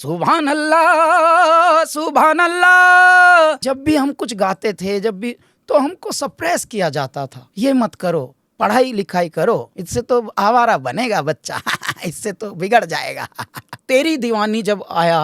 सुभान अल्लाह सुभान अल्लाह। जब भी हम कुछ गाते थे तो हमको सप्रेस किया जाता था, ये मत करो, पढ़ाई लिखाई करो, इससे तो आवारा बनेगा बच्चा इससे तो बिगड़ जाएगा तेरी दीवानी जब आया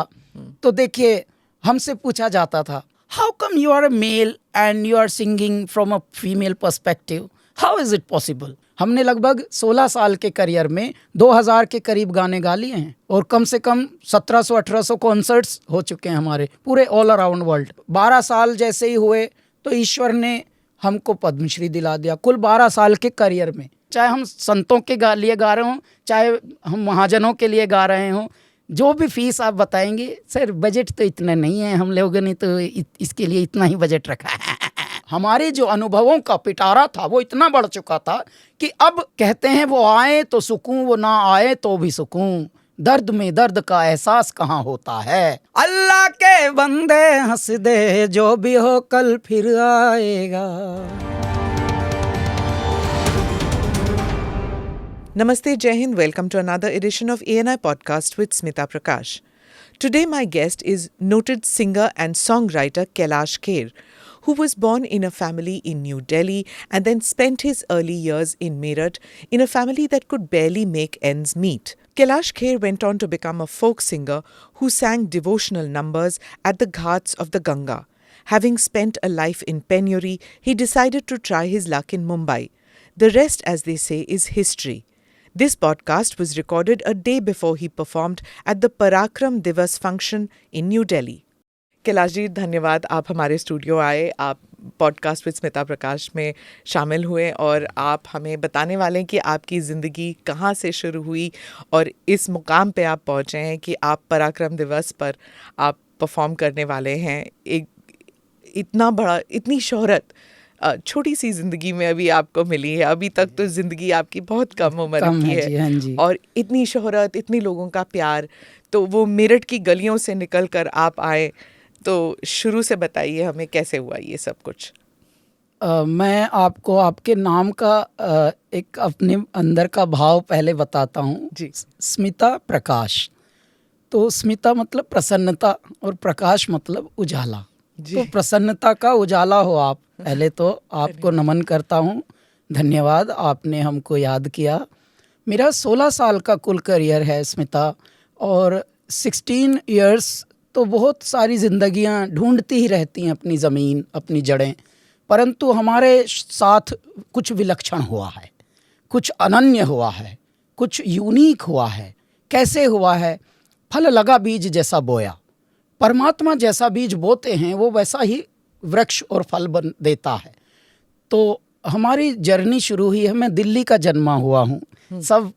तो देखिए हमसे पूछा जाता था, how come you are a male and you are singing from a female perspective, how is it possible. हमने लगभग 16 साल के करियर में 2000 के करीब गाने गा लिए हैं और कम से कम 1700-1800 कॉन्सर्ट्स हो चुके हैं हमारे पूरे ऑल अराउंड वर्ल्ड। 12 साल जैसे ही हुए तो ईश्वर ने हमको पद्मश्री दिला दिया कुल 12 साल के करियर में। चाहे हम संतों के लिए गा रहे हों, चाहे हम महाजनों के लिए गा रहे हों, जो भी फीस आप बताएंगे, सर बजट तो इतना नहीं है, हम लोगों ने तो इसके लिए इतना ही बजट रखा है हमारे जो अनुभवों का पिटारा था वो इतना बढ़ चुका था कि अब कहते हैं वो आए तो सुकून, वो ना आए तो भी सुकून, दर्द में दर्द का एहसास कहाँ होता है। अल्लाह के बंदे हंस दे, जो भी हो कल फिर आएगा। Namaste, Jai Hind. Welcome to another edition of ANI Podcast with Smita Prakash. Today my guest is noted singer and songwriter Kailash Kher, who was born in a family in New Delhi and then spent his early years in Meerut in a family that could barely make ends meet. Kailash Kher went on to become a folk singer who sang devotional numbers at the ghats of the Ganga. Having spent a life in penury, he decided to try his luck in Mumbai. The rest, as they say, is history. This podcast was recorded a day before he performed at the Parakram Divas function in New Delhi. Kailash ji, धन्यवाद, आप हमारे studio आए, आप podcast with Smita प्रकाश में शामिल हुए और आप हमें बताने वाले हैं कि आपकी ज़िंदगी कहाँ से शुरू हुई और इस मुकाम पे आप पहुँचे हैं कि आप पराक्रम दिवस पर आप परफॉर्म करने वाले हैं। एक इतना बड़ा, इतनी शोहरत छोटी सी ज़िंदगी में अभी आपको मिली है। अभी तक तो ज़िंदगी आपकी बहुत कम उम्र की है जी, हाँ जी। और इतनी शोहरत, इतनी लोगों का प्यार, तो वो मेरठ की गलियों से निकल कर आप आए, तो शुरू से बताइए हमें कैसे हुआ ये सब कुछ। मैं आपको आपके नाम का एक अपने अंदर का भाव पहले बताता हूँ जी। स्मिता प्रकाश, तो स्मिता मतलब प्रसन्नता और प्रकाश मतलब उजाला, तो प्रसन्नता का उजाला हो आप। पहले तो आपको नमन करता हूँ, धन्यवाद, आपने हमको याद किया। मेरा 16 साल का कुल करियर है स्मिता, और 16 इयर्स तो बहुत सारी ज़िंदगियाँ ढूंढती ही रहती हैं अपनी ज़मीन, अपनी जड़ें, परंतु हमारे साथ कुछ विलक्षण हुआ है, कुछ अनन्य हुआ है, कुछ यूनिक हुआ है। कैसे हुआ है? फल लगा बीज जैसा बोया, परमात्मा जैसा बीज बोते हैं वो वैसा ही वृक्ष और फल बन देता है। तो हमारी जर्नी शुरू हुई है, मैं दिल्ली का जन्मा हुआ हूँ, सब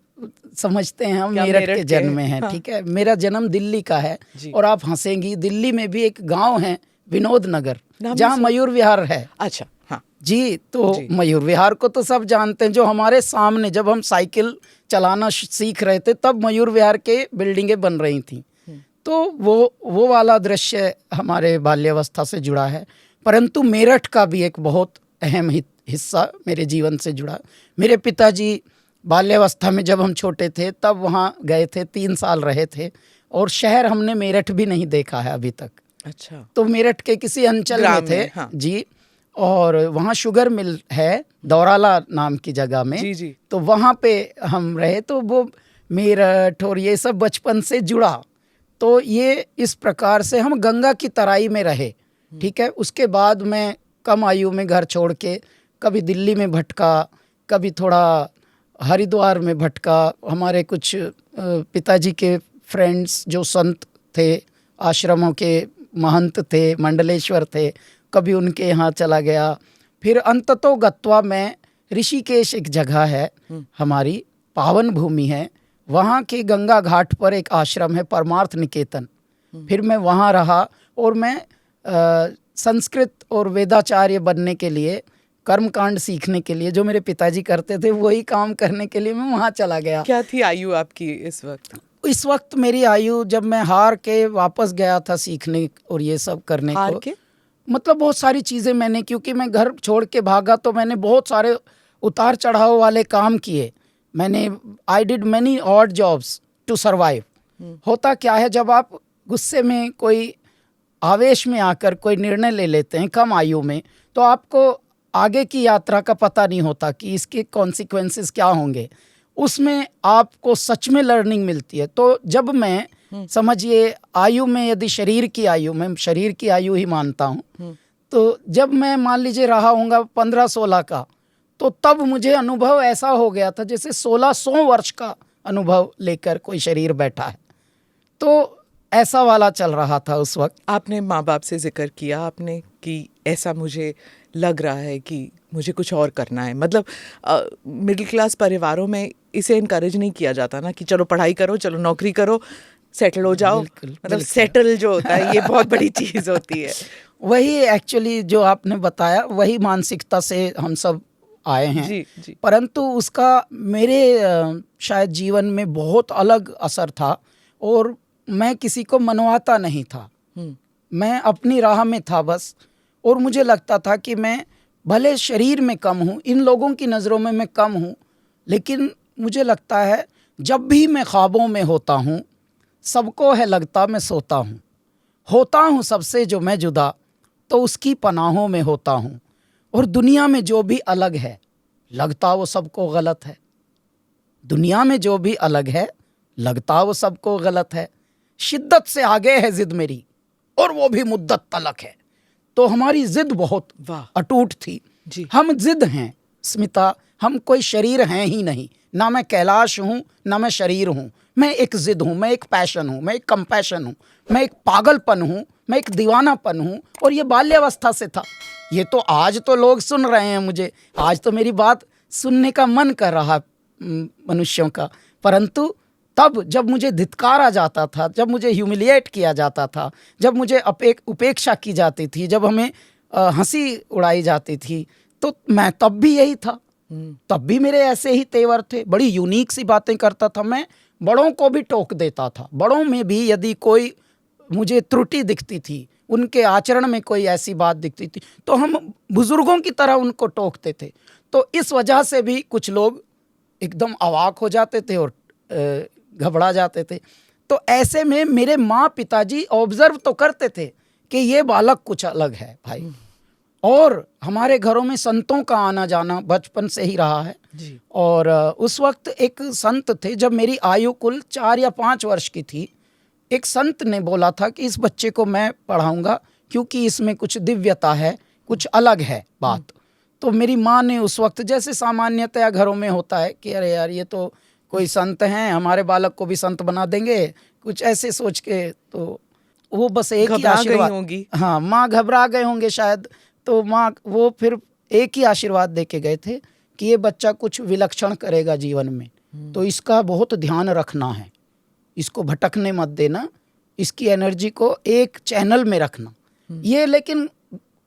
समझते हैं हम मेरठ के जन्म में हैं, ठीक है, मेरा जन्म दिल्ली का है। और आप हंसेंगी, दिल्ली में भी एक गांव है विनोद नगर, जहाँ मयूर विहार है। अच्छा, हाँ जी, तो मयूर विहार को तो सब जानते हैं, जो हमारे सामने जब हम साइकिल चलाना सीख रहे थे तब मयूर विहार के बिल्डिंगें बन रही थी, तो वो वाला दृश्य हमारे बाल्यावस्था से जुड़ा है। परंतु मेरठ का भी एक बहुत अहम हिस्सा मेरे जीवन से जुड़ा। मेरे पिताजी बाल्यावस्था में जब हम छोटे थे तब वहाँ गए थे, 3 साल रहे थे, और शहर हमने मेरठ भी नहीं देखा है अभी तक। अच्छा, तो मेरठ के किसी अंचल में थे, हाँ। जी, और वहाँ शुगर मिल है दौराला नाम की जगह में, जी। तो वहाँ पे हम रहे, तो वो मेरठ और ये सब बचपन से जुड़ा। तो ये इस प्रकार से हम गंगा की तराई में रहे, ठीक है। उसके बाद मैं कम आयु में घर छोड़ के कभी दिल्ली में भटका, कभी थोड़ा हरिद्वार में भटका। हमारे कुछ पिताजी के फ्रेंड्स जो संत थे, आश्रमों के महंत थे, मंडलेश्वर थे, कभी उनके यहाँ चला गया। फिर अंततो गत्वा मैं ऋषिकेश एक जगह है हमारी, पावन भूमि है, वहाँ के गंगा घाट पर एक आश्रम है परमार्थ निकेतन। फिर मैं वहाँ रहा और मैं संस्कृत और वेदाचार्य बनने के लिए, कर्मकांड सीखने के लिए, जो मेरे पिताजी करते थे वही काम करने के लिए मैं वहाँ चला गया। क्या थी आयु आपकी इस वक्त? इस वक्त मेरी आयु, जब मैं हार के वापस गया था सीखने और ये सब करने हार को के? मतलब बहुत सारी चीज़ें मैंने, क्योंकि मैं घर छोड़ के भागा तो मैंने बहुत सारे उतार चढ़ाव वाले काम किए। मैंने I did many odd jobs to survive. होता क्या है, जब आप गुस्से में कोई आवेश में आकर कोई निर्णय ले लेते हैं कम आयु में, तो आपको आगे की यात्रा का पता नहीं होता कि इसके कॉन्सिक्वेंसेस क्या होंगे। उसमें आपको सच में लर्निंग मिलती है। तो जब मैं समझिए आयु में, यदि शरीर की आयु, मैं शरीर की आयु ही मानता हूँ, तो जब मैं मान लीजिए रहा हूँगा 15-16 का, तो तब मुझे अनुभव ऐसा हो गया था जैसे 1600 वर्ष का अनुभव लेकर कोई शरीर बैठा है। तो ऐसा वाला चल रहा था उस वक्त। आपने माँ बाप से जिक्र किया आपने कि ऐसा मुझे लग रहा है कि मुझे कुछ और करना है। मतलब मिडिल क्लास परिवारों में इसे इनकरेज नहीं किया जाता ना कि चलो पढ़ाई करो, चलो नौकरी करो, सेटल हो जाओ। मतलब सेटल जो होता है ये बहुत बड़ी चीज़ होती है। वही एक्चुअली जो आपने बताया, वही मानसिकता से हम सब आए हैं। जी। परंतु उसका मेरे शायद जीवन में बहुत अलग असर था और मैं किसी को मनवाता नहीं था। मैं अपनी राह में था बस, और मुझे लगता था कि मैं भले शरीर में कम हूँ, इन लोगों की नज़रों में मैं कम हूँ, लेकिन मुझे लगता है जब भी मैं ख्वाबों में होता हूँ, सबको है लगता मैं सोता हूँ, होता हूँ सबसे जो मैं जुदा, तो उसकी पनाहों में होता हूँ, और दुनिया में जो भी अलग है लगता वो सबको गलत है। दुनिया में जो भी अलग है लगता वो सबको गलत है। शिद्दत से आगे है जिद मेरी, और वो भी मुद्दत तलक है। तो हमारी जिद बहुत अटूट थी जी। हम जिद हैं स्मिता, हम कोई शरीर हैं ही नहीं। ना मैं कैलाश हूँ, ना मैं शरीर हूँ। मैं एक जिद हूँ, मैं एक पैशन हूँ, मैं एक कंपैशन हूँ, मैं एक पागलपन हूँ, मैं एक दीवानापन हूँ। और ये बाल्यावस्था से था। ये तो आज तो लोग सुन रहे हैं मुझे, आज तो मेरी बात सुनने का मन कर रहा मनुष्यों का। परंतु तब जब मुझे धिक्कारा जाता था, जब मुझे ह्यूमिलिएट किया जाता था, जब मुझे उपेक्षा की जाती थी, जब हमें हंसी उड़ाई जाती थी, तो मैं तब भी यही था। तब भी मेरे ऐसे ही तेवर थे। बड़ी यूनिक सी बातें करता था मैं, बड़ों को भी टोक देता था। बड़ों में भी यदि कोई मुझे त्रुटि दिखती थी, उनके आचरण में कोई ऐसी बात दिखती थी, तो हम बुजुर्गों की तरह उनको टोकते थे। तो इस वजह से भी कुछ लोग एकदम अवाक हो जाते थे और घबरा जाते थे। तो ऐसे में मेरे माँ पिताजी ऑब्जर्व तो करते थे कि ये बालक कुछ अलग है भाई। और हमारे घरों में संतों का आना जाना बचपन से ही रहा है जी। और उस वक्त एक संत थे, जब मेरी आयु कुल 4 या 5 वर्ष की थी, एक संत ने बोला था कि इस बच्चे को मैं पढ़ाऊंगा क्योंकि इसमें कुछ दिव्यता है, कुछ अलग है बात। तो मेरी माँ ने उस वक्त, जैसे सामान्यतया घरों में होता है कि अरे यार ये तो कोई संत हैं, हमारे बालक को भी संत बना देंगे, कुछ ऐसे सोच के, तो वो बस एक ही आशीर्वाद होंगी। हाँ, माँ घबरा गए होंगे शायद। तो माँ वो फिर एक ही आशीर्वाद दे के गए थे कि ये बच्चा कुछ विलक्षण करेगा जीवन में, तो इसका बहुत ध्यान रखना है, इसको भटकने मत देना, इसकी एनर्जी को एक चैनल में रखना। ये लेकिन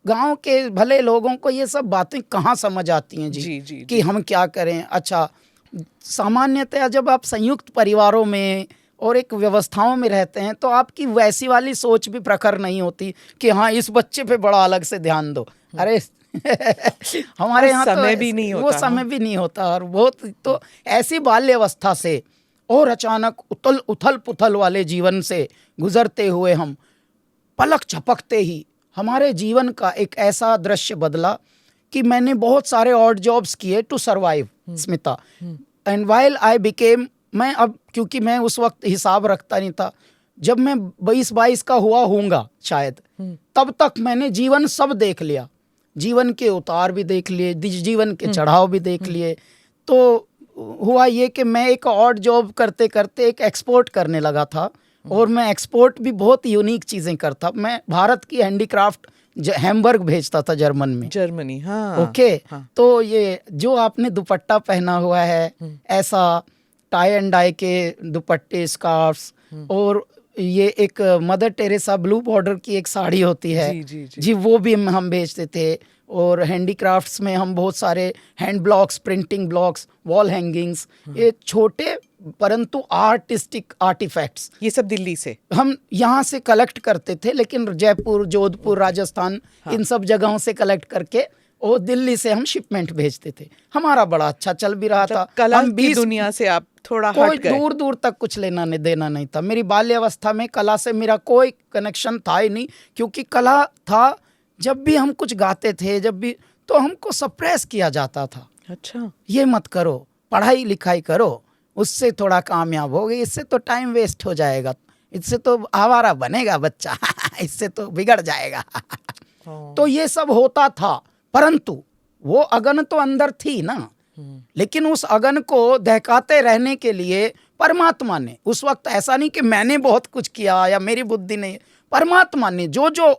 गांव के भले लोगों को ये सब बातें कहाँ समझ आती हैं जी, कि हम क्या करें। अच्छा, सामान्यतया जब आप संयुक्त परिवारों में और एक व्यवस्थाओं में रहते हैं तो आपकी वैसी वाली सोच भी प्रखर नहीं होती कि हाँ इस बच्चे पे बड़ा अलग से ध्यान दो। अरे हमारे यहाँ समय तो भी नहीं होता, वो समय भी नहीं होता। और बहुत तो ऐसी बाल्यावस्था से और अचानक उथल पुथल वाले जीवन से गुजरते हुए हम पलक झपकते ही हमारे जीवन का एक ऐसा दृश्य बदला कि मैंने बहुत सारे ऑड जॉब्स किए to survive Smita. And while I became, मैं अब क्योंकि मैं उस वक्त हिसाब रखता नहीं था, जब मैं 22 का होऊंगा शायद, तब तक मैंने जीवन सब देख लिया। जीवन के उतार भी देख लिए, जीवन के चढ़ाव भी देख लिए। तो हुआ ये कि मैं एक ऑड जॉब करते करते एक एक्सपोर्ट करने लगा था, और मैं एक्सपोर्ट भी बहुत यूनिक चीज़ें करता। मैं भारत की हैंडीक्राफ्ट हैम्बर्ग भेजता था जर्मनी। हाँ। ओके। हाँ। तो ये जो आपने दुपट्टा पहना हुआ है, ऐसा टाई एंड डाई के दुपट्टे, स्कार्फ्स, और ये एक मदर टेरेसा ब्लू बॉर्डर की एक साड़ी होती है जी, वो भी हम भेजते थे। और हैंडीक्राफ्ट्स में हम बहुत सारे hand blocks, printing blocks, wall hangings, ये छोटे परंतु आर्टिस्टिक आर्टिफैक्ट्स, ये सब दिल्ली से हम यहाँ से कलेक्ट करते थे, लेकिन जयपुर, जोधपुर, राजस्थान, इन सब जगहों से कलेक्ट करके वो दिल्ली से हम शिपमेंट भेजते थे, हमारा बड़ा अच्छा चल भी रहा था। कला हम की दुनिया से आप थोड़ा कोई हट गए। दूर दूर तक कुछ लेना नहीं देना नहीं था। मेरी बाल्यावस्था में कला से मेरा कोई कनेक्शन था ही नहीं, क्योंकि कला था जब भी हम कुछ गाते थे, जब भी, तो हमको सप्रेस किया जाता था। अच्छा, ये मत करो, पढ़ाई लिखाई करो, उससे थोड़ा कामयाब होगे, इससे तो टाइम वेस्ट हो जाएगा, इससे तो आवारा बनेगा बच्चा इससे तो बिगड़ जाएगा तो ये सब होता था। परंतु वो अगन तो अंदर थी ना, लेकिन उस अगन को दहकाते रहने के लिए परमात्मा ने उस वक्त, ऐसा नहीं कि मैंने बहुत कुछ किया या मेरी बुद्धि ने, परमात्मा ने जो जो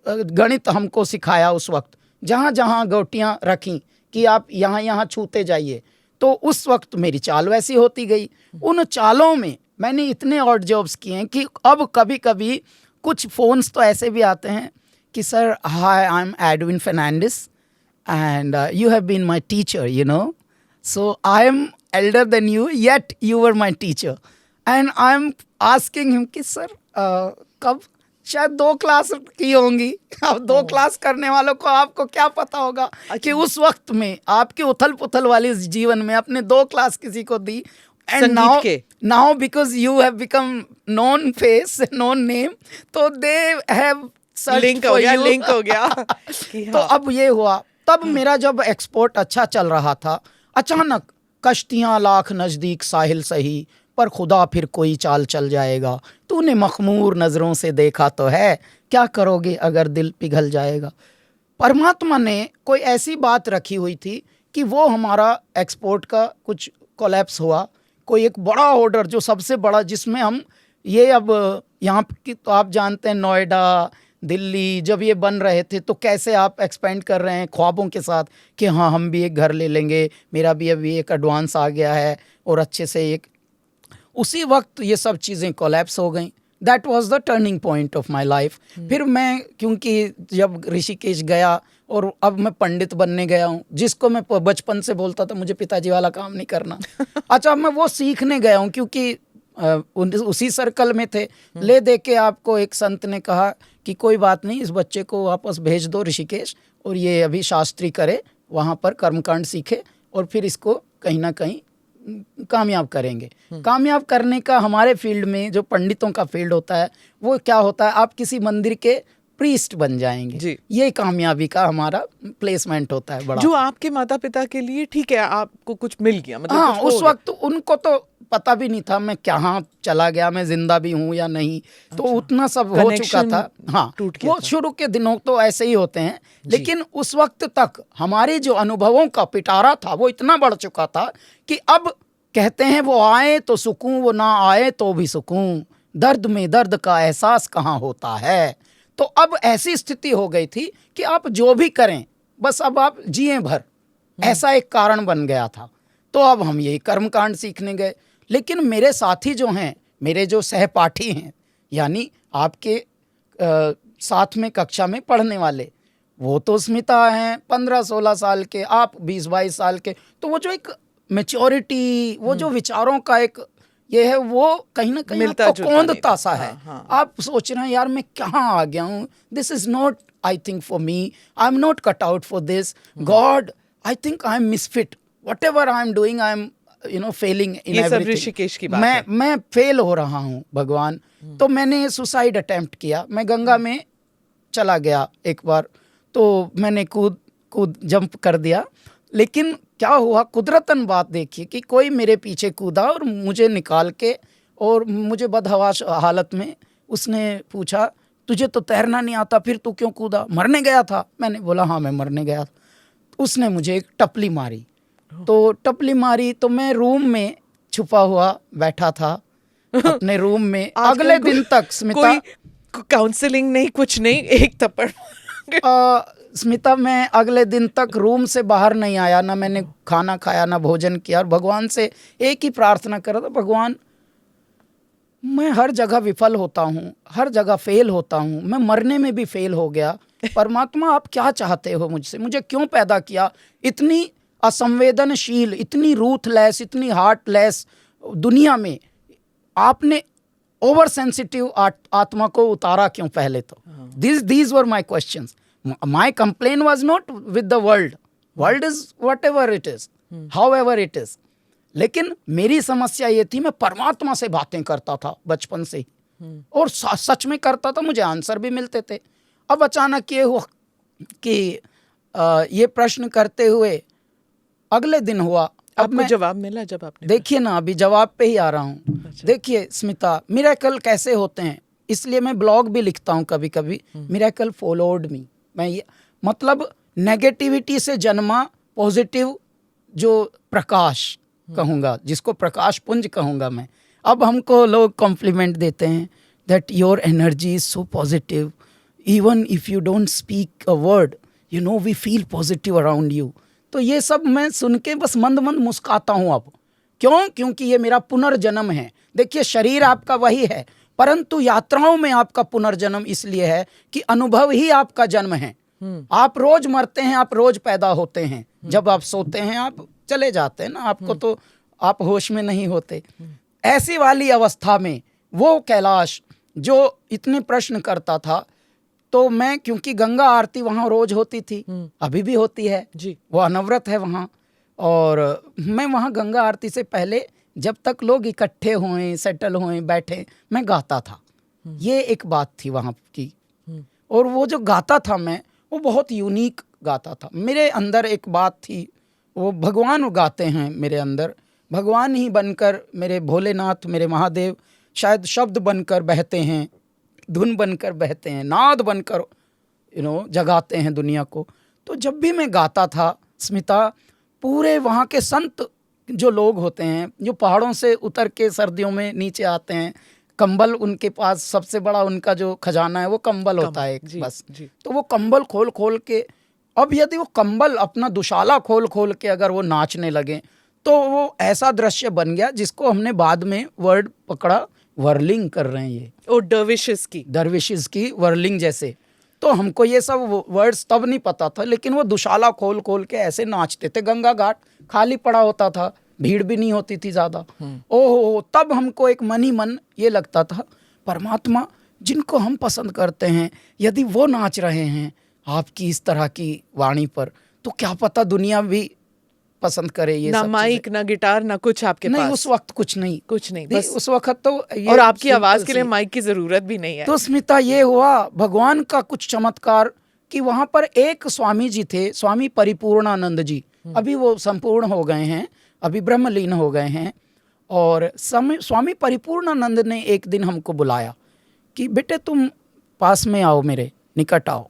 गणित हमको सिखाया उस वक्त, जहाँ जहाँ गोटियाँ रखी कि आप यहाँ यहाँ छूते जाइए, तो उस वक्त मेरी चाल वैसी होती गई। उन चालों में मैंने इतने ऑड जॉब्स किए हैं कि अब कभी कभी कुछ फ़ोन्स तो ऐसे भी आते हैं कि sir, hi, I am Edwin Fernandes and you have been my teacher, you know, so I am elder than you, yet you were my teacher, and I am asking him कि सर कब, शायद 2 क्लास की होंगी, अब 2 क्लास करने वालों को आपको क्या पता होगा कि उस वक्त में आपके उथल पुथल वाले जीवन में अपने 2 क्लास किसी को दी। And now because you have become known face, known name, तो they have लिंक हो गया तो अब ये हुआ। तब मेरा जब एक्सपोर्ट अच्छा चल रहा था, अचानक कश्तियां लाख नजदीक साहिल सही, पर खुदा फिर कोई चाल चल जाएगा, तूने मखमूर नजरों से देखा तो है, क्या करोगे अगर दिल पिघल जाएगा। परमात्मा ने कोई ऐसी बात रखी हुई थी कि वो हमारा एक्सपोर्ट का कुछ कोलैप्स हुआ, कोई एक बड़ा ऑर्डर जो सबसे बड़ा, जिसमें हम ये, अब यहाँ की तो आप जानते हैं, नोएडा, दिल्ली जब ये बन रहे थे तो कैसे आप एक्सपेंड कर रहे हैं ख्वाबों के साथ कि हाँ हम भी एक घर ले लेंगे, मेरा भी अभी एक एडवांस आ गया है और अच्छे से एक, उसी वक्त ये सब चीज़ें कोलैप्स हो गई। That was the turning point of my life. फिर मैं, क्योंकि जब ऋषिकेश गया और अब मैं पंडित बनने गया हूँ, जिसको मैं बचपन से बोलता था मुझे पिताजी वाला काम नहीं करना अच्छा, मैं वो सीखने गया हूँ, क्योंकि उसी सर्कल में थे। ले दे के आपको एक संत ने कहा कि कोई बात नहीं, इस बच्चे को वापस भेज दो ऋषिकेश, और ये अभी शास्त्री करे, वहाँ पर कर्मकांड सीखे, और फिर इसको कहीं ना कहीं कामयाब करेंगे। कामयाब करने का हमारे फील्ड में, जो पंडितों का फील्ड होता है, वो क्या होता है, आप किसी मंदिर के प्रीस्ट बन जाएंगे, ये कामयाबी का हमारा प्लेसमेंट होता है बड़ा। जो आपके माता पिता के लिए ठीक है, आपको कुछ मिल गया, मतलब हाँ, उस वक्त उनको तो पता भी नहीं था मैं कहाँ चला गया, मैं जिंदा भी हूँ या नहीं, तो उतना सब हो चुका था। हाँ, वो शुरू के दिनों तो ऐसे ही होते हैं, लेकिन उस वक्त तक हमारे जो अनुभवों का पिटारा था वो इतना बढ़ चुका था कि अब कहते हैं वो आए तो सुकून, वो ना आए तो भी सुकून, दर्द में दर्द का एहसास कहाँ होता है। तो अब ऐसी स्थिति हो गई थी कि आप जो भी करें बस अब आप जिए भर, ऐसा एक कारण बन गया था। तो अब हम यही कर्मकांड सीखने गए। लेकिन मेरे साथी जो हैं, मेरे जो सहपाठी हैं, यानी आपके साथ में कक्षा में पढ़ने वाले, वो तो स्मिता हैं 15-16 साल के, आप 20-22 साल के, तो वो जो एक मैच्योरिटी, वो जो विचारों का एक ये है, वो कहीं ना कहीं आपको कौंधता सा है। आप सोच रहे हैं यार मैं कहाँ आ गया हूँ, this is not I think for me, I am not cut out for this, God I think I am misfit, what ever I am doing I am Fehling in everything. Rishikesh की बात है। मैं फेल हो रहा हूँ भगवान। तो मैंने सुसाइड अटेम्प्ट किया, मैं गंगा में चला गया एक बार, तो मैंने कूद जंप कर दिया। लेकिन क्या हुआ, कुदरतन बात देखिए कि कोई मेरे पीछे कूदा और मुझे निकाल के, और मुझे बदहवास हालत में उसने पूछा तुझे तो तैरना नहीं आता, फिर तू क्यों कूदा, मरने गया था? मैंने बोला हाँ मैं मरने गया था। उसने मुझे एक टपली मारी, तो टपली मारी तो मैं रूम में छुपा हुआ बैठा था अपने रूम में। अगले दिन तक स्मिता, कोई काउंसलिंग नहीं, कुछ नहीं, एक थप्पड़ स्मिता मैं अगले दिन तक रूम से बाहर नहीं आया, ना मैंने खाना खाया ना भोजन किया, और भगवान से एक ही प्रार्थना कर रहा था, भगवान मैं हर जगह विफल होता हूँ, हर जगह फेल होता हूँ, मैं मरने में भी फेल हो गया, परमात्मा आप क्या चाहते हो मुझसे, मुझे क्यों पैदा किया? इतनी असंवेदनशील, इतनी रूथलेस, इतनी हार्टलेस दुनिया में आपने ओवर सेंसिटिव आत्मा को उतारा क्यों पहले? तो these were my questions. My complain was not with the world, world is what ever it is, how ever it is, लेकिन मेरी समस्या ये थी, मैं परमात्मा से बातें करता था बचपन से ही, और सच में करता था, मुझे आंसर भी मिलते थे। अब अचानक ये हुआ कि ये प्रश्न करते हुए अगले दिन हुआ, अब आपको मैं जवाब मिला जब आपने? देखिए ना, अभी जवाब पे ही आ रहा हूँ। अच्छा। देखिए स्मिता, मिरेकल कैसे होते हैं, इसलिए मैं ब्लॉग भी लिखता हूँ कभी कभी। मिरेकल फॉलोड मी, मैं ये मतलब नेगेटिविटी से जन्मा पॉजिटिव जो प्रकाश कहूँगा, जिसको प्रकाश पुंज कहूँगा मैं। अब हमको लोग कॉम्प्लीमेंट देते हैं that your energy is so positive, even if you don't speak a word, you know we feel positive around you. तो ये सब मैं सुन के बस मंद मंद मुस्काता हूँ अब। क्यों? क्योंकि ये मेरा पुनर्जन्म है। देखिए शरीर आपका वही है, परंतु यात्राओं में आपका पुनर्जन्म इसलिए है कि अनुभव ही आपका जन्म है। आप रोज मरते हैं, आप रोज पैदा होते हैं, जब आप सोते हैं आप चले जाते हैं ना, आपको तो आप होश में नहीं होते। ऐसी वाली अवस्था में वो कैलाश जो इतने प्रश्न करता था, तो मैं, क्योंकि गंगा आरती वहाँ रोज होती थी, अभी भी होती है जी। वो अनवरत है वहाँ, और मैं वहाँ गंगा आरती से पहले जब तक लोग इकट्ठे हुए, सेटल हुए, बैठे, मैं गाता था। ये एक बात थी वहाँ की। और वो जो गाता था मैं, वो बहुत यूनिक गाता था। मेरे अंदर एक बात थी, वो भगवान गाते हैं मेरे अंदर, भगवान ही बनकर, मेरे भोलेनाथ, मेरे महादेव शायद शब्द बनकर बहते हैं, धुन बनकर बहते हैं, नाद बनकर जगाते हैं दुनिया को। तो जब भी मैं गाता था स्मिता, पूरे वहाँ के संत जो लोग होते हैं, जो पहाड़ों से उतर के सर्दियों में नीचे आते हैं, कंबल उनके पास सबसे बड़ा उनका जो खजाना है वो कंबल होता है एक, बस। तो वो कंबल खोल खोल के, अब यदि वो कंबल अपना दुशाला खोल खोल के अगर वो नाचने लगे, तो वो ऐसा दृश्य बन गया जिसको हमने बाद में वर्ड पकड़ा, वर्लिंग कर रहे हैं ये, ओ दरविशेस की वर्लिंग जैसे। तो हमको ये सब वर्ड्स तब नहीं पता था, लेकिन वो दुशाला खोल खोल के ऐसे नाचते थे। गंगा घाट खाली पड़ा होता था, भीड़ भी नहीं होती थी ज़्यादा। ओहो, तब हमको एक मन ही मन ये लगता था, परमात्मा जिनको हम पसंद करते हैं, यदि वो नाच रहे हैं आपकी इस तरह की वाणी पर, तो क्या पता दुनिया भी पसंद करे ये ना सब माइक, ना गिटार, ना कुछ आपके नहीं, पास? उस वक्त कुछ नहीं, बस उस वक्त तो ये, और आपकी आवाज के लिए माइक की जरूरत भी नहीं है। तो स्मिता ये हुआ भगवान का कुछ चमत्कार कि वहां पर एक स्वामी जी थे, स्वामी परिपूर्णानंद जी। अभी वो संपूर्ण हो गए हैं, अभी ब्रह्मलीन हो गए हैं। और स्वामी परिपूर्णानंद ने एक दिन हमको बुलाया कि बेटे तुम पास में आओ, मेरे निकट आओ।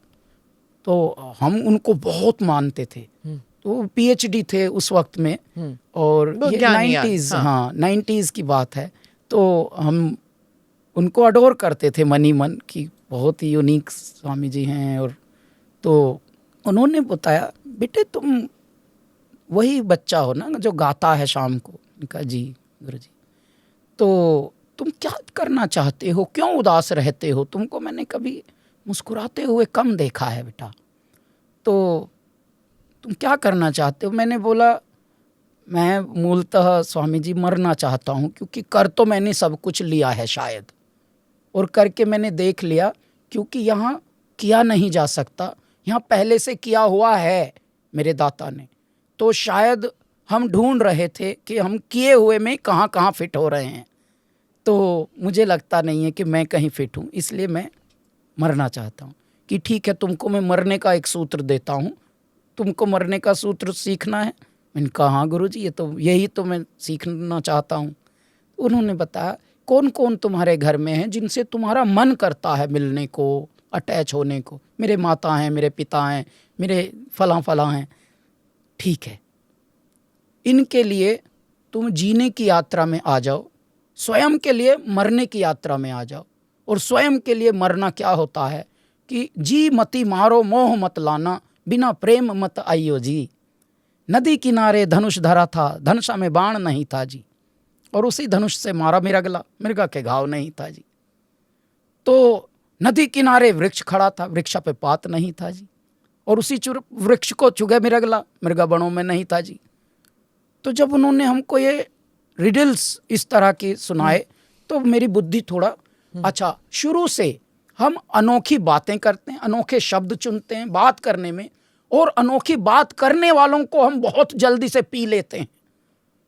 तो हम उनको बहुत मानते थे। तो पीएचडी थे उस वक्त में, और ये 90s, हाँ 90s की बात है। तो हम उनको अडोर करते थे मनी मन की, बहुत ही यूनिक स्वामी जी हैं। और तो उन्होंने बताया, बेटे तुम वही बच्चा हो ना जो गाता है शाम को? कहा जी गुरुजी। तो तुम क्या करना चाहते हो, क्यों उदास रहते हो? तुमको मैंने कभी मुस्कुराते हुए कम देखा है बेटा, तो तुम क्या करना चाहते हो? मैंने बोला, मैं मूलतः स्वामी जी मरना चाहता हूँ, क्योंकि कर तो मैंने सब कुछ लिया है शायद, और करके मैंने देख लिया, क्योंकि यहाँ किया नहीं जा सकता, यहाँ पहले से किया हुआ है मेरे दाता ने। तो शायद हम ढूंढ रहे थे कि हम किए हुए में कहाँ कहाँ फिट हो रहे हैं, तो मुझे लगता नहीं है कि मैं कहीं फिट हूँ, इसलिए मैं मरना चाहता हूँ। कि ठीक है, तुमको मैं मरने का एक सूत्र देता हूँ, तुमको मरने का सूत्र सीखना है? मैंने कहा हाँ गुरुजी, यही तो मैं सीखना चाहता हूँ। उन्होंने बताया, कौन कौन तुम्हारे घर में है जिनसे तुम्हारा मन करता है मिलने को, अटैच होने को? मेरे माता हैं, मेरे पिता हैं, मेरे फलां फलां हैं। ठीक है, इनके लिए तुम जीने की यात्रा में आ जाओ, स्वयं के लिए मरने की यात्रा में आ जाओ। और स्वयं के लिए मरना क्या होता है कि जी मती मारो मोह मत लाना, बिना प्रेम मत आइयो जी। नदी किनारे धनुष धरा था, धनुषा में बाण नहीं था जी, और उसी धनुष से मारा मृगा के घाव नहीं था जी। तो नदी किनारे वृक्ष खड़ा था, वृक्ष पे पात नहीं था जी, और उसी वृक्ष को चुगे मृगा बणों में नहीं था जी। तो जब उन्होंने हमको ये रिडल्स इस तरह की सुनाए, तो मेरी बुद्धि थोड़ा अच्छा, शुरू से हम अनोखी बातें करते हैं, अनोखे शब्द चुनते हैं बात करने में, और अनोखी बात करने वालों को हम बहुत जल्दी से पी लेते हैं।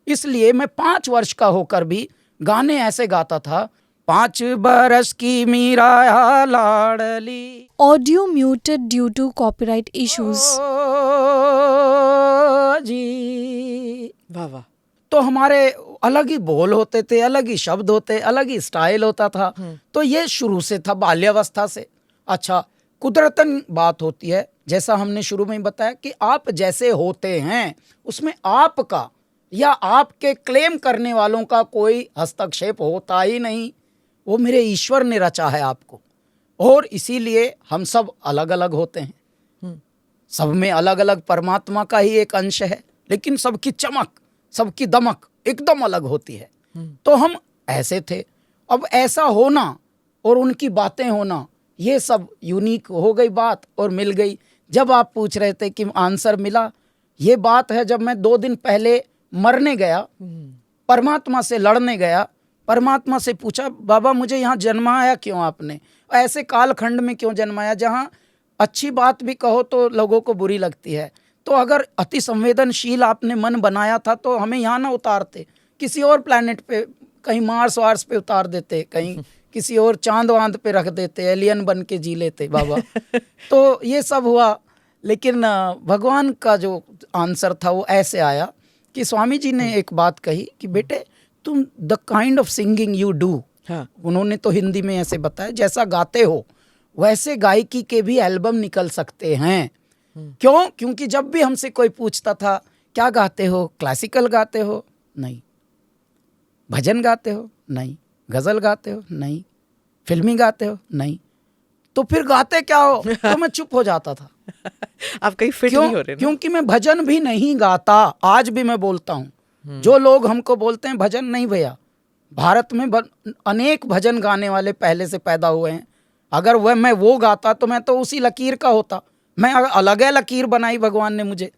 इसलिए मैं 5 वर्ष का होकर भी गाने ऐसे गाता था, 5 बरस की मीरा लाडली, Audio muted due to copyright issues. जी। वाह वाह। तो हमारे अलग ही बोल होते थे, अलग ही शब्द होते, अलग ही स्टाइल होता था। तो ये शुरू से था, बाल्यावस्था से। अच्छा, कुदरतन बात होती है, जैसा हमने शुरू में ही बताया कि आप जैसे होते हैं उसमें आपका या आपके क्लेम करने वालों का कोई हस्तक्षेप होता ही नहीं। वो मेरे ईश्वर ने रचा है आपको, और इसीलिए हम सब अलग अलग होते हैं। सब में अलग अलग परमात्मा का ही एक अंश है, लेकिन सबकी चमक, सबकी दमक एकदम अलग होती है। तो हम ऐसे थे। अब ऐसा होना और उनकी बातें होना, ये सब यूनिक हो गई बात और मिल गई। जब आप पूछ रहे थे कि आंसर मिला, ये बात है जब मैं 2 दिन पहले मरने गया, परमात्मा से लड़ने गया, परमात्मा से पूछा, बाबा मुझे यहाँ जन्माया क्यों आपने, ऐसे कालखंड में क्यों जन्माया जहाँ अच्छी बात भी कहो तो लोगों को बुरी लगती है। तो अगर अति संवेदनशील आपने मन बनाया था तो हमें यहाँ ना उतारते, किसी और प्लैनेट पे, कहीं मार्स वार्स पे उतार देते, कहीं किसी और चांद वांद पे रख देते, एलियन बन के जी लेते बाबा। तो ये सब हुआ, लेकिन भगवान का जो आंसर था वो ऐसे आया कि स्वामी जी ने एक बात कही कि बेटे तुम the kind of singing you do, उन्होंने तो हिंदी में ऐसे बताया, जैसा गाते हो वैसे गायकी के भी एल्बम निकल सकते हैं। क्यों? क्योंकि जब भी हमसे कोई पूछता था क्या गाते हो, क्लासिकल गाते हो? नहीं। भजन गाते हो? नहीं। गजल गाते हो? नहीं। फिल्मी गाते हो? नहीं। तो फिर गाते क्या हो? तो मैं चुप हो जाता था। आप कहीं फिट नहीं हो रहे ना? क्योंकि मैं भजन भी नहीं गाता, आज भी मैं बोलता हूँ। जो लोग हमको बोलते हैं भजन, नहीं भैया, भारत में अनेक भजन गाने वाले पहले से पैदा हुए हैं। अगर मैं वो गाता तो मैं तो उसी लकीर का होता। मैं अलग है लकीर बनाई भगवान ने मुझे,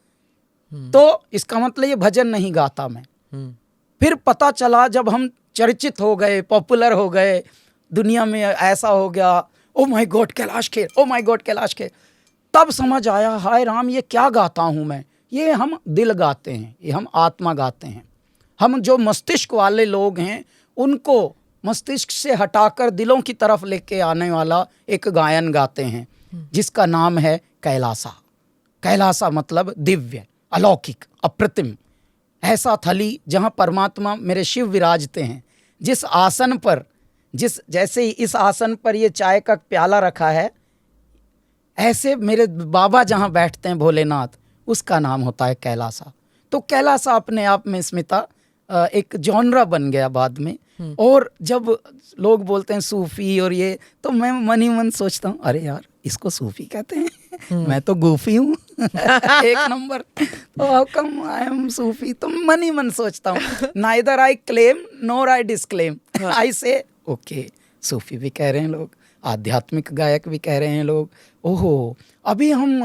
तो इसका मतलब ये भजन नहीं गाता मैं। फिर पता चला जब हम चर्चित हो गए, पॉपुलर हो गए, दुनिया में ऐसा हो गया, ओ my God Kailash Kher, O my God Kailash Kher, तब समझ आया हाय राम ये क्या गाता हूँ मैं। ये हम दिल गाते हैं, ये हम आत्मा गाते हैं। हम जो मस्तिष्क वाले लोग हैं उनको मस्तिष्क से हटाकर दिलों की तरफ लेके आने वाला एक गायन गाते हैं, जिसका नाम है कैलासा। कैलासा मतलब दिव्य, अलौकिक, अप्रतिम, ऐसा थली जहाँ परमात्मा मेरे शिव विराजते हैं। जिस आसन पर, जैसे ही इस आसन पर ये चाय का प्याला रखा है, ऐसे मेरे बाबा जहाँ बैठते हैं भोलेनाथ, उसका नाम होता है कैलासा। तो कैलासा अपने आप में स्मिता एक जॉनरा बन गया बाद में। और जब लोग बोलते हैं सूफी और ये, तो मैं मन ही मन सोचता हूँ अरे यार इसको सूफी कहते हैं, मैं तो गोफी हूँ। एक नंबर। तो हाउ कम आई एम सूफी? तो मन ही मन सोचता हूँ, neither I claim nor I disclaim, I say okay सूफी भी कह रहे हैं लोग, आध्यात्मिक गायक भी कह रहे हैं लोग। ओहो, अभी हम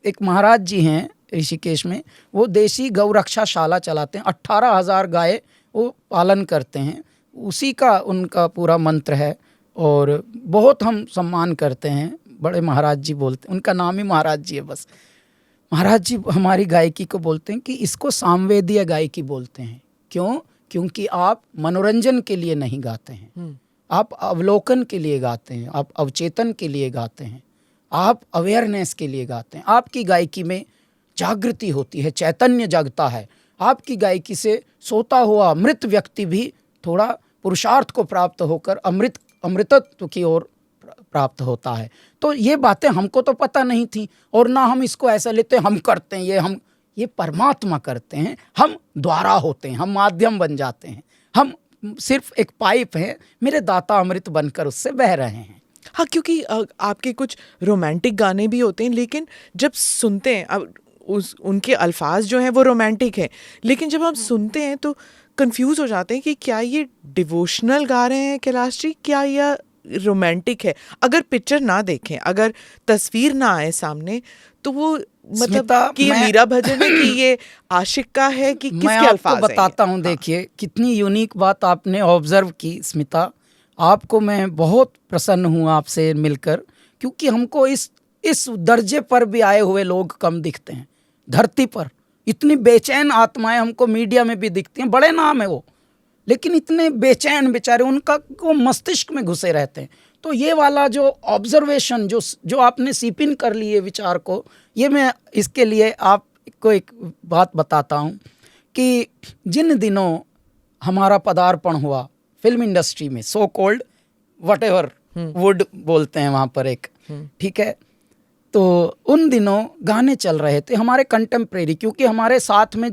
एक महाराज जी हैं ऋषिकेश में, वो देसी गौ रक्षाशाला चलाते हैं, 18,000 गाय वो पालन करते हैं, उसी का उनका पूरा मंत्र है। और बहुत हम सम्मान करते हैं, बड़े महाराज जी बोलते हैं, उनका नाम ही महाराज जी है बस। महाराज जी हमारी गायकी को बोलते हैं कि इसको सामवेदीय गायकी बोलते हैं। क्यों? क्योंकि आप मनोरंजन के लिए नहीं गाते हैं, आप अवलोकन के लिए गाते हैं, आप अवचेतन के लिए गाते हैं, आप अवेयरनेस के लिए गाते हैं। आपकी गायकी में जागृति होती है, चैतन्य जागता है। आपकी गायकी से सोता हुआ मृत व्यक्ति भी थोड़ा पुरुषार्थ को प्राप्त होकर अमृतत्व की ओर प्राप्त होता है। तो ये बातें हमको तो पता नहीं थी, और ना हम इसको ऐसा लेते हम करते हैं, ये परमात्मा करते हैं, हम द्वारा होते हैं, हम माध्यम बन जाते हैं, हम सिर्फ एक पाइप है, मेरे दाता अमृत बनकर उससे बह रहे हैं। हाँ, क्योंकि आपके कुछ रोमांटिक गाने भी होते हैं, लेकिन जब सुनते हैं, अब उनके अल्फाज जो हैं वो रोमांटिक हैं, लेकिन जब हम सुनते हैं तो कंफ्यूज हो जाते हैं कि क्या ये डिवोशनल गा रहे हैं कैलाश जी, क्या यह रोमांटिक है। अगर पिक्चर ना देखें, अगर तस्वीर ना आए सामने, तो वो मतलब कि ये मीरा भजन है कि ये आशिक का है कि किसके अल्फाज हैं। मैं आपको बताता हूँ, देखिए कितनी यूनिक बात आपने ऑब्जर्व की स्मिता। आपको मैं बहुत प्रसन्न हूँ आपसे मिलकर, क्योंकि हमको इस दर्जे पर भी आए हुए लोग कम दिखते हैं धरती पर। इतनी बेचैन आत्माएं हमको मीडिया में भी दिखती हैं, बड़े नाम है वो, लेकिन इतने बेचैन बेचारे, उनका को मस्तिष्क में घुसे रहते हैं। तो ये वाला जो ऑब्जर्वेशन जो आपने सीप इन कर लिए विचार को, ये मैं इसके लिए आपको एक बात बताता हूँ कि जिन दिनों हमारा पदार्पण हुआ फिल्म इंडस्ट्री में, सो कॉल्ड व्हाटएवर वुड बोलते हैं वहाँ पर एक, ठीक है, तो उन दिनों गाने चल रहे थे हमारे कंटेम्प्रेरी, क्योंकि हमारे साथ में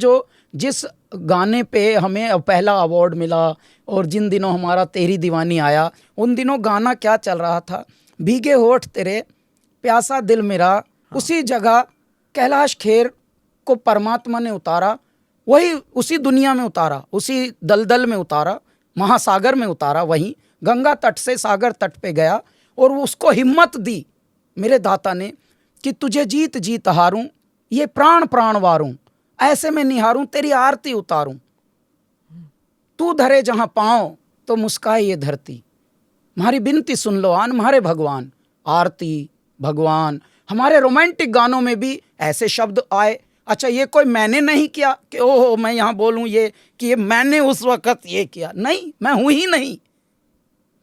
जिस गाने पे हमें पहला अवार्ड मिला और जिन दिनों हमारा तेरी दीवानी आया, उन दिनों गाना क्या चल रहा था, भीगे होठ तेरे प्यासा दिल मेरा। उसी जगह कैलाश खेर को परमात्मा ने उतारा, वही उसी दुनिया में उतारा, उसी दलदल में उतारा, महासागर में उतारा, वहीं गंगा तट से सागर तट पे गया और उसको हिम्मत दी मेरे दाता ने कि तुझे जीत जीत हारूं, ये प्राण प्राण वारूं, ऐसे में निहारूं तेरी आरती उतारूं, तू धरे जहां पाँव तो मुस्काए ये धरती, हमारी बिनती सुन लो आन म्हारे भगवान। आरती, भगवान, हमारे रोमांटिक गानों में भी ऐसे शब्द आए। अच्छा, ये कोई मैंने नहीं किया कि ओहो मैं यहाँ बोलूँ ये कि ये मैंने उस वक़्त ये किया, नहीं, मैं हूँ ही नहीं,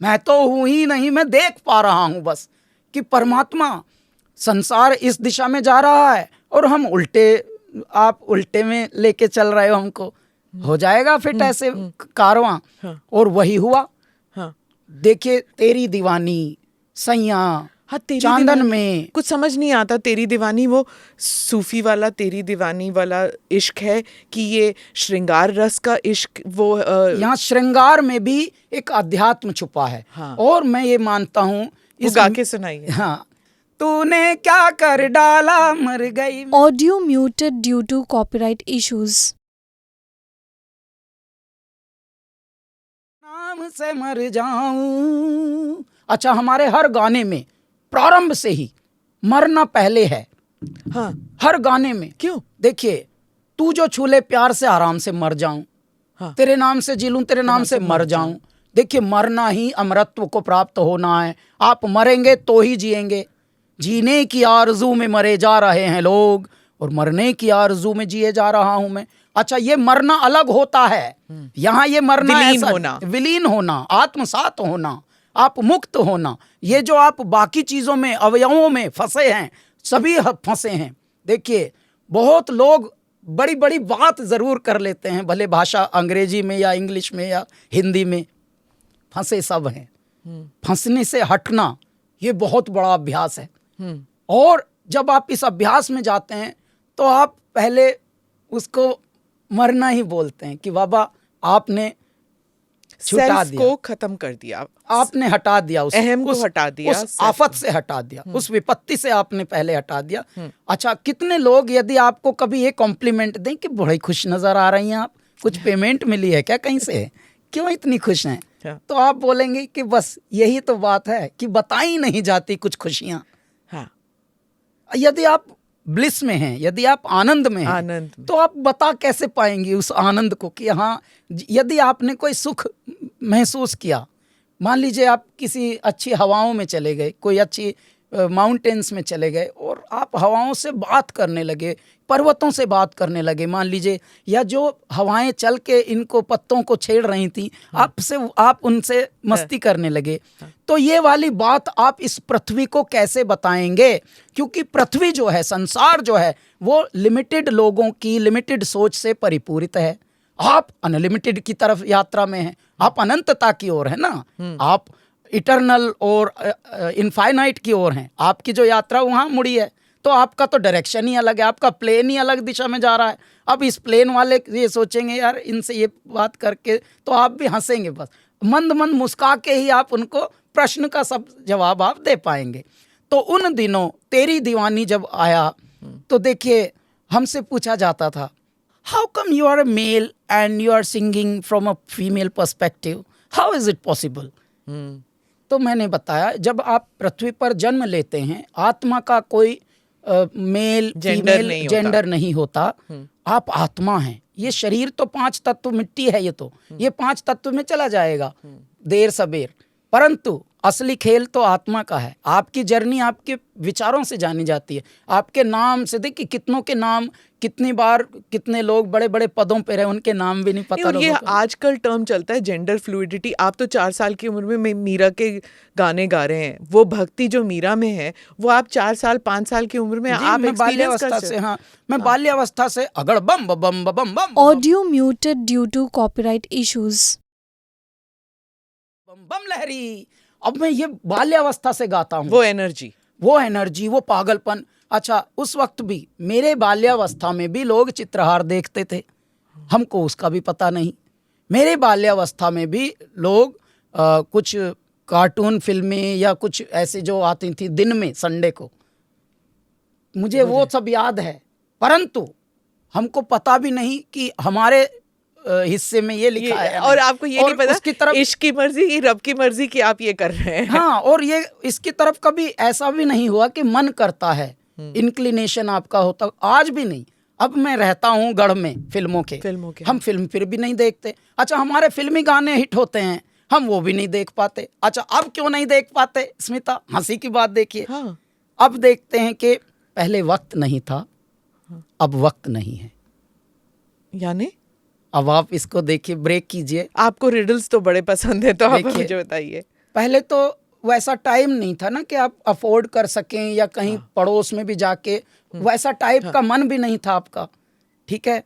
मैं तो हूँ ही नहीं, मैं देख पा रहा हूँ बस कि परमात्मा, संसार इस दिशा में जा रहा है और हम आप उल्टे में लेके चल रहे हो हमको, हो जाएगा फिर ऐसे कारवां। और वही हुआ। देखिए तेरी दीवानी, सैया, हाँ, तेरी चांदन दीवानी, में कुछ समझ नहीं आता। तेरी दीवानी वो सूफी वाला तेरी दीवानी वाला इश्क है कि ये श्रृंगार रस का इश्क? वो यहाँ श्रृंगार में भी एक अध्यात्म छुपा है। हाँ। और मैं ये मानता हूँ, वो गा के सुनाइए। हाँ, तूने क्या कर डाला मर गई। Audio muted due to copyright issues. नाम से मर जाऊं। अच्छा, हमारे हर गाने में प्रारंभ से ही मरना पहले है। हाँ, हर गाने में। क्यों? देखिए, तू जो छूले प्यार से आराम से मर जाऊं, हाँ, तेरे नाम से जी लूं, तेरे नाम से मर जाऊं। देखिए, मरना ही अमरत्व को प्राप्त होना है। आप मरेंगे तो ही जिएंगे। जीने की आरजू में मरे जा रहे हैं लोग और मरने की आरजू में जिए जा रहा हूं मैं। अच्छा, ये मरना अलग होता है। यहाँ ये मरना विलीन ऐसा, होना। विलीन होना, आत्मसात होना, आप मुक्त होना। ये जो आप बाकी चीजों में, अवयवों में फंसे हैं, सभी फंसे हैं। देखिए, बहुत लोग बड़ी बड़ी बात जरूर कर लेते हैं, भले भाषा अंग्रेजी में या इंग्लिश में या हिंदी में, फंसे सब हैं। फंसने से हटना ये बहुत बड़ा अभ्यास है। और जब आप इस अभ्यास में जाते हैं तो आप पहले उसको मरना ही बोलते हैं कि बाबा आपने छुटा सेल्फ दिया, को खत्म कर दिया, आपने हटा दिया, अहम को हटा दिया, उस आफत से हटा दिया, उस विपत्ति से आपने पहले हटा दिया। अच्छा, कितने लोग यदि आपको कभी ये कॉम्प्लीमेंट दें कि बड़ी खुश नजर आ रही हैं आप, कुछ पेमेंट मिली है क्या कहीं से, क्यों इतनी खुश हैं, तो आप बोलेंगे कि बस यही तो बात है कि बताई नहीं जाती कुछ खुशियां। हाँ, यदि आप ब्लिस में हैं, यदि आप आनंद में हैं, आनंद में। तो आप बता कैसे पाएंगे उस आनंद को कि हाँ, यदि आपने कोई सुख महसूस किया, मान लीजिए आप किसी अच्छी हवाओं में चले गए, कोई अच्छी माउंटेन्स में चले गए और आप हवाओं से बात करने लगे, पर्वतों से बात करने लगे मान लीजिए, या जो हवाएं चल के इनको पत्तों को छेड़ रही थी, आप उनसे मस्ती करने लगे, तो ये वाली बात आप इस पृथ्वी को कैसे बताएंगे? क्योंकि पृथ्वी जो है, संसार जो है, वो लिमिटेड लोगों की लिमिटेड सोच से परिपूरित है। आप अनलिमिटेड की तरफ यात्रा में हैं, आप अनंतता की ओर है ना, आप इटर्नल और इनफाइनाइट की ओर हैं। आपकी जो यात्रा वहाँ मुड़ी है, तो आपका तो डायरेक्शन ही अलग है, आपका प्लेन ही अलग दिशा में जा रहा है। अब इस प्लेन वाले ये सोचेंगे यार इनसे ये बात करके, तो आप भी हंसेंगे, बस मंद मंद मुस्का के ही आप उनको प्रश्न का सब जवाब आप दे पाएंगे। तो उन दिनों तेरी दीवानी जब आया, तो देखिए हमसे पूछा जाता था, how come you are a male and you are singing from a female perspective, how is it possible? तो मैंने बताया, जब आप पृथ्वी पर जन्म लेते हैं, आत्मा का कोई मेल फीमेल जेंडर नहीं होता, आप आत्मा हैं। ये शरीर तो 5 तत्व मिट्टी है, ये 5 तत्व में चला जाएगा देर सबेर, परंतु असली खेल तो आत्मा का है। आपकी जर्नी आपके विचारों से जानी जाती है, आपके नाम से। देखिए कितनों के नाम, कितनी बार कितने लोग बड़े बड़े पदों पे रहे, उनके नाम भी नहीं पता और ये लोगों को। आजकल टर्म चलता है जेंडर फ्लूइडिटी। आप तो 4 साल की उम्र में मीरा के गाने गा रहे हैं, वो भक्ति जो मीरा में है वो आप 4 साल 5 साल की उम्र में जी, आप मैं एक्सपीरियंस बाल्यावस्था कर से, हाँ, मैं बाल्यावस्था से अगड़ बम बम बम बम बम Audio muted due to copyright issues. बम बम लहरी। अब मैं ये बाल्यावस्था से गाता हूँ, वो एनर्जी। वो एनर्जी, वो पागलपन। अच्छा, उस वक्त भी मेरे बाल्यावस्था में भी लोग चित्रहार देखते थे, हमको उसका भी पता नहीं। मेरे बाल्यावस्था में भी लोग कुछ कार्टून फिल्में या कुछ ऐसे जो आती थी दिन में संडे को, मुझे वो सब याद है, परंतु हमको पता भी नहीं कि हमारे हिस्से में ये लिखा है। और आपको ये नहीं पता उसकी तरफ इश्क की मर्जी की रब की मर्जी की आप ये कर रहे हैं। हाँ, और ये इसकी तरफ कभी ऐसा भी नहीं हुआ कि मन करता है, इंक्लिनेशन आपका होता, आज भी नहीं। अब मैं रहता हूँ गढ़ में फिल्मों के, हम फिल्म फिर भी नहीं देखते। अच्छा, हमारे फिल्मी गाने हिट होते हैं, हम वो भी नहीं देख पाते। अच्छा, अब क्यों नहीं देख पाते स्मिता? हंसी की बात देखिए। हाँ। अब देखते हैं कि पहले वक्त नहीं था, अब वक्त नहीं है। यानी अब आप इसको देखिए, ब्रेक कीजिए। आपको रिडल्स तो बड़े पसंद है, तो आप देखिए, मुझे बताइए। पहले तो वैसा टाइम नहीं था ना कि आप अफोर्ड कर सकें या कहीं पड़ोस में भी जाके, वैसा टाइप का मन भी नहीं था आपका, ठीक है।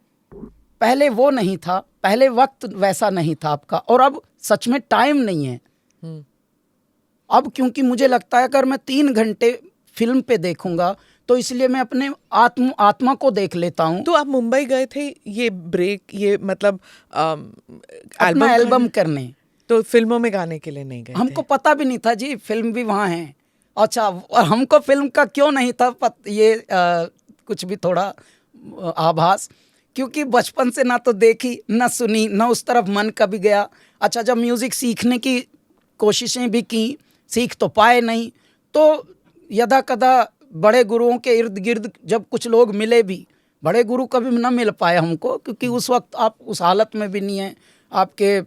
पहले वो नहीं था, पहले वक्त वैसा नहीं था आपका, और अब सच में टाइम नहीं है। अब क्योंकि मुझे लगता है अगर मैं 3 घंटे फिल्म पे देखूंगा तो इसलिए मैं अपने आत्मा को देख लेता हूँ। तो आप मुंबई गए थे ये ब्रेक, ये मतलब अपना एल्बम करने, तो फिल्मों में गाने के लिए नहीं गए? हमको पता भी नहीं था जी फिल्म भी वहाँ है। अच्छा, और हमको फिल्म का क्यों नहीं था ये कुछ भी थोड़ा आभास, क्योंकि बचपन से ना तो देखी ना सुनी, ना उस तरफ मन कभी गया। अच्छा, जब म्यूज़िक सीखने की कोशिशें भी की, सीख तो पाए नहीं, तो यदा कदा बड़े गुरुओं के इर्द गिर्द जब कुछ लोग मिले भी, बड़े गुरु कभी ना मिल पाए हमको, क्योंकि उस वक्त आप उस हालत में भी नहीं हैं, आपके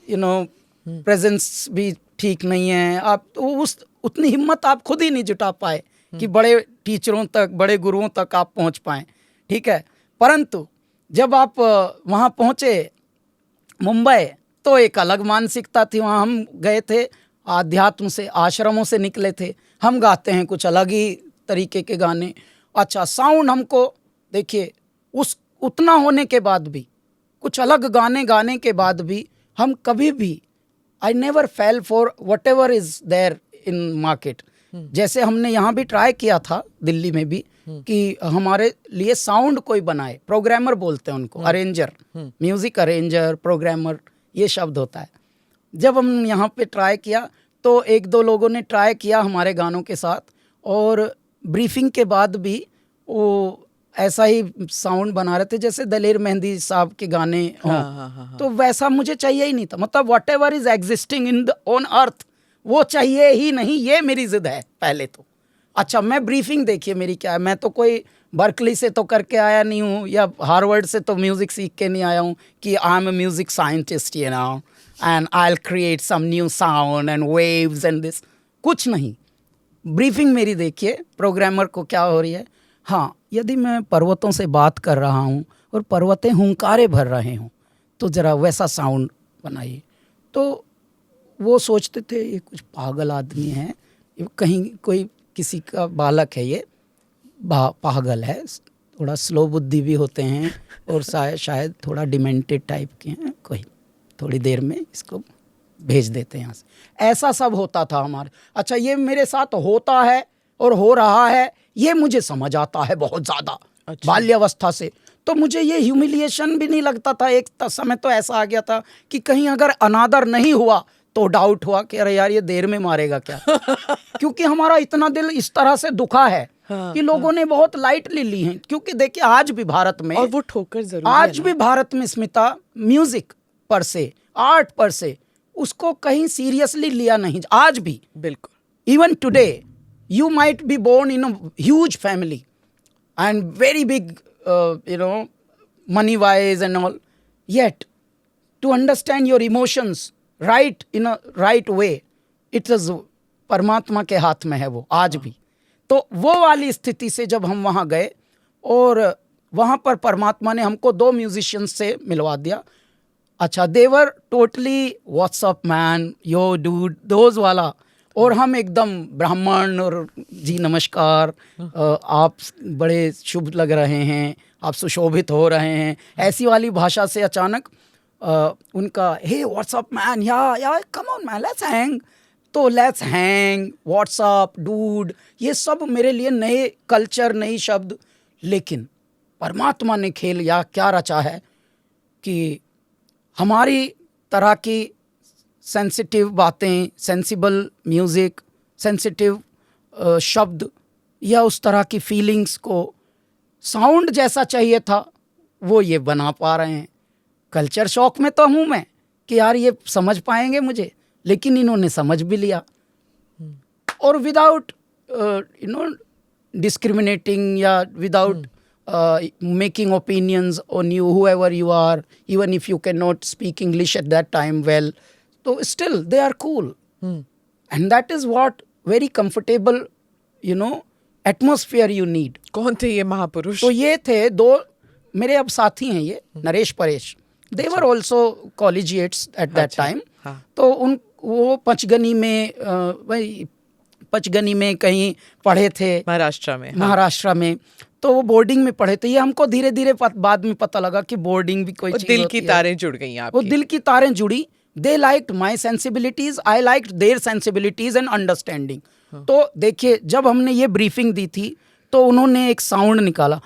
प्रेजेंस भी ठीक नहीं है, आप तो उतनी हिम्मत आप खुद ही नहीं जुटा पाए कि बड़े टीचरों तक, बड़े गुरुओं तक आप पहुंच पाएँ, ठीक है। परंतु जब आप वहाँ पहुँचे मुंबई, तो एक अलग मानसिकता थी। वहाँ हम गए थे, आध्यात्म से, आश्रमों से निकले थे, हम गाते हैं कुछ अलग ही तरीके के गाने। अच्छा, साउंड हमको देखिए, उतना होने के बाद भी, कुछ अलग गाने गाने के बाद भी, हम कभी भी I never fail for whatever is there in market. जैसे हमने यहाँ भी ट्राई किया था दिल्ली में भी कि हमारे लिए साउंड कोई बनाए, प्रोग्रामर बोलते हैं उनको, अरेंजर, म्यूजिक अरेंजर, प्रोग्रामर, ये शब्द होता है। जब हम यहाँ पे ट्राई किया तो 1-2 लोगों ने ट्राई किया हमारे गानों के साथ, और ब्रीफिंग के बाद भी वो ऐसा ही साउंड बना रहे थे जैसे दलेर मेहंदी साहब के गाने हों। तो वैसा मुझे चाहिए ही नहीं था, मतलब what ever is existing in the on earth वो चाहिए ही नहीं, ये मेरी जिद है पहले तो। अच्छा, मैं ब्रीफिंग देखिए मेरी क्या है, मैं तो कोई बर्कली से तो करके आया नहीं हूँ, या हार्वर्ड से तो म्यूज़िक सीख के नहीं आया हूँ कि I am a music scientist, you know, and I will create some new sound and waves and this, कुछ नहीं। ब्रीफिंग मेरी देखिए प्रोग्रामर को क्या हो रही है। हाँ, यदि मैं पर्वतों से बात कर रहा हूँ और पर्वतें हुंकारे भर रहे हों, तो ज़रा वैसा साउंड बनाइए। तो वो सोचते थे ये कुछ पागल आदमी है, ये कहीं कोई किसी का बालक है, ये पागल है, थोड़ा स्लो बुद्धि भी होते हैं, और शायद थोड़ा डिमेंटेड टाइप के हैं, कोई थोड़ी देर में इसको भेज देते हैं यहाँ से। ऐसा सब होता था हमारे। अच्छा, ये मेरे साथ होता है और हो रहा है, ये मुझे समझ आता है बहुत ज़्यादा। अच्छा। बाल्यावस्था से तो मुझे ये ह्यूमिलिएशन भी नहीं लगता था। एक समय तो ऐसा आ गया था कि कहीं अगर अनादर नहीं हुआ तो डाउट हुआ कि अरे यार ये देर में मारेगा क्या क्योंकि हमारा इतना दिल इस तरह से दुखा है कि लोगों ने बहुत लाइटली ली हैं। क्योंकि देखिए आज भी भारत में, और वो ठोकर जरूर आज भी भारत में स्मिता, म्यूजिक पर से, आर्ट पर से उसको कहीं सीरियसली लिया नहीं आज भी। बिल्कुल। Even today you might be born in a huge family and very big money wise and all, yet to understand your emotions right in a right way it is परमात्मा के हाथ में है वो आज भी। तो वो वाली स्थिति से जब हम वहाँ गए और वहाँ पर परमात्मा ने हमको 2 म्यूजिशियंस से मिलवा दिया। अच्छा, देवर totally what's up man, yo dude, those वाला, और हम एकदम ब्राह्मण और जी नमस्कार, आप बड़े शुभ लग रहे हैं, आप सुशोभित हो रहे हैं, ऐसी वाली भाषा से अचानक उनका हे व्हाट्सअप मैन, या come on man let's hang. तो लेट्स हैंग, व्हाट्सअप, डूड, ये सब मेरे लिए नए कल्चर, नई शब्द। लेकिन परमात्मा ने खेल या क्या रचा है कि हमारी तरह की सेंसिटिव बातें, सेंसिबल म्यूज़िक, सेंसिटिव शब्द या उस तरह की फीलिंग्स को साउंड जैसा चाहिए था वो ये बना पा रहे हैं। कल्चर शॉक में तो हूँ मैं कि यार ये समझ पाएंगे मुझे, लेकिन इन्होंने समझ भी लिया और विदाउट डिस्क्रिमिनेटिंग या without making opinions on you, whoever you are, even if you cannot speak English at that time well, so still they are cool. And that is what very comfortable, atmosphere you need. कौन थे ये महापुरुष? तो ये थे 2 मेरे अब साथी हैं, ये Naresh Paresh. They were also collegiates at that time. तो वो पंचगनी में कहीं पढ़े थे, महाराष्ट्र में। तो वो बोर्डिंग में पढ़े थे। ये हमको धीरे धीरे बाद में पता लगा कि बोर्डिंग भी कोई चीज दिल की तारें जुड़ गई आपकी। वो दिल की तारें जुड़ी। They liked my sensibilities, I liked their sensibilities and understanding. तो देखिए, जब हमने ये ब्रीफिंग दी थी तो उन्होंने एक साउंड निकाला,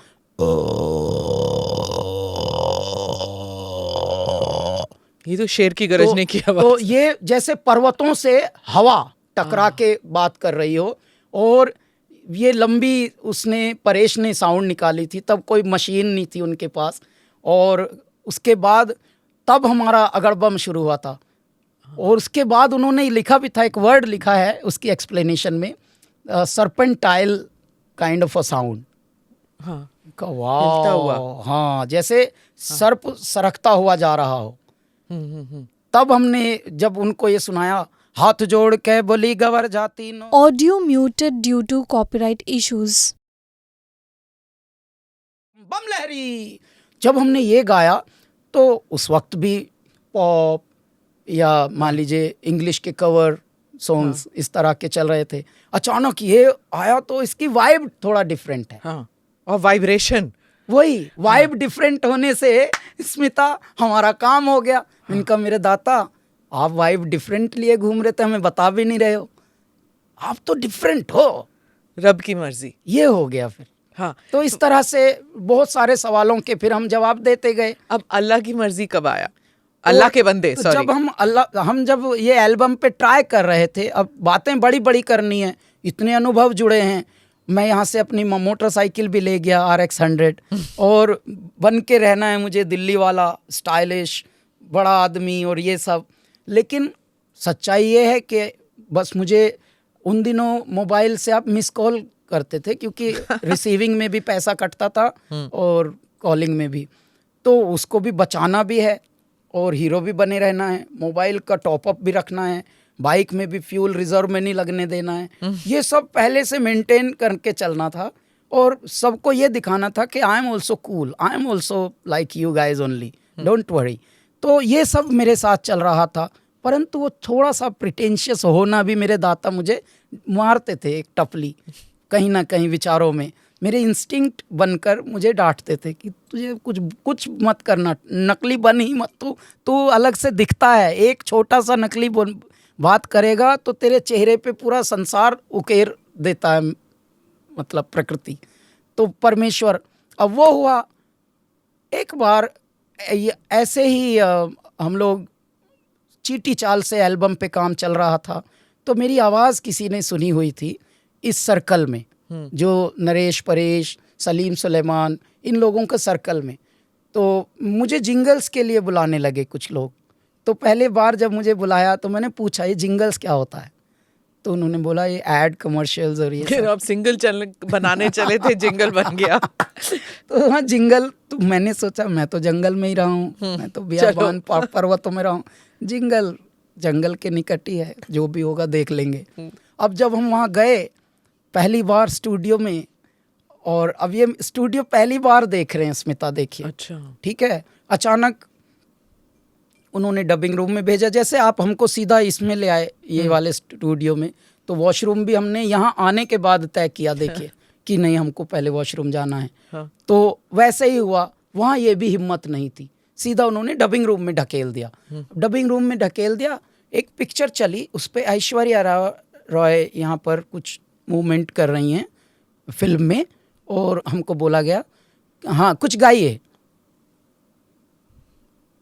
ये तो शेर की गरजने की आवाज। तो ये जैसे पर्वतों से हवा टकरा के बात कर रही हो। और ये लंबी उसने परेश ने साउंड निकाली थी, तब कोई मशीन नहीं थी उनके पास। और उसके बाद तब हमारा अगड़बम शुरू हुआ था। और उसके बाद उन्होंने लिखा भी था, एक वर्ड लिखा है उसकी एक्सप्लेनेशन में, सर्पेंटाइल काइंड ऑफ अ साउंड। वाह, हाँ, जैसे सर्प सरकता हुआ जा रहा हो। तब हमने जब उनको ये सुनाया, हाथ जोड़ के बोली गवर जाती नो। Audio muted due to copyright issues. बम लहरी, जब हमने ये गाया तो उस वक्त भी पॉप या मान लीजिए इंग्लिश के कवर सॉन्ग्स इस तरह के चल रहे थे। अचानक ये आया तो इसकी वाइब थोड़ा डिफरेंट है। और वाइब्रेशन, वही वाइब डिफरेंट होने से स्मिता हमारा काम हो गया। इनका मेरे दाता, आप वाइब डिफरेंट लिए घूम रहे थे, हमें बता भी नहीं रहे हो, आप तो डिफरेंट हो, रब की मर्जी। ये हो गया फिर। तो इस तरह से बहुत सारे सवालों के फिर हम जवाब देते गए। अब अल्लाह की मर्जी कब आया? अल्लाह के बंदे, तो जब हम जब ये एल्बम पे ट्राई कर रहे थे, अब बातें बड़ी बड़ी करनी है, इतने अनुभव जुड़े हैं। मैं यहाँ से अपनी मोटरसाइकिल भी ले गया RX 100 और बन के रहना है मुझे दिल्ली वाला स्टाइलिश बड़ा आदमी और ये सब। लेकिन सच्चाई ये है कि बस मुझे उन दिनों मोबाइल से आप मिस कॉल करते थे, क्योंकि रिसीविंग में भी पैसा कटता था और कॉलिंग में भी, तो उसको भी बचाना भी है और हीरो भी बने रहना है। मोबाइल का टॉपअप भी रखना है, बाइक में भी फ्यूल रिजर्व में नहीं लगने देना है। ये सब पहले से मेंटेन करके चलना था और सबको ये दिखाना था कि I am also cool, I am also like you guys only, don't worry. तो ये सब मेरे साथ चल रहा था, परंतु वो थोड़ा सा प्रिटेंशियस होना भी मेरे दाता मुझे मारते थे एक टपली कहीं ना कहीं विचारों में। मेरे इंस्टिंक्ट बनकर मुझे डांटते थे कि तुझे कुछ मत करना, नकली बन ही मत, तू अलग से दिखता है, एक छोटा सा नकली बात करेगा तो तेरे चेहरे पे पूरा संसार उकेर देता है, मतलब प्रकृति। तो परमेश्वर, अब वो हुआ एक बार ऐसे ही हम लोग चीटी चाल से एल्बम पे काम चल रहा था, तो मेरी आवाज़ किसी ने सुनी हुई थी इस सर्कल में, जो नरेश परेश, सलीम सुलेमान, इन लोगों के सर्कल में। तो मुझे जिंगल्स के लिए बुलाने लगे कुछ लोग। तो पहले बार जब मुझे बुलाया तो मैंने पूछा ये जिंगल्स क्या होता है, तो उन्होंने बोला ये एड कमर्शियल्स और ये सब। आप सिंगल चैनल बनाने चले थे, जिंगल बन गया। तो हाँ जिंगल, तो मैंने सोचा मैं तो जंगल में ही रहा हूँ, मैं तो बियाबान पर्वतों में रहा हूँ, जिंगल जंगल के निकट ही है, जो भी होगा देख लेंगे। अब जब हम वहाँ गए पहली बार स्टूडियो में, और अब ये स्टूडियो पहली बार देख रहे हैं स्मिता, देखिए। अच्छा। ठीक है, अचानक उन्होंने डबिंग रूम में भेजा, जैसे आप हमको सीधा इसमें ले आए ये वाले स्टूडियो में, तो वॉशरूम भी हमने यहाँ आने के बाद तय किया, देखिए कि नहीं हमको पहले वॉशरूम जाना है। हाँ। तो वैसे ही हुआ, वहाँ ये भी हिम्मत नहीं थी, सीधा उन्होंने डबिंग रूम में ढकेल दिया। डबिंग रूम में ढकेल दिया, एक पिक्चर चली, उस पर ऐश्वर्या रॉय यहाँ पर कुछ मूवमेंट कर रही हैं फिल्म में, और हमको बोला गया हाँ कुछ गाइए।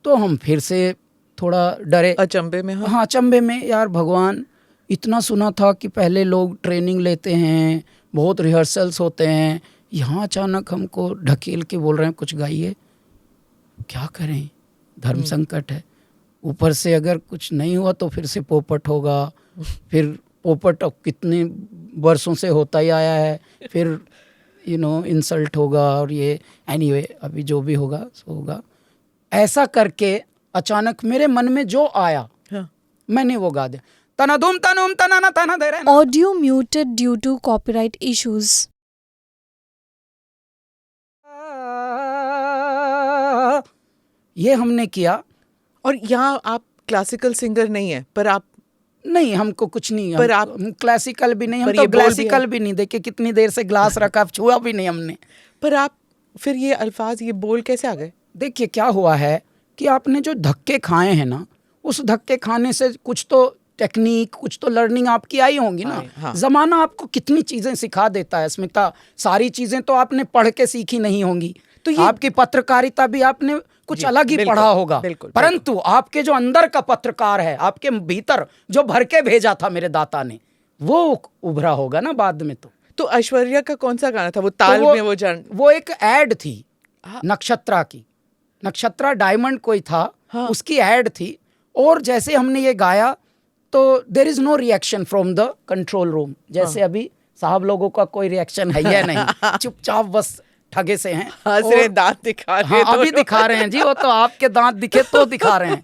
तो हम फिर से थोड़ा डरे, अचंभे में। हाँ। हाँ अचंभे में, यार भगवान, इतना सुना था कि पहले लोग ट्रेनिंग लेते हैं, बहुत रिहर्सल्स होते हैं, यहाँ अचानक हमको ढकेल के बोल रहे हैं कुछ गाइए, क्या करें, धर्म संकट है। ऊपर से अगर कुछ नहीं हुआ तो फिर से पोपट होगा, फिर पोपट अब कितने वर्षों से होता ही आया है, फिर इंसल्ट होगा, और ये एनीवे अभी जो भी होगा सो होगा। ऐसा करके अचानक मेरे मन में जो आया, हाँ। मैंने वो गा दिया, तना दुम तनुम तना ना तना दे रहे। Audio muted due to copyright issues. ये हमने किया। और यहाँ आप क्लासिकल सिंगर नहीं है, पर आप नहीं, हमको कुछ नहीं, पर हम क्लासिकल भी नहीं, हम पर तो ये बोल भी क्लासिकल है। भी नहीं, देखिए कितनी देर से ग्लास रखा, छुआ भी नहीं हमने। पर आप फिर ये अल्फाज, ये बोल कैसे आ गए? देखिए क्या हुआ है कि आपने जो धक्के खाए हैं ना, उस धक्के खाने से कुछ तो टेक्निक, कुछ तो लर्निंग आपकी आई होंगी ना। हाँ। जमाना आपको कितनी चीजें सिखा देता है स्मिता, सारी चीजें तो आपने पढ़ के सीखी नहीं होंगी, तो तो आपकी पत्रकारिता भी आपने कुछ अलग ही बिल्कुल, पढ़ा होगा। बिल्कुल, परंतु आपके जो अंदर का पत्रकार है, आपके भीतर जो भर के भेजा था मेरे दाता ने, वो उभरा होगा ना बाद में। तो ऐश्वर्या का कौन सा गाना था वो ताल तो में वो जान? वो एक एड थी हाँ। नक्षत्रा की, नक्षत्रा डायमंड कोई था, हाँ। उसकी एड थी। और जैसे हमने ये गाया तो there is no reaction from the control room, जैसे अभी साहब लोगों का कोई रिएक्शन है या नहीं, चुपचाप बस ठगे से हैं, हंस रहे, दांत दिखा रहे। हाँ अभी दिखा रहे हैं जी, वो तो आपके दांत दिखे तो दिखा रहे हैं।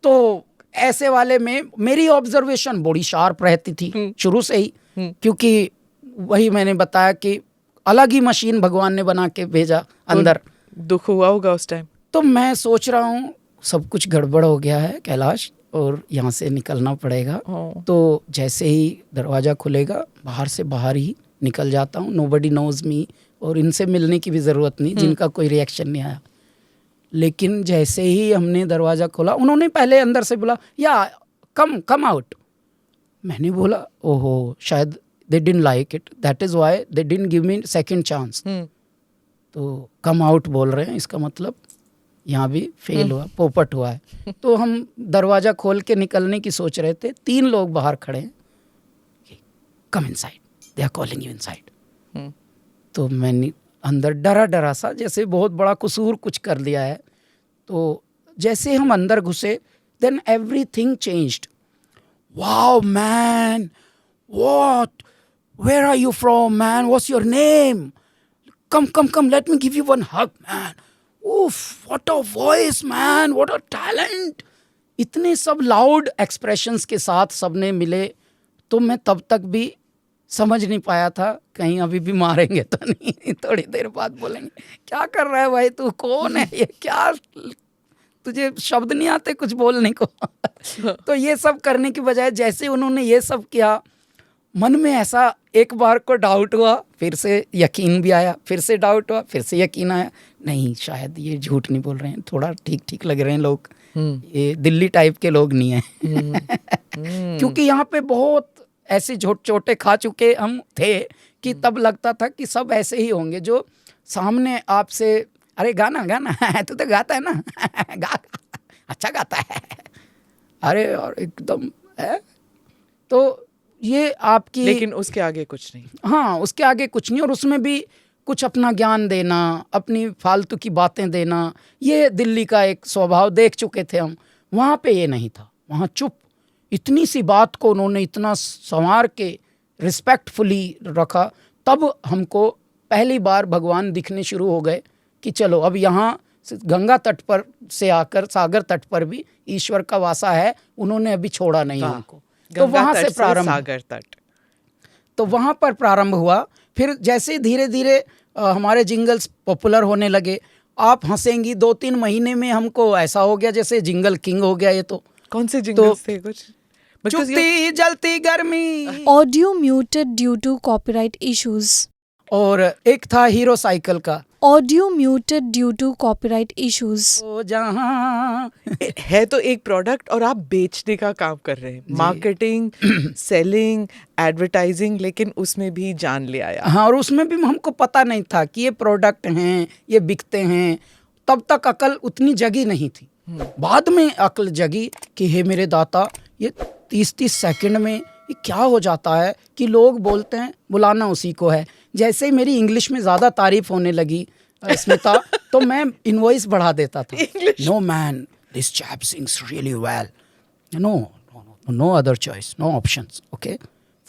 तो ऐसे वाले में मेरी ऑब्जर्वेशन बड़ी शार्प रहती थी शुरू से ही, क्योंकि वही मैंने बताया कि अलग ही मशीन भगवान ने बना के भेजा अंदर। दुख हुआ होगा उस टाइम? तो मैं सोच रहा हूँ सब कुछ गड़बड़ हो गया है कैलाश, और यहाँ से निकलना पड़ेगा। तो जैसे ही दरवाज़ा खुलेगा, बाहर से बाहर ही निकल जाता हूँ, नोबडी नोज मी, और इनसे मिलने की भी ज़रूरत नहीं, जिनका कोई रिएक्शन नहीं आया। लेकिन जैसे ही हमने दरवाज़ा खोला, उन्होंने पहले अंदर से बोला या कम आउट। मैंने बोला ओहो, शायद they didn't like it, that is why they didn't give me second chance. तो कम आउट बोल रहे हैं, इसका मतलब यहाँ भी फेल हुआ, पोपट हुआ है। तो हम दरवाज़ा खोल के निकलने की सोच रहे थे, 3 लोग बाहर खड़े हैं, come inside, they are calling you inside. तो मैंने अंदर डरा सा, जैसे बहुत बड़ा कसूर कुछ कर लिया है। तो जैसे हम अंदर घुसे, then everything changed. Wow man, what, where are you from man, what's your name, come, let me give you one hug man, oof, what a voice man, what a talent। इतने सब लाउड एक्सप्रेशंस के साथ सबने मिले। तो मैं तब तक भी समझ नहीं पाया था, कहीं अभी भी मारेंगे तो नहीं, थोड़ी देर बाद बोलेंगे क्या कर रहा है भाई, तू कौन है, ये क्या, तुझे शब्द नहीं आते कुछ बोलने को। तो ये सब करने की बजाय जैसे उन्होंने ये सब किया, मन में ऐसा एक बार को डाउट हुआ, फिर से यकीन भी आया, फिर से डाउट हुआ, फिर से यकीन आया, नहीं शायद ये झूठ नहीं बोल रहे हैं, थोड़ा ठीक लग रहे हैं लोग, ये दिल्ली टाइप के लोग नहीं हैं। क्योंकि यहाँ पे बहुत ऐसे छोटे खा चुके हम थे कि तब लगता था कि सब ऐसे ही होंगे, जो सामने आपसे अरे गाना तू तो गाता है ना, गा अच्छा गाता है, अरे और एकदम है। तो ये आपकी, लेकिन उसके आगे कुछ नहीं। हाँ उसके आगे कुछ नहीं, और उसमें भी कुछ अपना ज्ञान देना, अपनी फालतू की बातें देना, ये दिल्ली का एक स्वभाव देख चुके थे हम। वहाँ पे ये नहीं था, वहाँ चुप, इतनी सी बात को उन्होंने इतना संवार के रिस्पेक्टफुली रखा। तब हमको पहली बार भगवान दिखने शुरू हो गए कि चलो अब यहाँ गंगा तट पर से आकर सागर तट पर भी ईश्वर का वासा है, उन्होंने अभी छोड़ा नहीं वाह। हमको। तो गंगा वहां तट से प्रारंभ, सागर तट। तो वहां पर प्रारंभ हुआ। फिर जैसे धीरे धीरे हमारे जिंगल्स पॉपुलर होने लगे। आप हंसेंगी, 2-3 महीने में हमको ऐसा हो गया जैसे जिंगल किंग हो गया ये तो। कौन से जिंगल्स थे कुछ? Because चुपती जलती गर्मी, Audio muted due to copyright issues. और एक था हीरो साइकिल का, Audio muted due to copyright issues. ओ जहां। है तो एक प्रोडक्ट और आप बेचने का काम कर रहे हैं, मार्केटिंग, सेलिंग, एडवर्टाइजिंग, लेकिन उसमें भी जान ले आया। हाँ, और उसमें भी हमको पता नहीं था कि ये प्रोडक्ट हैं, ये बिकते हैं। तब तक अकल उतनी जगी नहीं थी। बाद में अकल जगी कि हे मेरे दाता, ये 30-30 सेकंड में ये क्या हो जाता है कि लोग बोलते हैं बुलाना उसी को है। जैसे ही मेरी इंग्लिश में ज़्यादा तारीफ होने लगी स्मिता, तो मैं इनवॉइस बढ़ा देता था। No man, this chap sings really well, no other choice, no options, okay.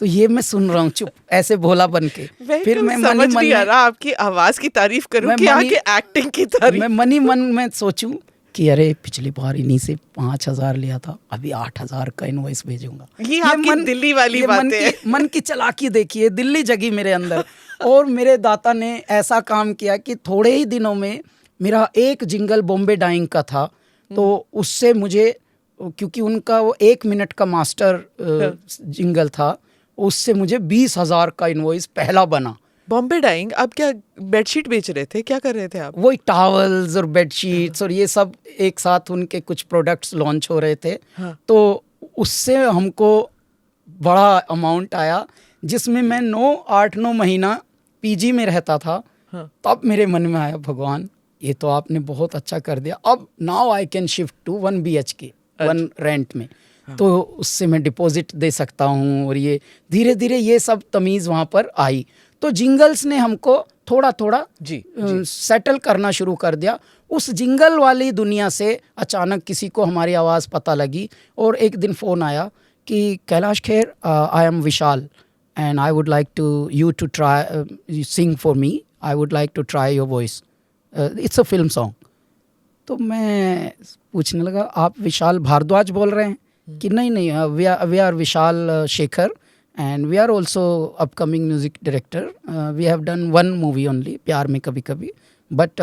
तो ये मैं सुन रहा हूँ चुप ऐसे भोला बन के। फिर मैं समझ नहीं आ रहा आपकी आवाज की तारीफ करूं कि आपकी एक्टिंग की तारीफ। मैं मनी मन में सोचूं कि अरे पिछली बार इन्हीं से 5,000 लिया था, अभी 8,000 का इनवॉइस भेजूंगा। ये आपकी दिल्ली वाली बातें हैं। मन की चालाकी देखिए, दिल्ली जगी मेरे अंदर। और मेरे दाता ने ऐसा काम किया कि थोड़े ही दिनों में मेरा एक जिंगल बॉम्बे डाइंग का था, तो उससे मुझे, क्योंकि उनका वो 1 मिनट का मास्टर जिंगल था, उससे मुझे 20,000 का इनवॉइस पहला बना। बॉम्बे डाइंग, आप क्या बेडशीट बेच रहे थे, क्या कर रहे थे आप? वही टॉवल्स और बेडशीट्स और ये सब एक साथ उनके कुछ प्रोडक्ट्स लॉन्च हो रहे थे। हाँ। तो उससे हमको बड़ा अमाउंट आया, जिसमें मैं 8-9 महीना पीजी में रहता था। हाँ। तब मेरे मन में आया, भगवान ये तो आपने बहुत अच्छा कर दिया, अब now I can shift to 1 BHK 1 rent में। तो उससे मैं डिपॉजिट दे सकता हूँ। और ये धीरे धीरे ये सब तमीज़ वहाँ पर आई। तो जिंगल्स ने हमको थोड़ा थोड़ा सेटल करना शुरू कर दिया। उस जिंगल वाली दुनिया से अचानक किसी को हमारी आवाज़ पता लगी और एक दिन फ़ोन आया कि Kailash Kher, I am Vishal and I would like to you to try sing for me, I would like to try your voice, it's a film song. तो मैं पूछने लगा, आप विशाल भारद्वाज बोल रहे हैं? कि नहीं, we are Vishal Shekhar and we are also upcoming music director, we have done one movie only, प्यार में कभी कभी, but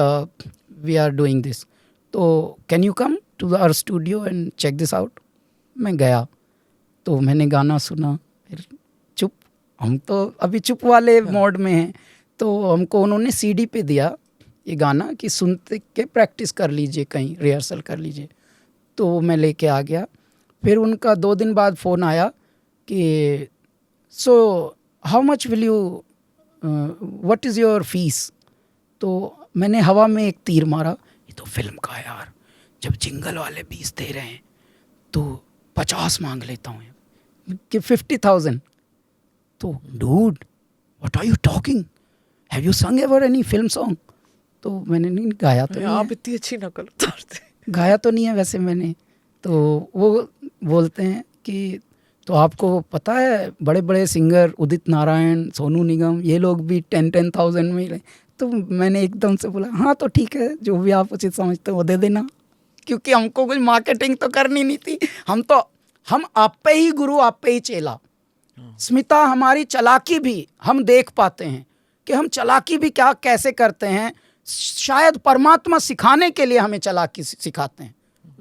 we are doing this, तो can you come to our studio and check this out? मैं गया तो मैंने गाना सुना, फिर चुप, हम तो अभी चुप वाले मोड में हैं। तो हमको उन्होंने CD पे दिया ये गाना कि सुनते के प्रैक्टिस कर लीजिए, कहीं रिहर्सल कर लीजिए। तो मैं लेके आ गया। फिर उनका 2 दिन बाद फ़ोन आया कि so how much will you, what is your fees? तो मैंने हवा में एक तीर मारा, ये तो फिल्म का है यार, जब जिंगल वाले 20 दे रहे हैं तो 50 मांग लेता हूँ कि 50,000। तो dude what are you talking, have you sung ever any film song? तो मैंने नहीं गाया, तो आप इतनी अच्छी नकल उतारते। गाया तो नहीं है वैसे मैंने। तो वो बोलते हैं कि तो आपको पता है बड़े बड़े सिंगर उदित नारायण, सोनू निगम, ये लोग भी 10,000 में ही। तो मैंने एकदम से बोला हाँ तो ठीक है, जो भी आप उचित समझते हो वो दे देना, क्योंकि हमको कुछ मार्केटिंग तो करनी नहीं थी। हम आप पे ही गुरु, आप पे ही चेला। स्मिता, हमारी चालाकी भी हम देख पाते हैं कि हम चालाकी भी क्या कैसे करते हैं। शायद परमात्मा सिखाने के लिए हमें चालाकी सिखाते हैं।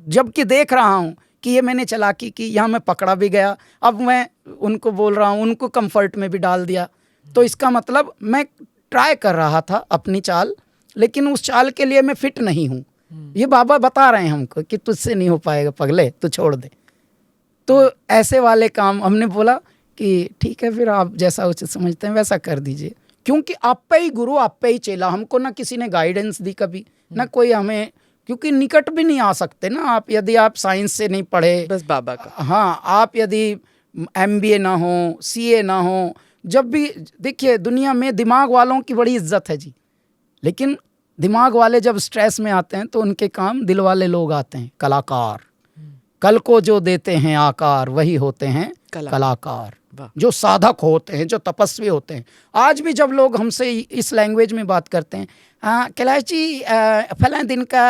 जबकि देख रहा हूँ कि ये मैंने चालाकी की, यहाँ मैं पकड़ा भी गया, अब मैं उनको बोल रहा हूँ, उनको कंफर्ट में भी डाल दिया। तो इसका मतलब मैं ट्राई कर रहा था अपनी चाल, लेकिन उस चाल के लिए मैं फिट नहीं हूँ। ये बाबा बता रहे हैं हमको कि तुझसे नहीं हो पाएगा पगले, तो छोड़ दे। तो ऐसे वाले काम हमने बोला कि ठीक है, फिर आप जैसा उचित समझते हैं वैसा कर दीजिए, क्योंकि आप पे ही गुरु, आप पे ही चेला। हमको ना किसी ने गाइडेंस दी कभी, ना कोई हमें, क्योंकि निकट भी नहीं आ सकते ना आप, यदि आप साइंस से नहीं पढ़े, बस बाबा का। हाँ, आप यदि MBA ना हो, CA ना हो, जब भी देखिए दुनिया में दिमाग वालों की बड़ी इज्जत है जी, लेकिन दिमाग वाले जब स्ट्रेस में आते हैं तो उनके काम दिल वाले लोग आते हैं, कलाकार। कल को जो देते हैं आकार वही होते हैं कलाकार। वाह। जो साधक होते हैं, जो तपस्वी होते हैं। आज भी जब लोग हमसे इस लैंग्वेज में बात करते हैं, कैलाश जी फलां दिन का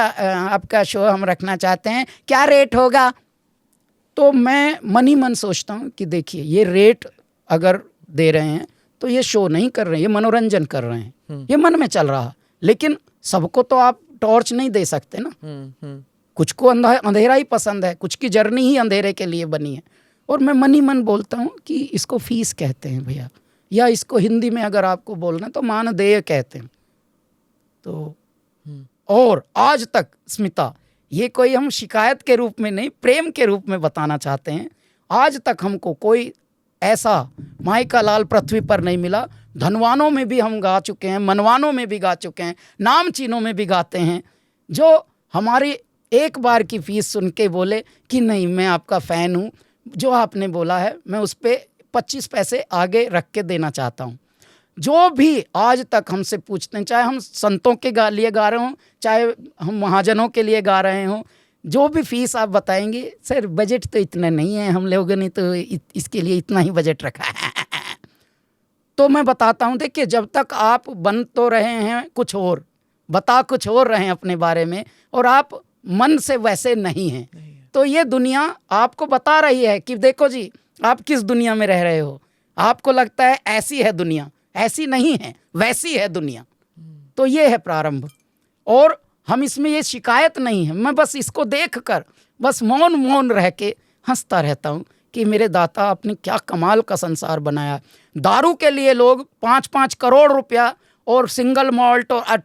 आपका शो हम रखना चाहते हैं, क्या रेट होगा? तो मैं मन ही मन सोचता हूँ कि देखिए, ये रेट अगर दे रहे हैं तो ये शो नहीं कर रहे हैं, ये मनोरंजन कर रहे हैं, ये मन में चल रहा। लेकिन सबको तो आप टॉर्च नहीं दे सकते ना। कुछ को अंधेरा ही पसंद है, कुछ की जर्नी ही अंधेरे के लिए बनी है। और मैं मन ही मन बोलता हूँ कि इसको फीस कहते हैं भैया, या इसको हिंदी में अगर आपको बोलना तो मानदेय कहते हैं। तो और आज तक स्मिता, ये कोई हम शिकायत के रूप में नहीं, प्रेम के रूप में बताना चाहते हैं, आज तक हमको कोई ऐसा माई का लाल पृथ्वी पर नहीं मिला। धनवानों में भी हम गा चुके हैं, मनवानों में भी गा चुके हैं, नाम चीनों में भी गाते हैं, जो हमारी एक बार की फीस सुन के बोले कि नहीं, मैं आपका फ़ैन हूँ, जो आपने बोला है मैं उस पर 25 पैसे आगे रख के देना चाहता हूँ। जो भी आज तक हमसे पूछते हैं, चाहे हम संतों के लिए गा रहे हों, चाहे हम महाजनों के लिए गा रहे हों, जो भी फीस आप बताएंगे, सर बजट तो इतना नहीं है, हम लोगों ने तो इसके लिए इतना ही बजट रखा है। तो मैं बताता हूँ, देखिए, जब तक आप बन तो रहे हैं कुछ और, बता कुछ और रहे हैं अपने बारे में, और आप मन से वैसे नहीं हैं, तो ये दुनिया आपको बता रही है कि देखो जी, आप किस दुनिया में रह रहे हो। आपको लगता है ऐसी है दुनिया, ऐसी नहीं है, वैसी है दुनिया। तो ये है प्रारंभ। और हम इसमें ये शिकायत नहीं है, मैं बस इसको देखकर बस मौन मौन रह के हंसता रहता हूँ कि मेरे दाता, आपने क्या कमाल का संसार बनाया। दारू के लिए लोग 5-5 करोड़ रुपया, और सिंगल मॉल्ट और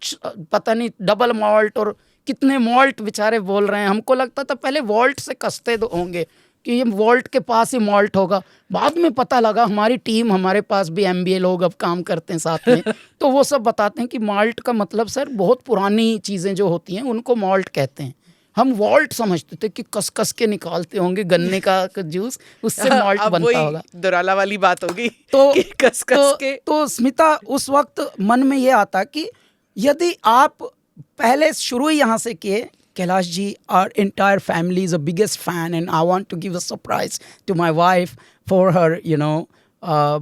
पता नहीं डबल मॉल्ट और कितने मॉल्ट बेचारे बोल रहे हैं। हमको लगता था पहले वॉल्ट से कसते होंगे कि ये वॉल्ट के पास ही मॉल्ट होगा। बाद में पता लगा, हमारी टीम, हमारे पास भी MBA लोग अब काम करते हैं साथ में, तो वो सब बताते हैं कि मॉल्ट का मतलब सर बहुत पुरानी चीज़ें जो होती हैं उनको मॉल्ट कहते हैं। हम वॉल्ट समझते थे कि कस कस के निकालते होंगे गन्ने का जूस, उससे मॉल्ट बनता होगा। दुराला वाली बात होगी तो कि कस कस के। तो स्मिता, उस वक्त मन में ये आता कि यदि आप पहले शुरू ही यहाँ से किए, Kailash ji, our entire family is a biggest fan and I want to give a surprise to my wife for her,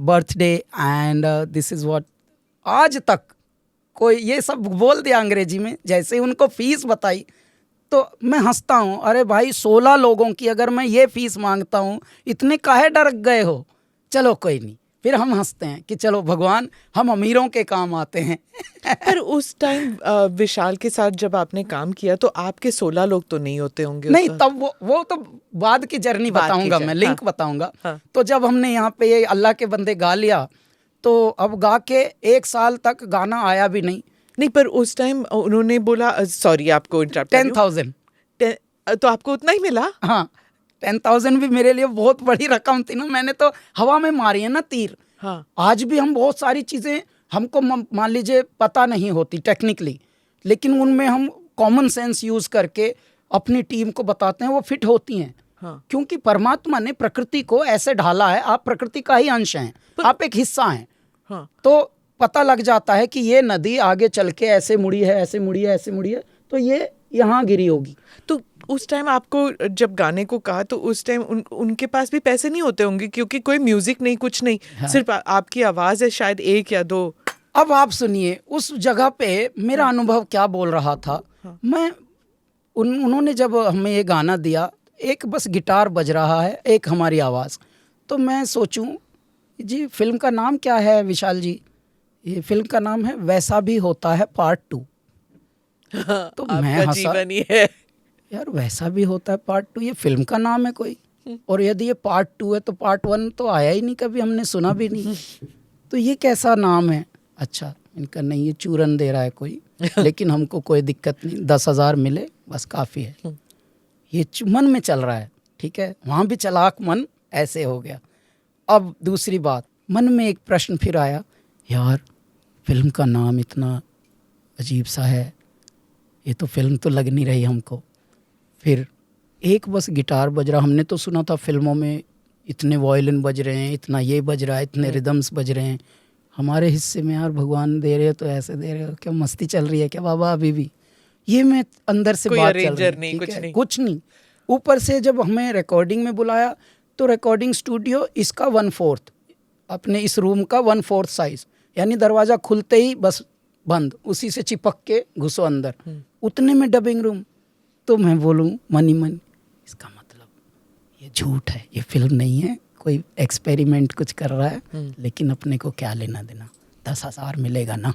birthday and this is what। आज तक कोई ये सब बोल दिया अंग्रेजी में, जैसे ही उनको फीस बताई तो मैं हंसता हूँ, अरे भाई 16 लोगों की अगर मैं ये फीस मांगता हूँ, इतने काहे डर गए हो? चलो कोई नहीं, फिर हम हंसते हैं कि चलो भगवान, हम अमीरों के काम आते हैं। पर उस टाइम विशाल के साथ जब आपने काम किया तो आपके 16 लोग तो नहीं होते होंगे? नहीं, तब वो तो बाद की जर्नी बताऊंगा मैं, लिंक हाँ, बताऊंगा। हाँ। तो जब हमने यहाँ पे ये अल्लाह के बंदे गा लिया, तो अब गा के 1 साल तक गाना आया भी नहीं। नहीं, पर उस टाइम उन्होंने बोला, सॉरी आपको इंटरप्ट, 10,000। तो आपको उतना ही मिला? हाँ, 10,000 भी मेरे लिए बहुत बड़ी रकम थी ना। मैंने तो हवा में मारी है ना तीर। हाँ। आज भी हम बहुत सारी चीज़ें हमको मान लीजिए पता नहीं होती टेक्निकली, लेकिन उनमें हम कॉमन सेंस यूज़ करके अपनी टीम को बताते हैं, वो फिट होती हैं। हाँ। क्योंकि परमात्मा ने प्रकृति को ऐसे ढाला है, आप प्रकृति का ही अंश हैं, आप एक हिस्सा हैं। हाँ। तो पता लग जाता है कि ये नदी आगे चल के ऐसे मुड़ी है, ऐसे मुड़ी है, ऐसे मुड़ी है, तो ये यहाँ गिरी होगी। तो उस टाइम आपको जब गाने को कहा तो उस टाइम उनके पास भी पैसे नहीं होते होंगे, क्योंकि कोई म्यूजिक नहीं, कुछ नहीं। हाँ। सिर्फ आपकी आवाज़ है, शायद 1 या 2। अब आप सुनिए, उस जगह पे मेरा अनुभव क्या बोल रहा था। हाँ। मैं उन्होंने जब हमें ये गाना दिया, एक बस गिटार बज रहा है, एक हमारी आवाज़, तो मैं सोचूं जी फिल्म का नाम क्या है विशाल जी? ये फिल्म का नाम है वैसा भी होता है पार्ट 2। तो मैं हंसा, जीवन ही है यार, वैसा भी होता है पार्ट 2, ये फिल्म का नाम है कोई, और यदि ये पार्ट 2 है तो पार्ट 1 तो आया ही नहीं, कभी हमने सुना भी नहीं, तो ये कैसा नाम है? अच्छा, इनका नहीं, ये चूरन दे रहा है कोई, लेकिन हमको कोई दिक्कत नहीं, 10,000 मिले बस काफ़ी है। ये मन में चल रहा है, ठीक है, वहाँ भी चलाक मन ऐसे हो गया। अब दूसरी बात, मन में एक प्रश्न फिर आया, यार फिल्म का नाम इतना अजीब सा है, ये तो फिल्म तो लग नहीं रही हमको। फिर एक बस गिटार बज रहा, हमने तो सुना था फिल्मों में इतने वायलिन बज रहे हैं, इतना ये बज रहा है, इतने रिदम्स बज रहे हैं, हमारे हिस्से में यार भगवान दे रहे हो तो ऐसे दे रहे हो, क्या मस्ती चल रही है क्या बाबा? अभी भी ये मैं अंदर से बात चल रही है, कुछ नहीं। ऊपर से जब हमें रिकॉर्डिंग में बुलाया तो रिकॉर्डिंग स्टूडियो इसका 1/4, अपने इस रूम का 1/4 साइज, यानी दरवाज़ा खुलते ही बस बंद, उसी से चिपक के घुसो अंदर, उतने में डबिंग रूम। तो मैं बोलूँ मन ही मन, इसका मतलब ये झूठ है, ये फिल्म नहीं है, कोई एक्सपेरिमेंट कुछ कर रहा है, लेकिन अपने को क्या लेना देना, 10,000 मिलेगा ना।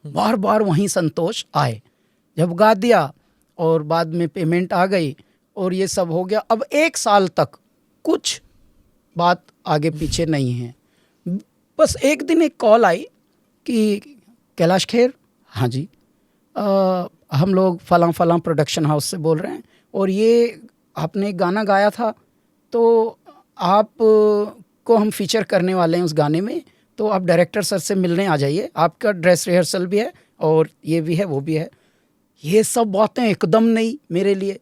बार बार वहीं संतोष आए, जब गा दिया और बाद में पेमेंट आ गई और ये सब हो गया। अब 1 साल तक कुछ बात आगे पीछे नहीं है। बस एक दिन एक कॉल आई कि कैलाश खेर, हाँ जी, हम लोग फलां फलां प्रोडक्शन हाउस से बोल रहे हैं और ये आपने एक गाना गाया था, तो आप को हम फीचर करने वाले हैं उस गाने में, तो आप डायरेक्टर सर से मिलने आ जाइए, आपका ड्रेस रिहर्सल भी है और ये भी है वो भी है। ये सब बातें एकदम नहीं मेरे लिए,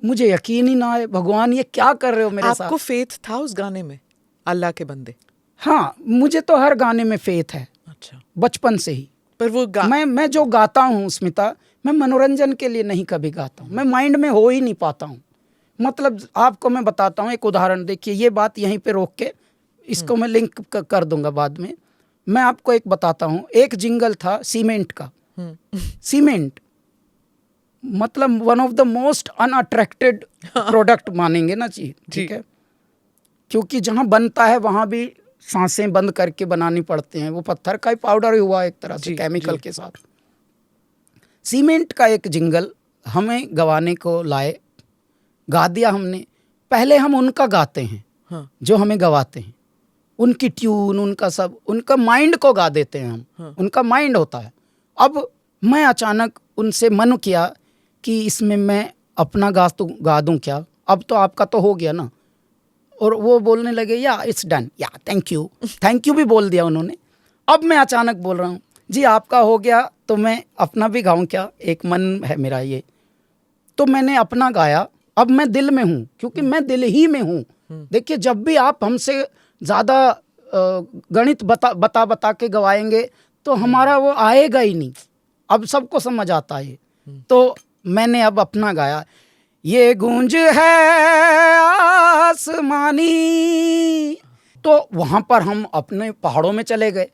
मुझे यकीन ही ना आए, भगवान ये क्या कर रहे हो मेरे साथ। आपको फेथ था उस गाने में, अल्लाह के बंदे? हाँ, मुझे तो हर गाने में फेथ है, अच्छा, बचपन से ही। पर वो मैं जो गाता हूँ स्मिता, मैं मनोरंजन के लिए नहीं कभी गाता हूँ, मैं माइंड में हो ही नहीं पाता हूँ। मतलब आपको मैं बताता हूँ एक उदाहरण, देखिए ये बात यहीं पे रोक के इसको मैं लिंक कर दूंगा बाद में। मैं आपको एक बताता हूँ, एक जिंगल था सीमेंट का। सीमेंट मतलब one of the most unattracted product मानेंगे ना जी, ठीक है, क्योंकि जहाँ बनता है वहाँ भी सांसें बंद करके बनानी पड़ते हैं, वो पत्थर का ही पाउडर ही हुआ एक तरह से केमिकल के साथ। सीमेंट का एक जिंगल हमें गवाने को लाए, गा दिया हमने। पहले हम उनका गाते हैं, हाँ, जो हमें गवाते हैं, उनकी ट्यून, उनका सब, उनका माइंड को गा देते हैं हम, हाँ। उनका माइंड होता है। अब मैं अचानक उनसे मन किया कि इसमें मैं अपना गा दूं क्या, अब तो आपका तो हो गया ना। और वो बोलने लगे या इट्स डन, या थैंक यू भी बोल दिया उन्होंने। अब मैं अचानक बोल रहा हूँ जी आपका हो गया तो मैं अपना भी गाऊं क्या, एक मन है मेरा ये। तो मैंने अपना गाया। अब मैं दिल में हूँ, क्योंकि मैं दिल ही में हूँ। देखिए जब भी आप हमसे ज़्यादा गणित बता के गवाएंगे तो हमारा वो आएगा ही नहीं, अब सबको समझ आता है। तो मैंने अब अपना गाया, ये गूंज है आसमानी। तो वहाँ पर हम अपने पहाड़ों में चले गए,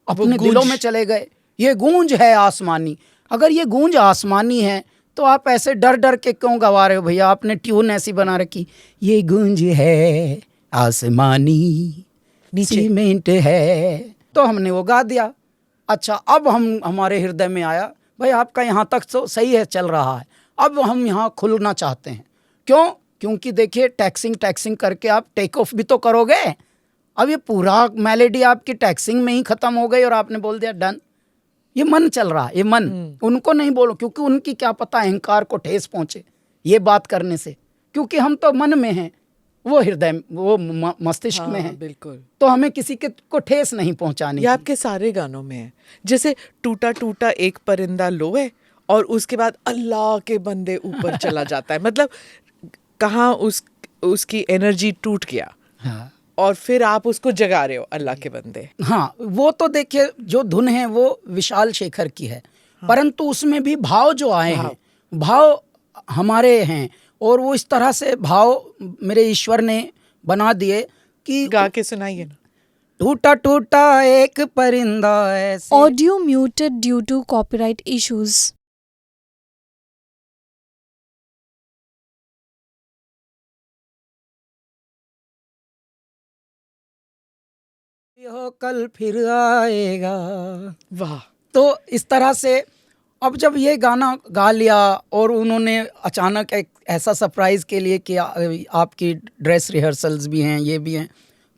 अपने दिलों में चले गए। ये गूंज है आसमानी, अगर ये गूंज आसमानी है तो आप ऐसे डर डर के क्यों गवा रहे हो भैया, आपने ट्यून ऐसी बना रखी, ये गूंज है आसमानी सीमेंट है। तो हमने वो गा दिया। अच्छा, अब हमारे हृदय में आया भाई आपका यहाँ तक तो सही है, चल रहा है, अब हम यहाँ खुलना चाहते हैं। क्यों? क्योंकि देखिए टैक्सिंग करके आप टेक ऑफ भी तो करोगे। अब ये पूरा मेलेडी आपकी टैक्सिंग में ही ख़त्म हो गई और आपने बोल दिया डन। ये मन चल रहा है, ये मन। उनको नहीं बोलो, क्योंकि उनकी क्या पता अहंकार को ठेस पहुँचे ये बात करने से, क्योंकि हम तो मन में हैं, वो हृदय, वो मस्तिष्क में है। बिल्कुल। तो हमें किसी के को ठेस नहीं पहुंचानी। ये आपके सारे गानों में है, जैसे टूटा टूटा एक परिंदा लो है और उसके बाद अल्लाह के बंदे ऊपर चला जाता है। मतलब कहाँ उसकी एनर्जी टूट गया। हाँ। और फिर आप उसको जगा रहे हो, अल्लाह के बंदे। हाँ, वो तो देखिए जो धुन है वो विशाल शेखर की है। हाँ। परंतु उसमें भी भाव जो आए हैं, भाव हमारे हैं, और वो इस तरह से भाव मेरे ईश्वर ने बना दिए कि गा के सुनाइए ना। टूटा टूटा एक परिंदा ऐसे। Audio muted due to copyright issues. यो कल फिर आएगा। वाह। तो इस तरह से अब जब ये गाना गा लिया और उन्होंने अचानक एक ऐसा सरप्राइज़ के लिए कि आपकी ड्रेस रिहर्सल्स भी हैं, ये भी हैं,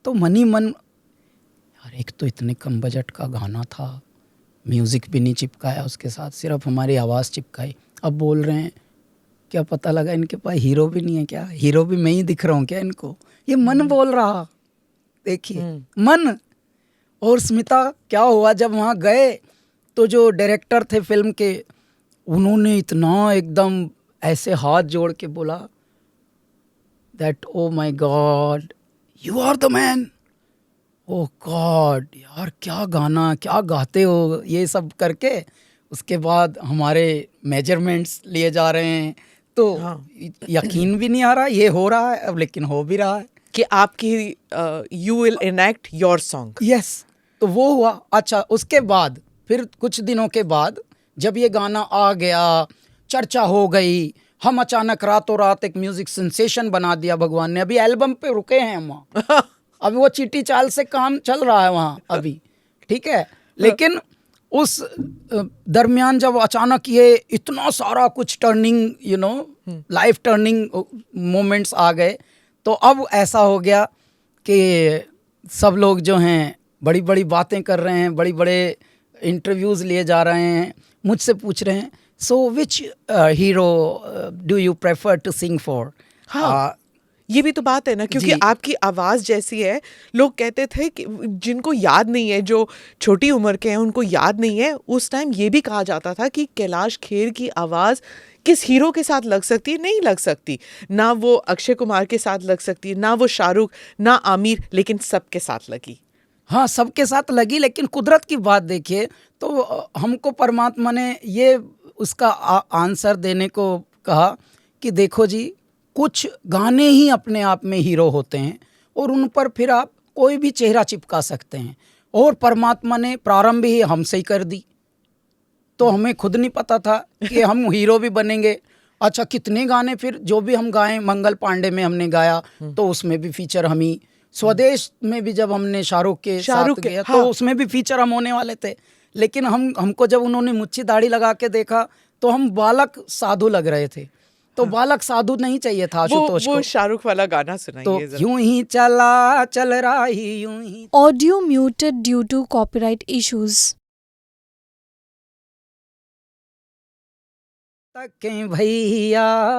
तो मन ही मन, यार एक तो इतने कम बजट का गाना था, म्यूज़िक भी नहीं चिपकाया उसके साथ, सिर्फ हमारी आवाज़ चिपकाई। अब बोल रहे हैं, क्या पता लगा इनके पास हीरो भी नहीं है क्या, हीरो भी मैं ही दिख रहा हूँ क्या इनको। ये मन बोल रहा, देखिए मन। और स्मिता क्या हुआ जब वहाँ गए तो जो डायरेक्टर थे फिल्म के, उन्होंने इतना एकदम ऐसे हाथ जोड़ के बोला that oh my god you are the man. Oh god यार क्या गाना, क्या गाते हो, ये सब करके उसके बाद हमारे मेजरमेंट्स लिए जा रहे हैं। तो यकीन भी नहीं आ रहा ये हो रहा है अब, लेकिन हो भी रहा है। कि आपकी you will enact your song. Yes, तो वो हुआ। अच्छा, उसके बाद फिर कुछ दिनों के बाद जब ये गाना आ गया, चर्चा हो गई, हम अचानक रातों रात एक म्यूजिक सेंसेशन बना दिया भगवान ने। अभी एल्बम पे रुके हैं हम वहाँ अभी वो चीटी चाल से काम चल रहा है वहाँ अभी, ठीक है। लेकिन उस दरमियान जब अचानक ये इतना सारा कुछ टर्निंग लाइफ टर्निंग मोमेंट्स आ गए, तो अब ऐसा हो गया कि सब लोग जो हैं बड़ी बड़ी बातें कर रहे हैं, बड़ी बड़े इंटरव्यूज़ लिए जा रहे हैं, मुझसे पूछ रहे हैं, so which hero do you prefer to sing for. हाँ, ये भी तो बात है ना, क्योंकि आपकी आवाज़ जैसी है। लोग कहते थे कि जिनको याद नहीं है, जो छोटी उम्र के हैं उनको याद नहीं है, उस टाइम ये भी कहा जाता था कि कैलाश खेर की आवाज़ किस हीरो के साथ लग सकती है, नहीं लग सकती। ना वो अक्षय कुमार के साथ लग सकती, ना वो शाहरुख, ना आमिर, लेकिन सबके साथ लगी। हाँ, सबके साथ लगी। लेकिन कुदरत की बात देखिए, तो हमको परमात्मा ने ये उसका आंसर देने को कहा कि देखो जी, कुछ गाने ही अपने आप में हीरो होते हैं और उन पर फिर आप कोई भी चेहरा चिपका सकते हैं। और परमात्मा ने प्रारंभ ही हमसे ही कर दी, तो हमें खुद नहीं पता था कि हम हीरो भी बनेंगे। अच्छा, कितने गाने फिर जो भी हम गाएं, मंगल पांडे में हमने गाया तो उसमें भी फीचर हम ही, स्वदेश में भी जब हमने शाहरुख के साथ गया तो उसमें भी फीचर हम होने वाले थे। लेकिन हमको जब उन्होंने मुच्छी दाढ़ी लगा के देखा तो हम बालक साधु लग रहे थे, तो बालक साधु नहीं चाहिए था आशुतोष को। वो शाहरुख वाला गाना सुनाइए तो जरा। यूं ही चला चल रहा ही यूं ही। Audio muted due to copyright issues. Taken भैया,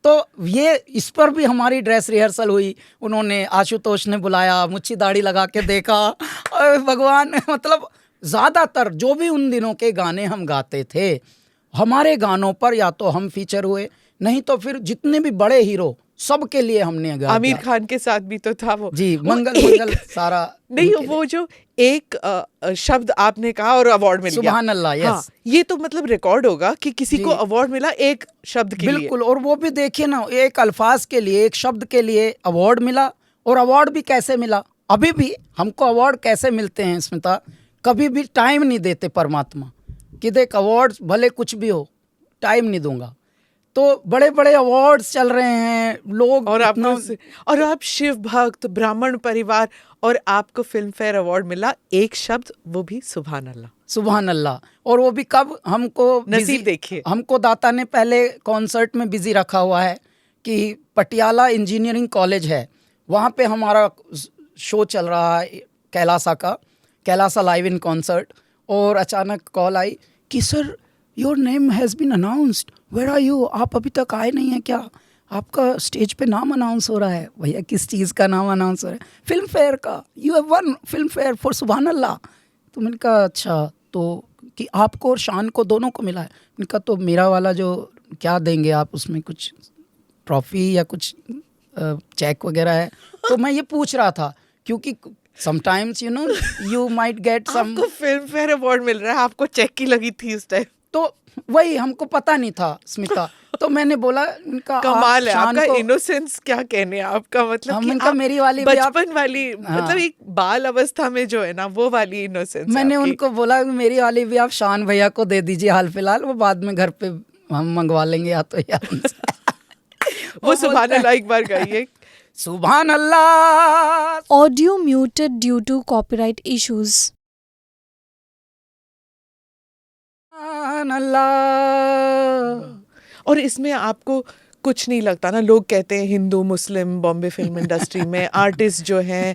तो ये इस पर भी हमारी ड्रेस रिहर्सल हुई। उन्होंने, आशुतोष ने बुलाया, मुच्छी दाढ़ी लगा के देखा। और भगवान, मतलब ज़्यादातर जो भी उन दिनों के गाने हम गाते थे, हमारे गानों पर या तो हम फीचर हुए, नहीं तो फिर जितने भी बड़े हीरो सबके लिए हमने गाया। आमिर खान के साथ भी तो था वो जी, वो मंगल एक- मंगल सारा। नहीं, वो जो एक शब्द आपने कहा और अवार्ड मिल गया, सुभान अल्लाह, यस। हाँ, ये तो मतलब रिकॉर्ड होगा कि किसी को अवार्ड मिला एक शब्द के लिए। बिल्कुल, और वो भी देखिए ना, एक अल्फाज के लिए, एक शब्द के लिए अवार्ड मिला। और अवार्ड भी कैसे मिला, अभी भी हमको अवार्ड कैसे मिलते हैं स्मिता, कभी भी टाइम नहीं देते परमात्मा कि देख अवार्ड भले कुछ भी हो, टाइम नहीं दूंगा। तो बड़े बड़े अवार्ड्स चल रहे हैं, लोग और इतना- और आप शिव भक्त, ब्राह्मण परिवार, और आपको फिल्म फेयर अवार्ड मिला एक शब्द, वो भी सुभान अल्लाह। सुभान अल्लाह। और वो भी कब, हमको नसीब busy- देखिए। हमको दाता ने पहले कॉन्सर्ट में बिजी रखा हुआ है कि पटियाला इंजीनियरिंग कॉलेज है, वहाँ पे हमारा शो चल रहा है कैलासा का, कैलासा लाइव इन कॉन्सर्ट। और अचानक कॉल आई कि sir your name has been announced, where are you, आप अभी तक आए नहीं हैं क्या, आपका स्टेज पे नाम अनाउंस हो रहा है। भैया किस चीज़ का नाम अनाउंस हो रहा है? फिल्म फेयर का, you have one film fair for सुभान अल्लाह। तो मैंने कहा अच्छा, तो कि आपको और शान को दोनों को मिला है। मैंने कहा तो मेरा वाला जो क्या देंगे आप, उसमें कुछ ट्रॉफी या कुछ चेक वगैरह है? तो मैं ये पूछ रहा था क्योंकि sometimes you might get some. आपको फिल्म फेयर अवार्ड मिल रहा है, आपको चेक की लगी थी उस टाइम। तो वही हमको पता नहीं था स्मिता। तो मैंने बोला इनका कमाल है आपका इनोसेंस, क्या कहने आपका, मतलब हम कि इनका आप मेरी वाली भी आप- बचपन वाली, मतलब एक बाल अवस्था में जो है ना, वो वाली इनोसेंस। मैंने उनको बोला मेरी वाली भी आप शान भैया को दे दीजिए हाल फिलहाल, वो बाद में घर पे हम मंगवा लेंगे या तो या उनसे। वो सुभान अल्लाह एक बार गाइए। सुभान अल्लाह। Audio muted due to copyright issues. सुभान अल्लाह। और इसमें आपको कुछ नहीं लगता ना, लोग कहते हैं हिंदू मुस्लिम बॉम्बे फिल्म इंडस्ट्री में आर्टिस्ट जो हैं,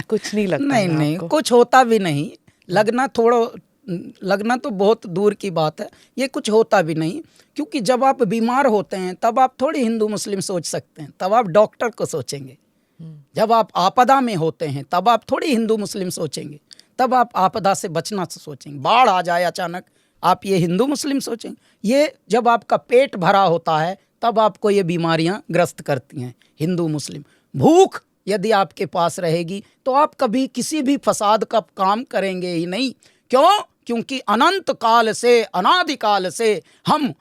कुछ नहीं लगता नहीं ना नहीं, आपको? कुछ होता भी नहीं। लगना तो बहुत दूर की बात है, ये कुछ होता भी नहीं। क्योंकि जब आप बीमार होते हैं तब आप थोड़ी हिंदू मुस्लिम सोच सकते हैं, तब आप डॉक्टर को सोचेंगे। जब आप आपदा में होते हैं तब आप थोड़ी हिंदू मुस्लिम सोचेंगे, तब आप आपदा से बचना सोचेंगे। बाढ़ आ जाए अचानक, आप ये हिंदू मुस्लिम सोचेंगे। ये जब आपका पेट भरा होता है तब आपको ये बीमारियां ग्रस्त करती हैं, हिंदू मुस्लिम। भूख यदि आपके पास रहेगी तो आप कभी किसी भी फसाद का काम करेंगे ही नहीं। क्यों? क्योंकि अनंत काल से, अनादिकाल से हम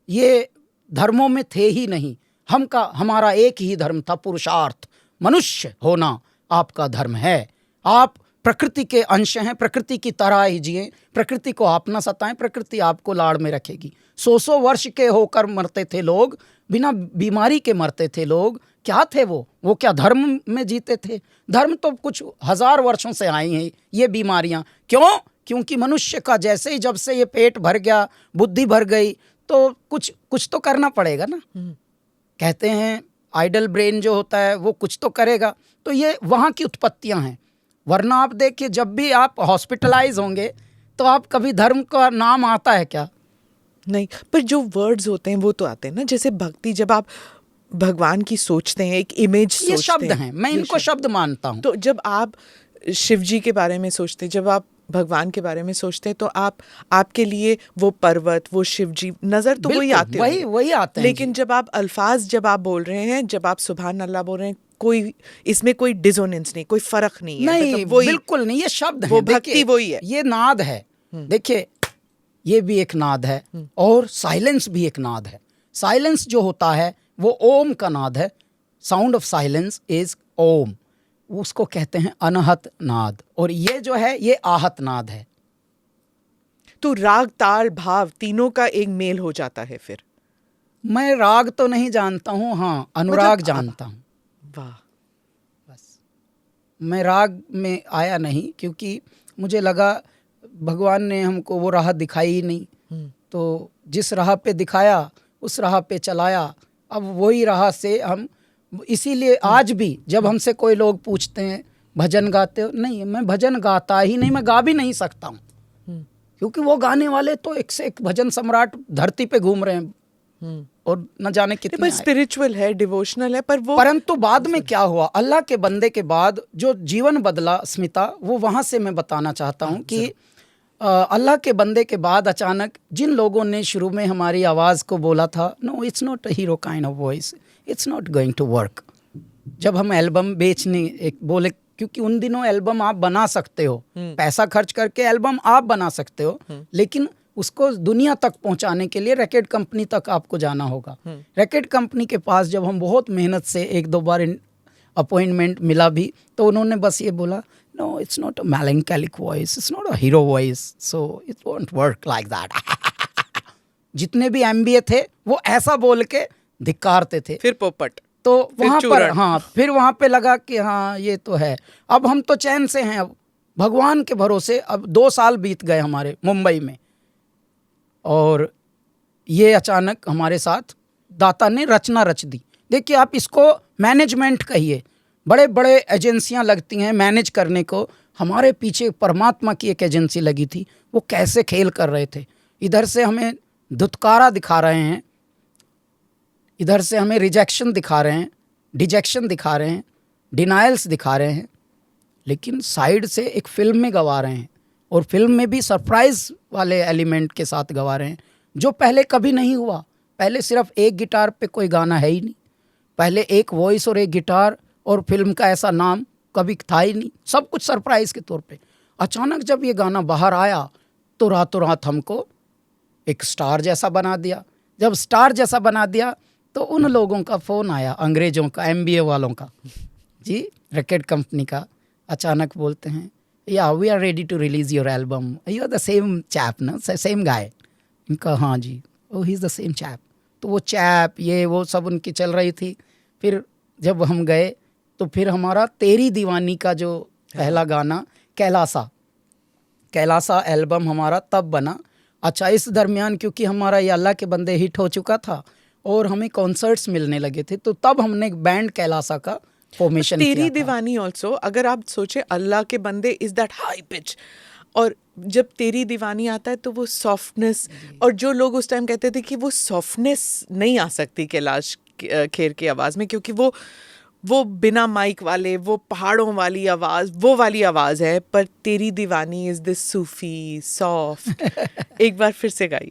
ये धर्मों में थे ही नहीं। हमारा एक ही धर्म था, पुरुषार्थ। मनुष्य होना आपका धर्म है। आप प्रकृति के अंश हैं, प्रकृति की तरह ही जिए, प्रकृति को आप न सताएं, प्रकृति आपको लाड़ में रखेगी। 100 वर्ष के होकर मरते थे लोग, बिना बीमारी के मरते थे लोग। क्या थे वो क्या धर्म में जीते थे? धर्म तो कुछ 1000 वर्षों से आई हैं ये बीमारियां। क्यों? क्योंकि मनुष्य का जैसे ही जब से ये पेट भर गया, बुद्धि भर गई, तो कुछ तो करना पड़ेगा ना। कहते हैं आइडल ब्रेन जो होता है वो कुछ तो करेगा। तो ये वहाँ की उत्पत्तियाँ हैं। वरना आप देखिए, जब भी आप हॉस्पिटलाइज होंगे तो आप कभी धर्म का नाम आता है क्या? नहीं, पर जो वर्ड्स होते हैं वो तो आते हैं ना। जैसे भक्ति, जब आप भगवान की सोचते हैं, एक इमेज सोचते ये हैं, शब्द हैं, मैं इनको शब्द मानता हूँ। तो जब आप शिव जी के बारे में सोचते हैं, जब आप भगवान के बारे में सोचते हैं, तो आपके लिए वो पर्वत, वो शिव जी नजर तो वही आते हैं, वही आते हैं। लेकिन जब आप अल्फाज जब आप बोल रहे हैं, जब आप सुभान अल्लाह बोल रहे हैं, कोई इसमें कोई डिसोनेंस नहीं, कोई फर्क नहीं है। नहीं, मतलब वही, बिल्कुल नहीं, ये शब्द वो हैं। भक्ति वही है, ये नाद है। देखिए, ये भी एक नाद है और साइलेंस भी एक नाद है। साइलेंस जो होता है वो ओम का नाद है। साउंड ऑफ साइलेंस इज ओम। उसको कहते हैं अनहत नाद, और ये जो है ये आहत नाद है। तो राग, ताल, भाव तीनों का एक मेल हो जाता है फिर। मैं राग तो नहीं जानता हूँ, हाँ अनुराग मतलब जानता हूँ। वाह। बस मैं राग में आया नहीं, क्योंकि मुझे लगा भगवान ने हमको वो राह दिखाई ही नहीं। तो जिस राह पे दिखाया उस राह पे चलाया। अब वही राह से हम, इसीलिए आज भी जब हमसे कोई लोग पूछते हैं भजन गाते हो, नहीं मैं भजन गाता ही नहीं, मैं गा भी नहीं सकता हूँ। क्योंकि वो गाने वाले तो एक से एक भजन सम्राट धरती पे घूम रहे हैं और न जाने कितने आए। स्पिरिचुअल है, डिवोशनल है, पर वो, परंतु बाद में क्या हुआ, अल्लाह के बंदे के बाद जो जीवन बदला स्मिता, वो वहाँ से मैं बताना चाहता हूँ कि अल्लाह के बंदे के बाद अचानक जिन लोगों ने शुरू में हमारी आवाज़ को बोला था, no it's not a hero kind of voice, it's not going to work. जब हम एल्बम बेचने एक बोले, क्योंकि उन दिनों एल्बम आप बना सकते हो, पैसा खर्च करके एल्बम आप बना सकते हो, लेकिन उसको दुनिया तक पहुंचाने के लिए रिकॉर्ड कंपनी तक आपको जाना होगा। रिकॉर्ड कंपनी के पास जब हम बहुत मेहनत से 1-2 बार अपॉइंटमेंट मिला भी, तो उन्होंने बस ये बोला, no it's not a melancholic voice, it's not a hero voice, so it won't work like that। जितने भी एमबीए थे वो ऐसा बोल के धिक्कारते थे। फिर पोपट, तो वहाँ पर चूरण। हाँ, फिर वहाँ पे लगा कि हाँ ये तो है। अब हम तो चैन से हैं, अब भगवान के भरोसे। अब 2 साल बीत गए हमारे मुंबई में, और ये अचानक हमारे साथ दाता ने रचना रच दी। देखिए, आप इसको मैनेजमेंट कहिए, बड़े बड़े एजेंसियां लगती हैं मैनेज करने को। हमारे पीछे परमात्मा की एक एजेंसी लगी थी, वो कैसे खेल कर रहे थे। इधर से हमें धुतकारा दिखा रहे हैं, इधर से हमें रिजेक्शन दिखा रहे हैं, डिजेक्शन दिखा रहे हैं, डिनायल्स दिखा रहे हैं, लेकिन साइड से एक फिल्म में गवा रहे हैं, और फिल्म में भी सरप्राइज वाले एलिमेंट के साथ गवा रहे हैं, जो पहले कभी नहीं हुआ। पहले सिर्फ एक गिटार पे कोई गाना है ही नहीं, पहले एक वॉइस और एक गिटार और फिल्म का ऐसा नाम कभी था ही नहीं। सब कुछ सरप्राइज के तौर पे। अचानक जब ये गाना बाहर आया तो रातों रात हमको एक स्टार जैसा बना दिया। जब स्टार जैसा बना दिया तो उन लोगों का फ़ोन आया, अंग्रेज़ों का, एमबीए वालों का, जी रिकॉर्ड कंपनी का। अचानक बोलते हैं, yeah we are ready to release your album, you are the same chap ना, सेम गाय। इनका हाँ जी, oh he is the same chap. तो वो चैप ये वो सब उनकी चल रही थी। फिर जब हम गए तो फिर हमारा तेरी दीवानी का जो पहला गाना कैलासा एल्बम हमारा तब बना। अच्छा, इस दरमियान क्योंकि हमारा ये अल्लाह के बंदे हिट हो चुका था और हमें कॉन्सर्ट्स मिलने लगे थे, तो तब हमने एक बैंड कैलासा का फॉर्मेशन किया था। तेरी दीवानी ऑल्सो, अगर आप सोचे अल्लाह के बंदे इज दैट हाई पिच, और जब तेरी दीवानी आता है तो वो सॉफ्टनेस, और जो लोग उस टाइम कहते थे कि वो सॉफ्टनेस नहीं आ सकती कैलाश खेर की आवाज़ में, क्योंकि वो बिना माइक वाले, वो पहाड़ों वाली आवाज़, वो वाली आवाज़ है। पर तेरी दीवानी इज दिस सूफी सॉफ्ट। एक बार फिर से गाइए।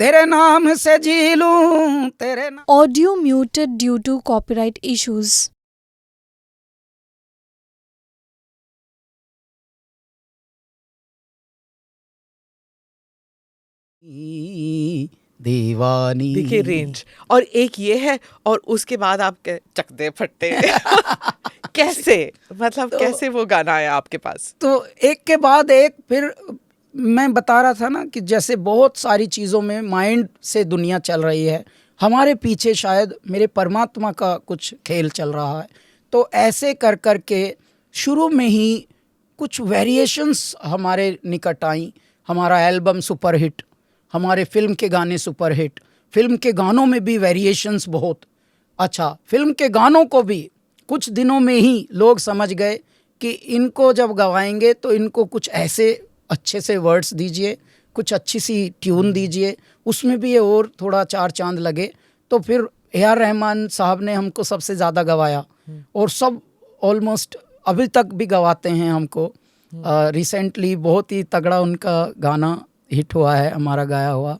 तेरे नाम से जी लूं, तेरे नाम। Audio muted due to copyright issues. दीवानी। देखिए रेंज, और एक ये है, और उसके बाद आप चक दे फट्टे कैसे, मतलब कैसे वो गाना आया आपके पास? तो एक के बाद एक, फिर मैं बता रहा था ना कि जैसे बहुत सारी चीज़ों में माइंड से दुनिया चल रही है, हमारे पीछे शायद मेरे परमात्मा का कुछ खेल चल रहा है। तो ऐसे कर कर के शुरू में ही कुछ वेरिएशंस हमारे निकट आई। हमारा एल्बम सुपरहिट, हमारे फिल्म के गाने सुपरहिट, फिल्म के गानों में भी वेरिएशंस बहुत। अच्छा, फिल्म के गानों को भी कुछ दिनों में ही लोग समझ गए कि इनको जब गवाएंगे तो इनको कुछ ऐसे अच्छे से वर्ड्स दीजिए, कुछ अच्छी सी ट्यून दीजिए, उसमें भी ये और थोड़ा चार चांद लगे। तो फिर A.R. रहमान साहब ने हमको सबसे ज़्यादा गवाया, और सब ऑलमोस्ट अभी तक भी गवाते हैं हमको। रिसेंटली बहुत ही तगड़ा उनका गाना हिट हुआ है, हमारा गाया हुआ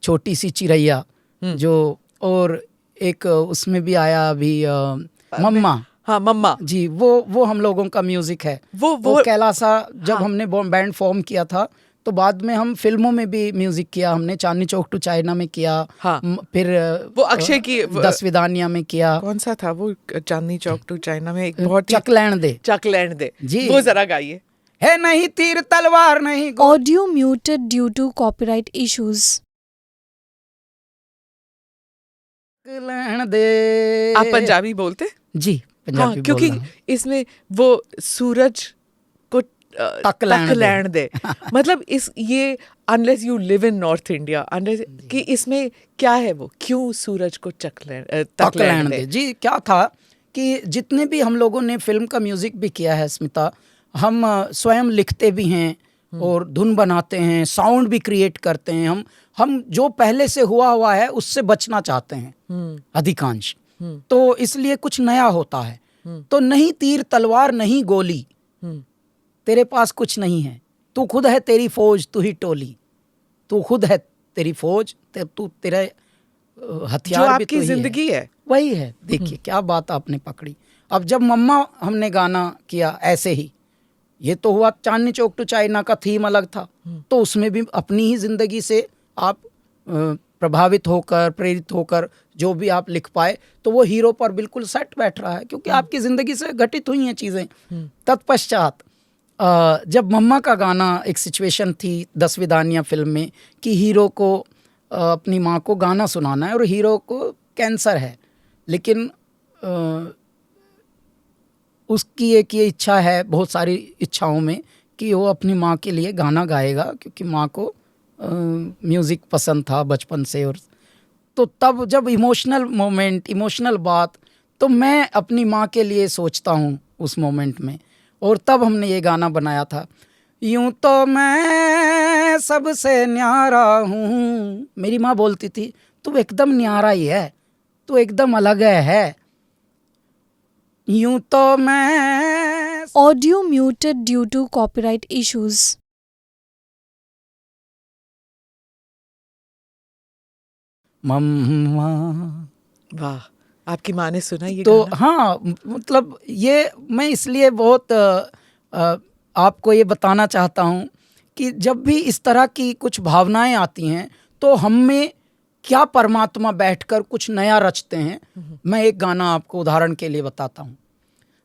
छोटी सी चिड़ैया, जो, और एक उसमें भी आया अभी मम्मा। हाँ, मम्मा जी, वो हम लोगों का म्यूजिक है। वो कैलासा जब हमने बैंड फॉर्म किया था, तो बाद में हम फिल्मों में भी म्यूजिक किया। हमने चांदनी चौक टू चाइना में किया, हाँ। फिर वो अक्षय की 10 विदानिया में किया। कौन सा था वो, चांदनी चौक टू चाइना में एक बहुत चक लैंड दे, चक लैंड दे जी, वो जरा गाइए। है नहीं तीर तलवार नहीं Audio muted due to copyright issues. लैंड दे। आप पंजाबी बोलते? जी, हाँ, पंजाबी क्योंकि बोल रहा हूँ। इसमें वो सूरज को तक लैंड दे मतलब इस ये unless you live in north India, unless कि इसमें क्या है, वो क्यों सूरज को तक लैंड दे? जी, क्या था कि जितने भी हम लोगों ने फिल्म का म्यूजिक भी किया है स्मिता, हम स्वयं लिखते भी हैं और धुन बनाते हैं, साउंड भी क्रिएट करते हैं। हम जो पहले से हुआ है उससे बचना चाहते हैं अधिकांश। तो इसलिए कुछ नया होता है। तो नहीं तीर तलवार नहीं गोली, तेरे पास कुछ नहीं है, तू खुद है तेरी फौज तू ही टोली, तू खुद है तेरी फौज, तू तेरे हथियार जो भी आपकी तो ही जिंदगी है वही है। देखिए क्या बात आपने पकड़ी। अब जब मम्मा हमने गाना किया ऐसे ही, ये तो हुआ चांदनी चौक टू चाइना का थीम अलग था, तो उसमें भी अपनी ही जिंदगी से आप प्रभावित होकर, प्रेरित होकर जो भी आप लिख पाए, तो वो हीरो पर बिल्कुल सेट बैठ रहा है, क्योंकि आपकी ज़िंदगी से घटित हुई हैं चीज़ें। तत्पश्चात जब मम्मा का गाना, एक सिचुएशन थी 10 विदानिया फिल्म में कि हीरो को अपनी माँ को गाना सुनाना है, और हीरो को कैंसर है, लेकिन उसकी एक ये इच्छा है बहुत सारी इच्छाओं में कि वो अपनी माँ के लिए गाना गाएगा, क्योंकि माँ को म्यूज़िक पसंद था बचपन से। और तो तब जब इमोशनल मोमेंट, इमोशनल बात, तो मैं अपनी माँ के लिए सोचता हूँ उस मोमेंट में, और तब हमने ये गाना बनाया था। यूं तो मैं सबसे न्यारा हूँ, मेरी माँ बोलती थी तू एकदम न्यारा ही है, तू एकदम अलग है। यूं तो मैं Audio muted due to copyright issues. मम्मा। वाह, आपकी माँ ने सुना ये तो गाना? हाँ, मतलब ये मैं इसलिए बहुत आपको ये बताना चाहता हूँ कि जब भी इस तरह की कुछ भावनाएं आती हैं, तो हम में क्या परमात्मा बैठकर कुछ नया रचते हैं। मैं एक गाना आपको उदाहरण के लिए बताता हूँ।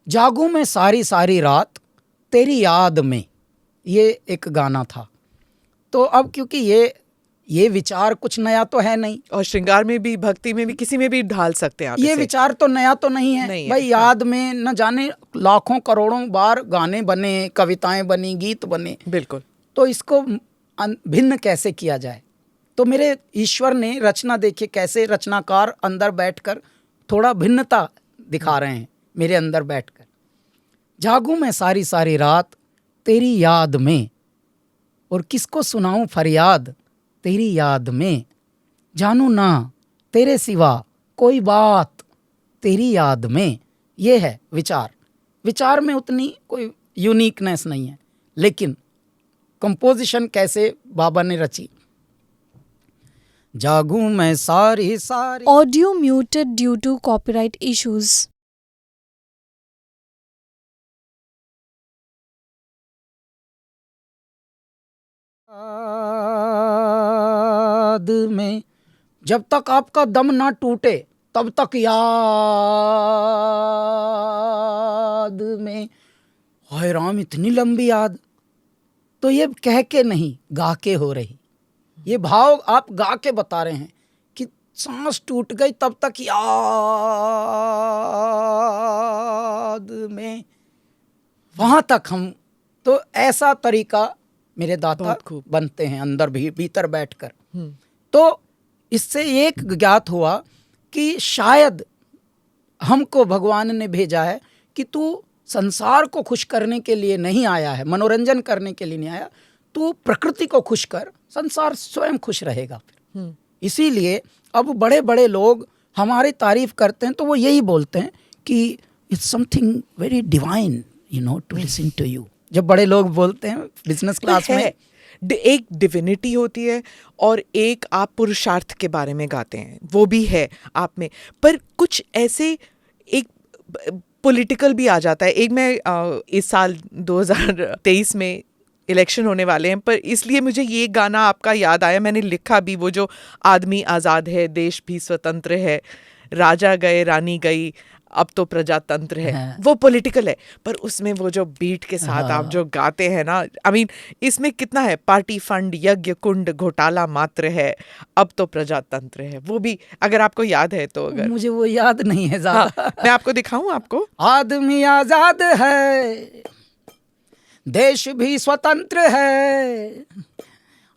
जागूं मैं सारी सारी रात तेरी याद में, ये एक गाना था। तो अब क्योंकि ये विचार कुछ नया तो है नहीं, और श्रृंगार में भी, भक्ति में भी, किसी में भी ढाल सकते हैं आप ये इसे। विचार तो नया तो नहीं है, नहीं है, भाई याद में न जाने लाखों करोड़ों बार गाने बने, कविताएं बनी, गीत बने, बिल्कुल। तो इसको भिन्न कैसे किया जाए। तो मेरे ईश्वर ने रचना, देखिए कैसे रचनाकार अंदर बैठकर थोड़ा भिन्नता दिखा रहे हैं मेरे अंदर बैठकर। जागूं मैं सारी सारी रात तेरी याद में, और किसको सुनाऊं फरियाद तेरी याद में, जानू ना तेरे सिवा कोई बात तेरी याद में। ये है विचार। विचार में उतनी कोई यूनिकनेस नहीं है, लेकिन कंपोजिशन कैसे बाबा ने रची। जागूं मैं सारी सारी Audio muted due to copyright issues. याद में, जब तक आपका दम ना टूटे तब तक याद में। हाय राम, इतनी लंबी याद। तो ये कह के नहीं, गा के हो रही। ये भाव आप गा के बता रहे हैं कि सांस टूट गई तब तक याद में, वहां तक हम। तो ऐसा तरीका मेरे दाता बहुत खूब। बनते हैं अंदर भी, भीतर बैठकर। तो इससे एक ज्ञात हुआ कि शायद हमको भगवान ने भेजा है कि तू संसार को खुश करने के लिए नहीं आया है, मनोरंजन करने के लिए नहीं आया, तू प्रकृति को खुश कर, संसार स्वयं खुश रहेगा फिर। इसीलिए अब बड़े बड़े लोग हमारी तारीफ करते हैं तो वो यही बोलते हैं कि it's something very divine you know to listen to you. जब बड़े लोग बोलते हैं बिजनेस क्लास में, एक डिविनिटी होती है और एक आप पुरुषार्थ के बारे में गाते हैं, वो भी है आप में। पर कुछ ऐसे एक पॉलिटिकल भी आ जाता है। एक मैं इस साल 2023 में इलेक्शन होने वाले हैं, पर इसलिए मुझे ये गाना आपका याद आया, मैंने लिखा भी, वो जो आदमी आज़ाद है, देश भी स्वतंत्र है, राजा गए रानी गई, अब तो प्रजातंत्र है। हाँ। वो पॉलिटिकल है, पर उसमें वो जो बीट के साथ आप जो गाते हैं ना, आई मीन इसमें कितना है, पार्टी फंड यज्ञ कुंड घोटाला मात्र है, अब तो प्रजातंत्र है। वो भी अगर आपको याद है तो। अगर मुझे वो याद नहीं है ज्यादा। हाँ, मैं आपको दिखाऊं आपको। आदमी आजाद है, देश भी स्वतंत्र है,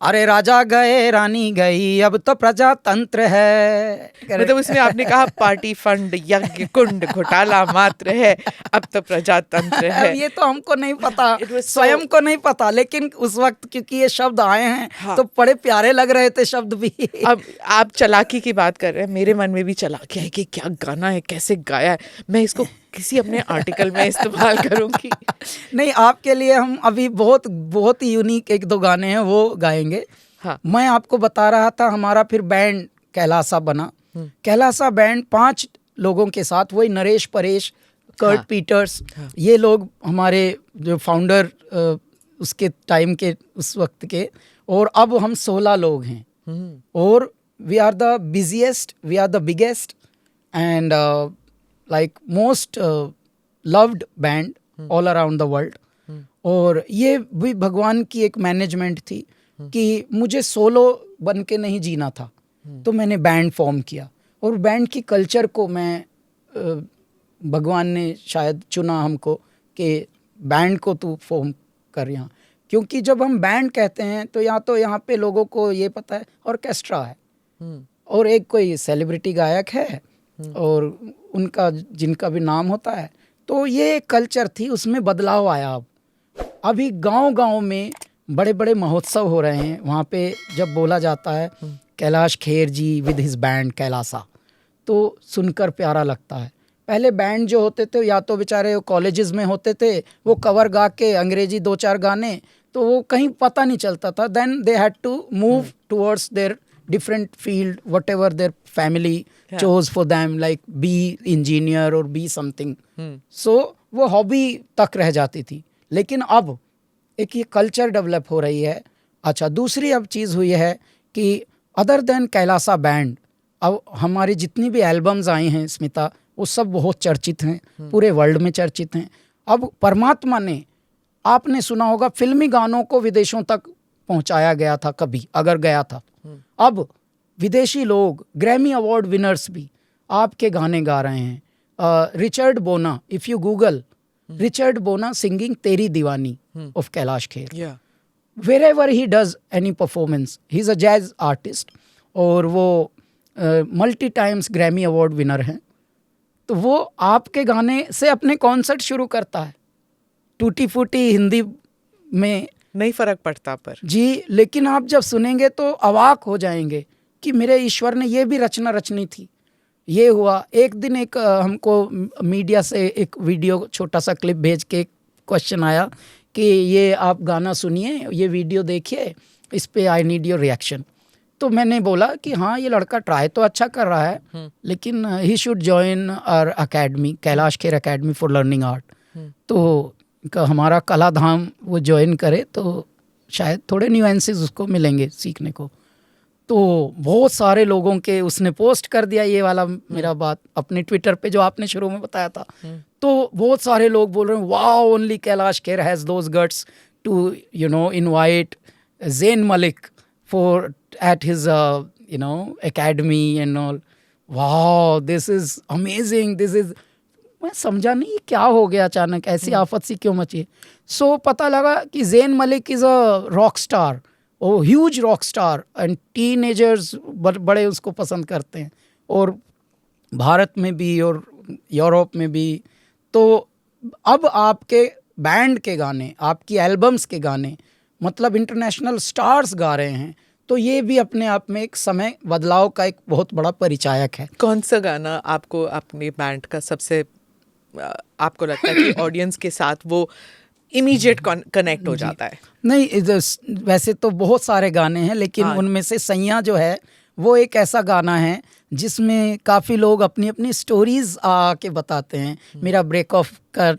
अरे राजा गए रानी गई, अब तो प्रजातंत्र है। मतलब उसमें आपने कहा पार्टी फंड यज्ञ कुंड घोटाला मात्र है, अब तो प्रजातंत्र है। अब ये तो हमको नहीं पता, It was so- स्वयं को नहीं पता, लेकिन उस वक्त क्योंकि ये शब्द आए हैं हाँ। तो बड़े प्यारे लग रहे थे शब्द भी। अब आप चालाकी की बात कर रहे हैं, मेरे मन में भी चालाकी है कि क्या गाना है, कैसे गाया है, मैं इसको किसी अपने आर्टिकल में इस्तेमाल करूंगी। नहीं, आपके लिए हम अभी बहुत बहुत ही यूनिक एक दो गाने हैं वो गाएंगे। हाँ। मैं आपको बता रहा था, हमारा फिर बैंड कैलासा बना। कैलासा बैंड 5 लोगों के साथ, वही नरेश परेश, कर्ट पीटर्स, ये लोग हमारे जो फाउंडर उसके टाइम के, उस वक्त के। और अब हम 16 लोग हैं और we are the busiest, we are the biggest and like most loved band all around the world। और ये भी भगवान की एक मैनेजमेंट थी कि मुझे सोलो बन के नहीं जीना था, तो मैंने बैंड फॉर्म किया। और बैंड की कल्चर को मैं भगवान ने शायद चुना हमको कि बैंड को तू फॉर्म कर यहाँ। क्योंकि जब हम बैंड कहते हैं तो यहाँ पे लोगों को ये पता है ऑर्केस्ट्रा है और एक कोई सेलिब्रिटी गायक है और उनका जिनका भी नाम होता है। तो ये एक कल्चर थी, उसमें बदलाव आया। अब अभी गांव-गांव में बड़े बड़े महोत्सव हो रहे हैं। वहाँ पे जब बोला जाता है कैलाश खेर जी विद हिज बैंड कैलासा, तो सुनकर प्यारा लगता है। पहले बैंड जो होते थे या तो बेचारे कॉलेजेस में होते थे, वो कवर गा के अंग्रेजी 2-4 गाने, तो वो कहीं पता नहीं चलता था। Then they had to move towards their different field, whatever their family chose for them, like be engineer or be something। So वो हॉबी तक रह जाती थी। लेकिन अब एक ये कल्चर डेवलप हो रही है। अच्छा, दूसरी अब चीज़ हुई है कि अदर देन कैलासा बैंड, अब हमारी जितनी भी एल्बम्स आई हैं स्मिता, वो सब बहुत चर्चित हैं, पूरे वर्ल्ड में चर्चित हैं। अब परमात्मा ने, आपने सुना होगा, फिल्मी गानों को विदेशों तक पहुंचाया गया था कभी, अगर गया था। अब विदेशी लोग, ग्रैमी अवार्ड विनर्स भी आपके गाने गा रहे हैं। Richard Bona, if you google Richard Bona singing Teri Deewani of Kailash Kher, wherever he does any performance, he's a jazz artist और वो multi times Grammy award winner हैं। तो वो आपके गाने से अपने कॉन्सर्ट शुरू करता है, टूटी फूटी हिंदी में, नहीं फर्क पड़ता पर जी। लेकिन आप जब सुनेंगे तो अवाक हो जाएंगे कि मेरे ईश्वर ने ये भी रचना रचनी थी। ये हुआ। एक दिन एक हमको मीडिया से एक वीडियो, छोटा सा क्लिप भेज के क्वेश्चन आया कि ये आप गाना सुनिए, ये वीडियो देखिए, इस पे आई नीड योर रिएक्शन। तो मैंने बोला कि हाँ, ये लड़का ट्राई तो अच्छा कर रहा है, लेकिन he should join our academy, Kailash Kher academy for learning art. तो हमारा कला धाम वो ज्वाइन करे तो शायद थोड़े न्यूएंसेस उसको मिलेंगे सीखने को। तो बहुत सारे लोगों के उसने पोस्ट कर दिया ये वाला मेरा बात अपने ट्विटर पे जो आपने शुरू में बताया था। तो बहुत सारे लोग बोल रहे हैं wow only Kailash Kher has those guts to invite Zayn Malik for at his academy and all. Wow this is amazing, this is. मैं समझा नहीं ये क्या हो गया, अचानक ऐसी आफत सी क्यों मची। सो पता लगा कि Zayn Malik is a rock star, oh huge rock star, and teenagers बड़े उसको पसंद करते हैं, और भारत में भी और यूरोप में भी। तो अब आपके बैंड के गाने, आपकी एल्बम्स के गाने, मतलब इंटरनेशनल स्टार्स गा रहे हैं, तो ये भी अपने आप में एक समय बदलाव का एक बहुत बड़ा परिचायक है। कौन सा गाना आपको अपने बैंड का सबसे आपको लगता है कि ऑडियंस के साथ वो इमीडिएट कनेक्ट हो जाता है? नहीं, वैसे तो बहुत सारे गाने हैं, लेकिन उनमें से सैयां जो है वो एक ऐसा गाना है जिसमें काफ़ी लोग अपनी अपनी स्टोरीज आके बताते हैं। मेरा ब्रेक ऑफ का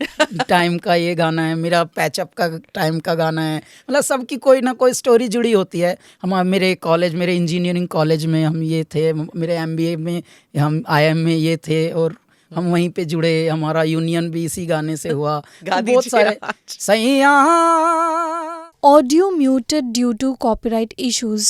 टाइम का ये गाना है, मेरा पैचअप का टाइम का गाना है, मतलब सबकी कोई ना कोई स्टोरी जुड़ी होती है। मेरे इंजीनियरिंग कॉलेज में हम ये थे, मेरे MBA में हम IIM में ये थे, और हम वहीं पे जुड़े, हमारा यूनियन भी इसी गाने से हुआ। बहुत सारे सैया। Audio muted due to copyright issues.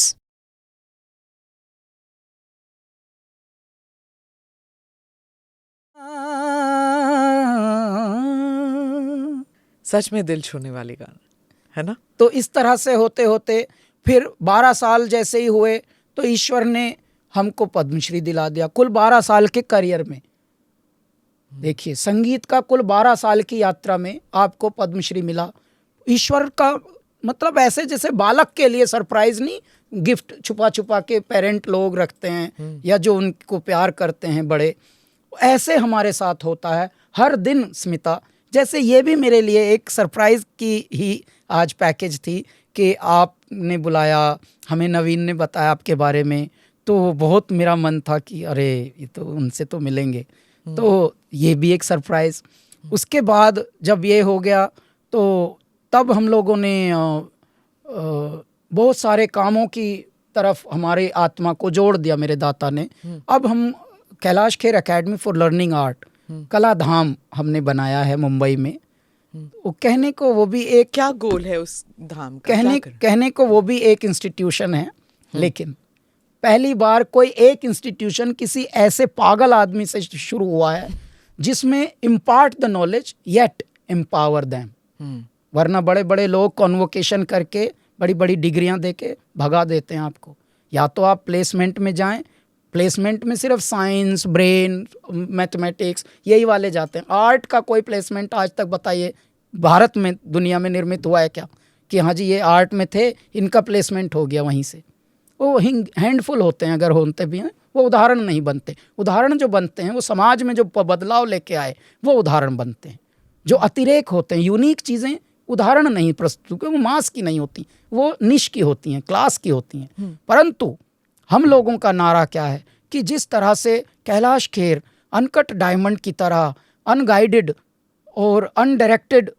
सच में दिल छूने वाली गाना है ना। तो इस तरह से होते होते फिर 12 साल जैसे ही हुए तो ईश्वर ने हमको पद्मश्री दिला दिया। कुल 12 साल के करियर में, देखिए संगीत का कुल 12 साल की यात्रा में आपको पद्मश्री मिला। ईश्वर का मतलब ऐसे जैसे बालक के लिए सरप्राइज नहीं, गिफ्ट छुपा छुपा के पेरेंट लोग रखते हैं या जो उनको प्यार करते हैं बड़े, ऐसे हमारे साथ होता है हर दिन। स्मिता, जैसे ये भी मेरे लिए एक सरप्राइज की ही आज पैकेज थी कि आपने बुलाया, हमें नवीन ने बताया आपके बारे में, तो बहुत मेरा मन था कि अरे ये तो उनसे तो मिलेंगे, तो ये भी एक सरप्राइज। उसके बाद जब ये हो गया तो तब हम लोगों ने बहुत सारे कामों की तरफ हमारे आत्मा को जोड़ दिया मेरे दाता ने। अब हम Kailash Kher academy for learning art, कला धाम हमने बनाया है मुंबई में। वो कहने को वो भी एक, क्या गोल है उस धाम का? कहने को वो भी एक इंस्टीट्यूशन है, लेकिन पहली बार कोई एक इंस्टीट्यूशन किसी ऐसे पागल आदमी से शुरू हुआ है जिसमें impart the knowledge yet empower them. वरना बड़े बड़े लोग कॉन्वोकेशन करके बड़ी बड़ी डिग्रियां देके भगा देते हैं आपको। या तो आप प्लेसमेंट में जाएं, प्लेसमेंट में सिर्फ साइंस, ब्रेन, मैथमेटिक्स यही वाले जाते हैं। आर्ट का कोई प्लेसमेंट आज तक बताइए भारत में, दुनिया में निर्मित हुआ है क्या कि हाँ जी ये आर्ट में थे, इनका प्लेसमेंट हो गया वहीं से? वो हैंडफुल होते हैं, अगर होते भी हैं वो उदाहरण नहीं बनते। उदाहरण जो बनते हैं वो समाज में जो बदलाव लेके आए वो उदाहरण बनते हैं। जो अतिरेक होते हैं, यूनिक चीज़ें उदाहरण नहीं प्रस्तुत, वो मास की नहीं होती, वो निश की होती हैं, क्लास की होती हैं। परंतु हम लोगों का नारा क्या है कि जिस तरह से कैलाश खेर अनकट डायमंड की तरह अनगाइडेड और अनडायरेक्टेड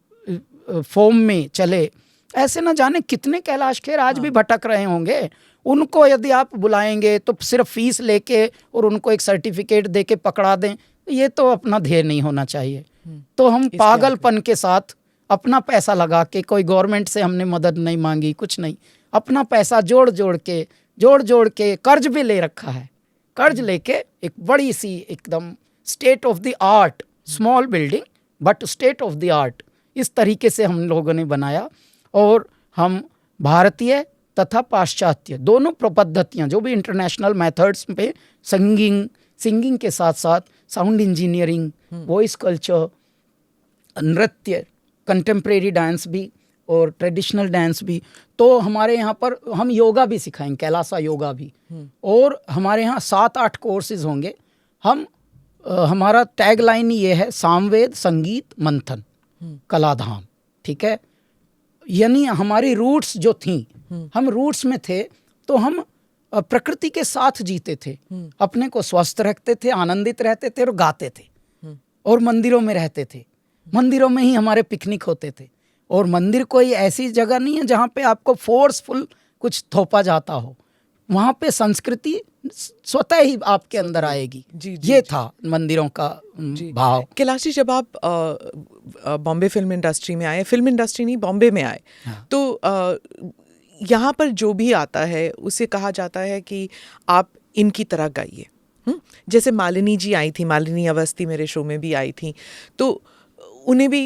फॉर्म में चले, ऐसे न जाने कितने कैलाश खेर आज भी भटक रहे होंगे। उनको यदि आप बुलाएंगे तो सिर्फ फीस लेके और उनको एक सर्टिफिकेट दे के पकड़ा दें, ये तो अपना ध्येय नहीं होना चाहिए। तो हम पागलपन के साथ अपना पैसा लगा के, कोई गवर्नमेंट से हमने मदद नहीं मांगी, कुछ नहीं, अपना पैसा जोड़ जोड़ के कर्ज भी ले रखा है। कर्ज लेके एक बड़ी सी एकदम state of the art, small building but state of the art, इस तरीके से हम लोगों ने बनाया। और हम भारतीय तथा पाश्चात्य दोनों पद्धतियाँ, जो भी इंटरनेशनल मेथड्स पे सिंगिंग के साथ साथ साउंड इंजीनियरिंग, वॉइस कल्चर, नृत्य, कंटेम्प्रेरी डांस भी और ट्रेडिशनल डांस भी। तो हमारे यहाँ पर हम योगा भी सिखाएंगे, कैलासा योगा भी। और हमारे यहाँ 7-8 कोर्सेज होंगे। हमारा टैग लाइन ये है, सामवेद संगीत मंथन कलाधाम, ठीक है। यानी हमारी रूट्स जो थी, हम रूट्स में थे तो हम प्रकृति के साथ जीते थे, अपने को स्वस्थ रखते थे, आनंदित रहते थे और गाते थे, और मंदिरों में रहते थे। मंदिरों में ही हमारे पिकनिक होते थे। और मंदिर कोई ऐसी जगह नहीं है जहाँ पे आपको फोर्सफुल कुछ थोपा जाता हो। वहाँ पे संस्कृति स्वतः ही आपके अंदर आएगी। जी, जी, ये जी। था मंदिरों का भाव। कैलाश जी, जब आप बॉम्बे फिल्म इंडस्ट्री में आए, फिल्म इंडस्ट्री नहीं, बॉम्बे में आए, हाँ। तो यहाँ पर जो भी आता है उसे कहा जाता है कि आप इनकी तरह गाइए। जैसे मालिनी जी आई थी, मालिनी अवस्थी मेरे शो में भी आई थी, तो उन्हें भी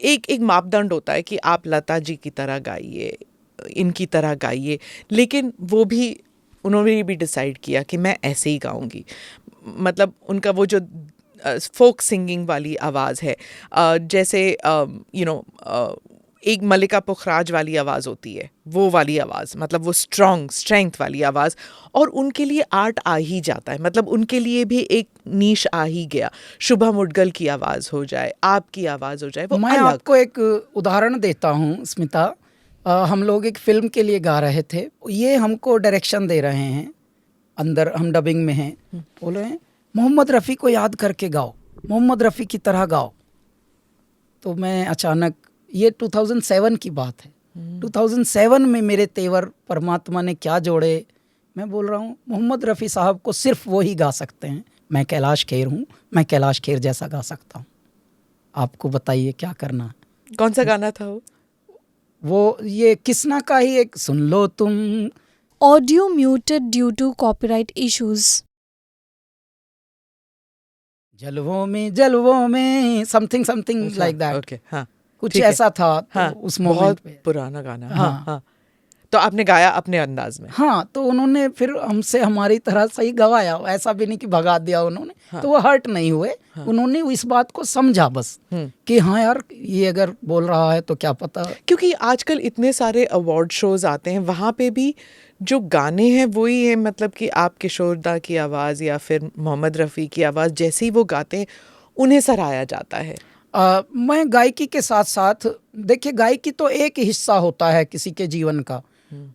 एक मापदंड होता है कि आप लता जी की तरह गाइए, इनकी तरह गाइए, लेकिन वो भी उन्होंने भी डिसाइड किया कि मैं ऐसे ही गाऊंगी। मतलब उनका वो जो फोक सिंगिंग वाली आवाज़ है, जैसे एक मल्लिका पुखराज वाली आवाज़ होती है, वो वाली आवाज़, मतलब वो स्ट्रेंथ वाली आवाज़, और उनके लिए आर्ट आ ही जाता है। मतलब उनके लिए भी एक नीश आ ही गया। शुभा मुडगल की आवाज़ हो जाए, आपकी आवाज़ हो जाए, वो मैं अलग। आपको एक उदाहरण देता हूँ स्मिता। हम लोग एक फिल्म के लिए गा रहे थे, ये हमको डायरेक्शन दे रहे हैं, अंदर हम डबिंग में हैं, बोल रहे हैं मोहम्मद रफ़ी को याद करके गाओ, मोहम्मद रफ़ी की तरह गाओ। तो मैं अचानक, ये 2007 की बात है, 2007 में मेरे तेवर परमात्मा ने क्या जोड़े। मैं बोल रहा हूँ मोहम्मद रफ़ी साहब को सिर्फ वो ही गा सकते हैं, मैं कैलाश खेर हूँ, मैं कैलाश खेर जैसा गा सकता हूँ। आपको बताइए क्या करना है। कौन सा गाना था वो ये किसना का ही एक, सुन लो तुम। Audio muted due to copyright issues. जलवों में something something like that, okay, हाँ, कुछ ठीक है। ऐसा था। तो हाँ, उस बहुत मोमेंट पे पुराना गाना। हाँ। हाँ, हाँ। तो आपने गाया अपने अंदाज में। हाँ, तो उन्होंने फिर हमसे हमारी तरह सही गवाया, ऐसा भी नहीं कि भगा दिया उन्होंने। हाँ। तो वो हर्ट नहीं हुए। उन्होंने इस बात को समझा बस कि हाँ यार, ये अगर बोल रहा है तो क्या पता। क्योंकि आजकल इतने सारे अवार्ड शोज आते हैं, वहाँ पे भी जो गाने हैं वही है, मतलब कि आप किशोरदा की आवाज़ या फिर मोहम्मद रफ़ी की आवाज़, जैसे ही वो गाते हैं उन्हें सराहा जाता है। मैं गायकी के साथ साथ, देखिए गायकी तो एक हिस्सा होता है किसी के जीवन का।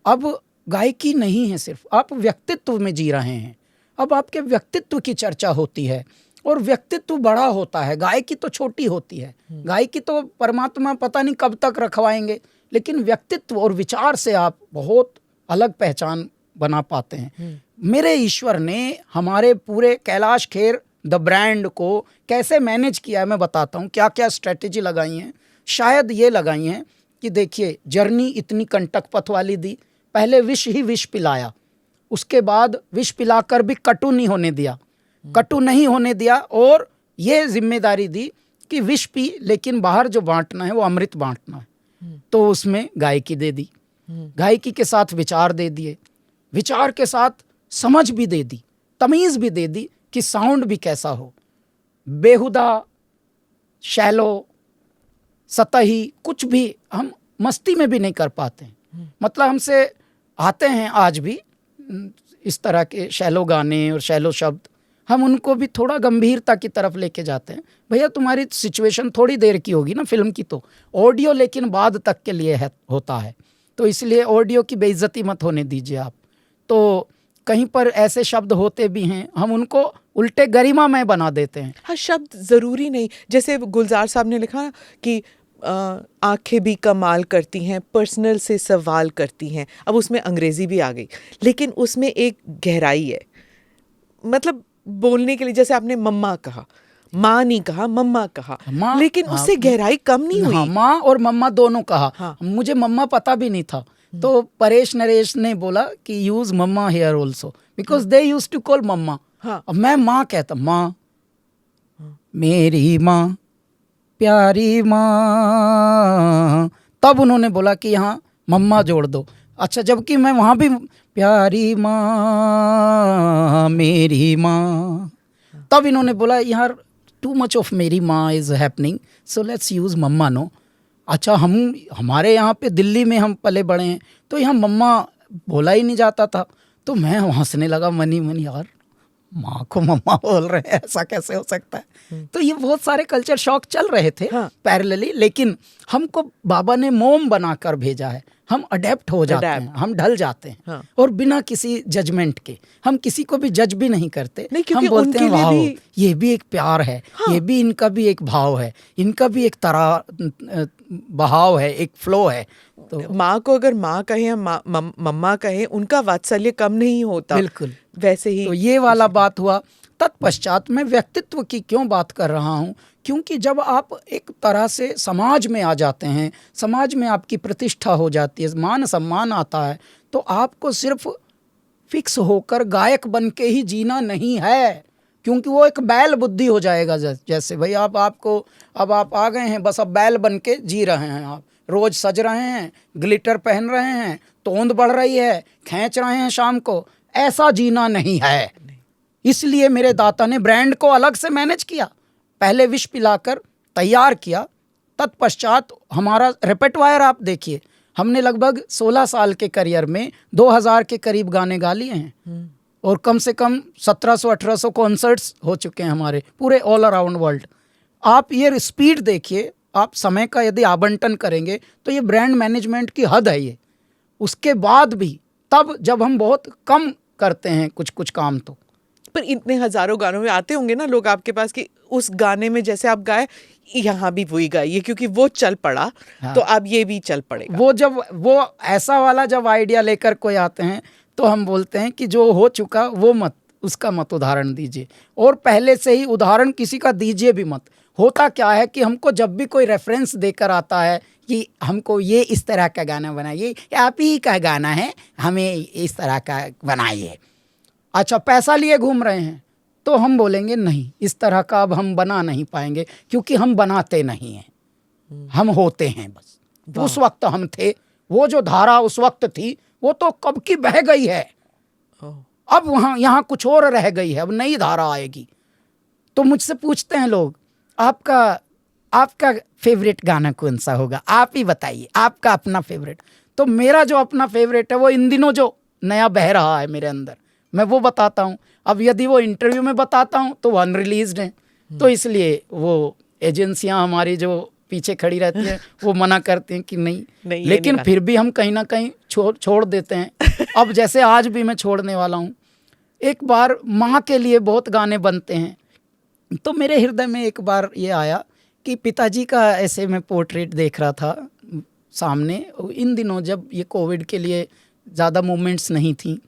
अब गायकी नहीं है सिर्फ, आप व्यक्तित्व में जी रहे हैं। अब आपके व्यक्तित्व की चर्चा होती है और व्यक्तित्व बड़ा होता है, गायकी तो छोटी होती है। गायकी तो परमात्मा पता नहीं कब तक रखवाएंगे, लेकिन व्यक्तित्व और विचार से आप बहुत अलग पहचान बना पाते हैं। मेरे ईश्वर ने हमारे पूरे कैलाश खेर द ब्रांड को कैसे मैनेज किया है, मैं बताता हूँ। क्या क्या स्ट्रेटेजी लगाई हैं। शायद ये लगाई हैं कि देखिए, जर्नी इतनी कंटक पथ वाली दी, पहले विष ही विष पिलाया, उसके बाद विष पिलाकर भी कटु नहीं होने दिया, कटु नहीं होने दिया, और ये जिम्मेदारी दी कि विष पी, लेकिन बाहर जो बांटना है वो अमृत बांटना है। तो उसमें गायकी दे दी, गायकी के साथ विचार दे दिए, विचार के साथ समझ भी दे दी, तमीज़ भी दे दी कि साउंड भी कैसा हो। बेहुदा, शैलो, सतही कुछ भी हम मस्ती में भी नहीं कर पाते हैं। मतलब हमसे आते हैं आज भी इस तरह के शैलो गाने और शैलो शब्द, हम उनको भी थोड़ा गंभीरता की तरफ लेके जाते हैं। भैया तुम्हारी सिचुएशन थोड़ी देर की होगी ना फिल्म की, तो ऑडियो लेकिन बाद तक के लिए होता है, तो इसलिए ऑडियो की बेइज्जती मत होने दीजिए आप। तो कहीं पर ऐसे शब्द होते भी हैं, हम उनको उल्टे गरिमामय बना देते हैं। हाँ, शब्द ज़रूरी नहीं, जैसे गुलजार साहब ने लिखा कि आंखें भी कमाल करती हैं, पर्सनल से सवाल करती हैं। अब उसमें अंग्रेज़ी भी आ गई, लेकिन उसमें एक गहराई है। मतलब बोलने के लिए, जैसे आपने मम्मा कहा, माँ नहीं कहा, मम्मा कहा, लेकिन उससे गहराई कम नहीं हुई। हाँ, माँ और मम्मा दोनों कहा। हाँ। मुझे मम्मा पता भी नहीं था, तो परेश नरेश ने बोला कि use mama here also, because they use to call mama. हाँ। अब मैं माँ कहता, माँ, मेरी माँ, प्यारी माँ, तब उन्होंने बोला कि यहाँ मम्मा जोड़ दो। अच्छा, जबकि मैं वहाँ भी प्यारी माँ, मेरी माँ, तब इन्होंने बोला यार टू मच ऑफ मेरी माँ is happening, so let's use मम्मा नो। अच्छा, हमारे यहाँ पे दिल्ली में हम पले बड़े हैं, तो यहाँ मम्मा बोला ही नहीं जाता था। तो मैं हंसने लगा मनी मनी, यार माँ को मम्मा बोल रहे हैं, ऐसा कैसे हो सकता है। तो ये बहुत सारे कल्चर शॉक चल रहे थे हाँ। पैरेलली, लेकिन हमको बाबा ने मोम बनाकर भेजा है। हम अडेप्ट हो जाते हैं, हम ढल जाते हैं। हाँ। और बिना किसी जजमेंट के हम किसी को भी जज भी नहीं करते। नहीं, क्योंकि हम बोलते हैं उनके लिए वाह भी- ये भी एक प्यार है, ये भी इनका भी एक भाव है, इनका भी एक तरह बहाव है, एक फ्लो है। तो माँ को अगर माँ कहे या मम्मा कहे, उनका वात्सल्य कम नहीं होता। बिल्कुल वैसे ही तो ये वाला बात हुआ। तत्पश्चात मैं व्यक्तित्व की क्यों बात कर रहा हूँ, क्योंकि जब आप एक तरह से समाज में आ जाते हैं, समाज में आपकी प्रतिष्ठा हो जाती है, मान सम्मान आता है, तो आपको सिर्फ फिक्स होकर गायक बन के ही जीना नहीं है, क्योंकि वो एक बैल बुद्धि हो जाएगा। जैसे भाई अब आप आ गए हैं, बस अब बैल बन के जी रहे हैं, आप रोज सज रहे हैं, ग्लिटर पहन रहे हैं, तोंद बढ़ रही है, खींच रहे हैं शाम को, ऐसा जीना नहीं है। इसलिए मेरे दाता ने ब्रांड को अलग से मैनेज किया, पहले विष पिलाकर तैयार किया। तत्पश्चात हमारा रेpertoire आप देखिए, हमने लगभग 16 साल के करियर में 2000 के करीब गाने गा लिए हैं और कम से कम 1700-1800 कॉन्सर्ट्स हो चुके हैं हमारे पूरे ऑल अराउंड वर्ल्ड। आप ये स्पीड देखिए, आप समय का यदि आवंटन करेंगे तो ये ब्रांड मैनेजमेंट की हद है ये। उसके बाद भी तब जब हम बहुत कम करते हैं कुछ काम, तो पर इतने हजारों गानों में आते होंगे ना लोग आपके पास कि उस गाने में जैसे आप गाए, यहाँ भी वही गाइए क्योंकि वो चल पड़ा। हाँ। तो अब ये भी चल पड़ेगा। वो ऐसा वाला जब आइडिया लेकर कोई आते हैं तो हम बोलते हैं कि जो हो चुका वो उसका मत उदाहरण दीजिए, और पहले से ही उदाहरण किसी का दीजिए भी मत। होता क्या है कि हमको जब भी कोई रेफरेंस देकर आता है कि हमको ये इस तरह का गाना बनाइए, आप ही का गाना है, हमें इस तरह का बनाइए। अच्छा, पैसा लिए घूम रहे हैं तो हम बोलेंगे नहीं, इस तरह का अब हम बना नहीं पाएंगे, क्योंकि हम बनाते नहीं हैं, हम होते हैं बस। उस वक्त हम थे, वो जो धारा उस वक्त थी वो तो कब की बह गई है, अब यहाँ कुछ और रह गई है, अब नई धारा आएगी। तो मुझसे पूछते हैं लोग, आपका फेवरेट गाना कौन सा होगा, आप ही बताइए, आपका अपना फेवरेट। तो मेरा जो अपना फेवरेट है वो इन दिनों जो नया बह रहा है मेरे अंदर, मैं वो बताता हूँ। अब यदि वो इंटरव्यू में बताता हूँ तो वो अनरिलीज्ड है, तो इसलिए वो एजेंसियां हमारी जो पीछे खड़ी रहती हैं वो मना करती हैं कि नहीं, लेकिन नहीं फिर भी हम कहीं ना कहीं छोड़ देते हैं। अब जैसे आज भी मैं छोड़ने वाला हूँ। एक बार माँ के लिए बहुत गाने बनते हैं, तो मेरे हृदय में एक बार ये आया कि पिताजी का ऐसे मैं पोर्ट्रेट देख रहा था सामने, इन दिनों जब ये कोविड के लिए ज़्यादा मूवमेंट्स नहीं थी,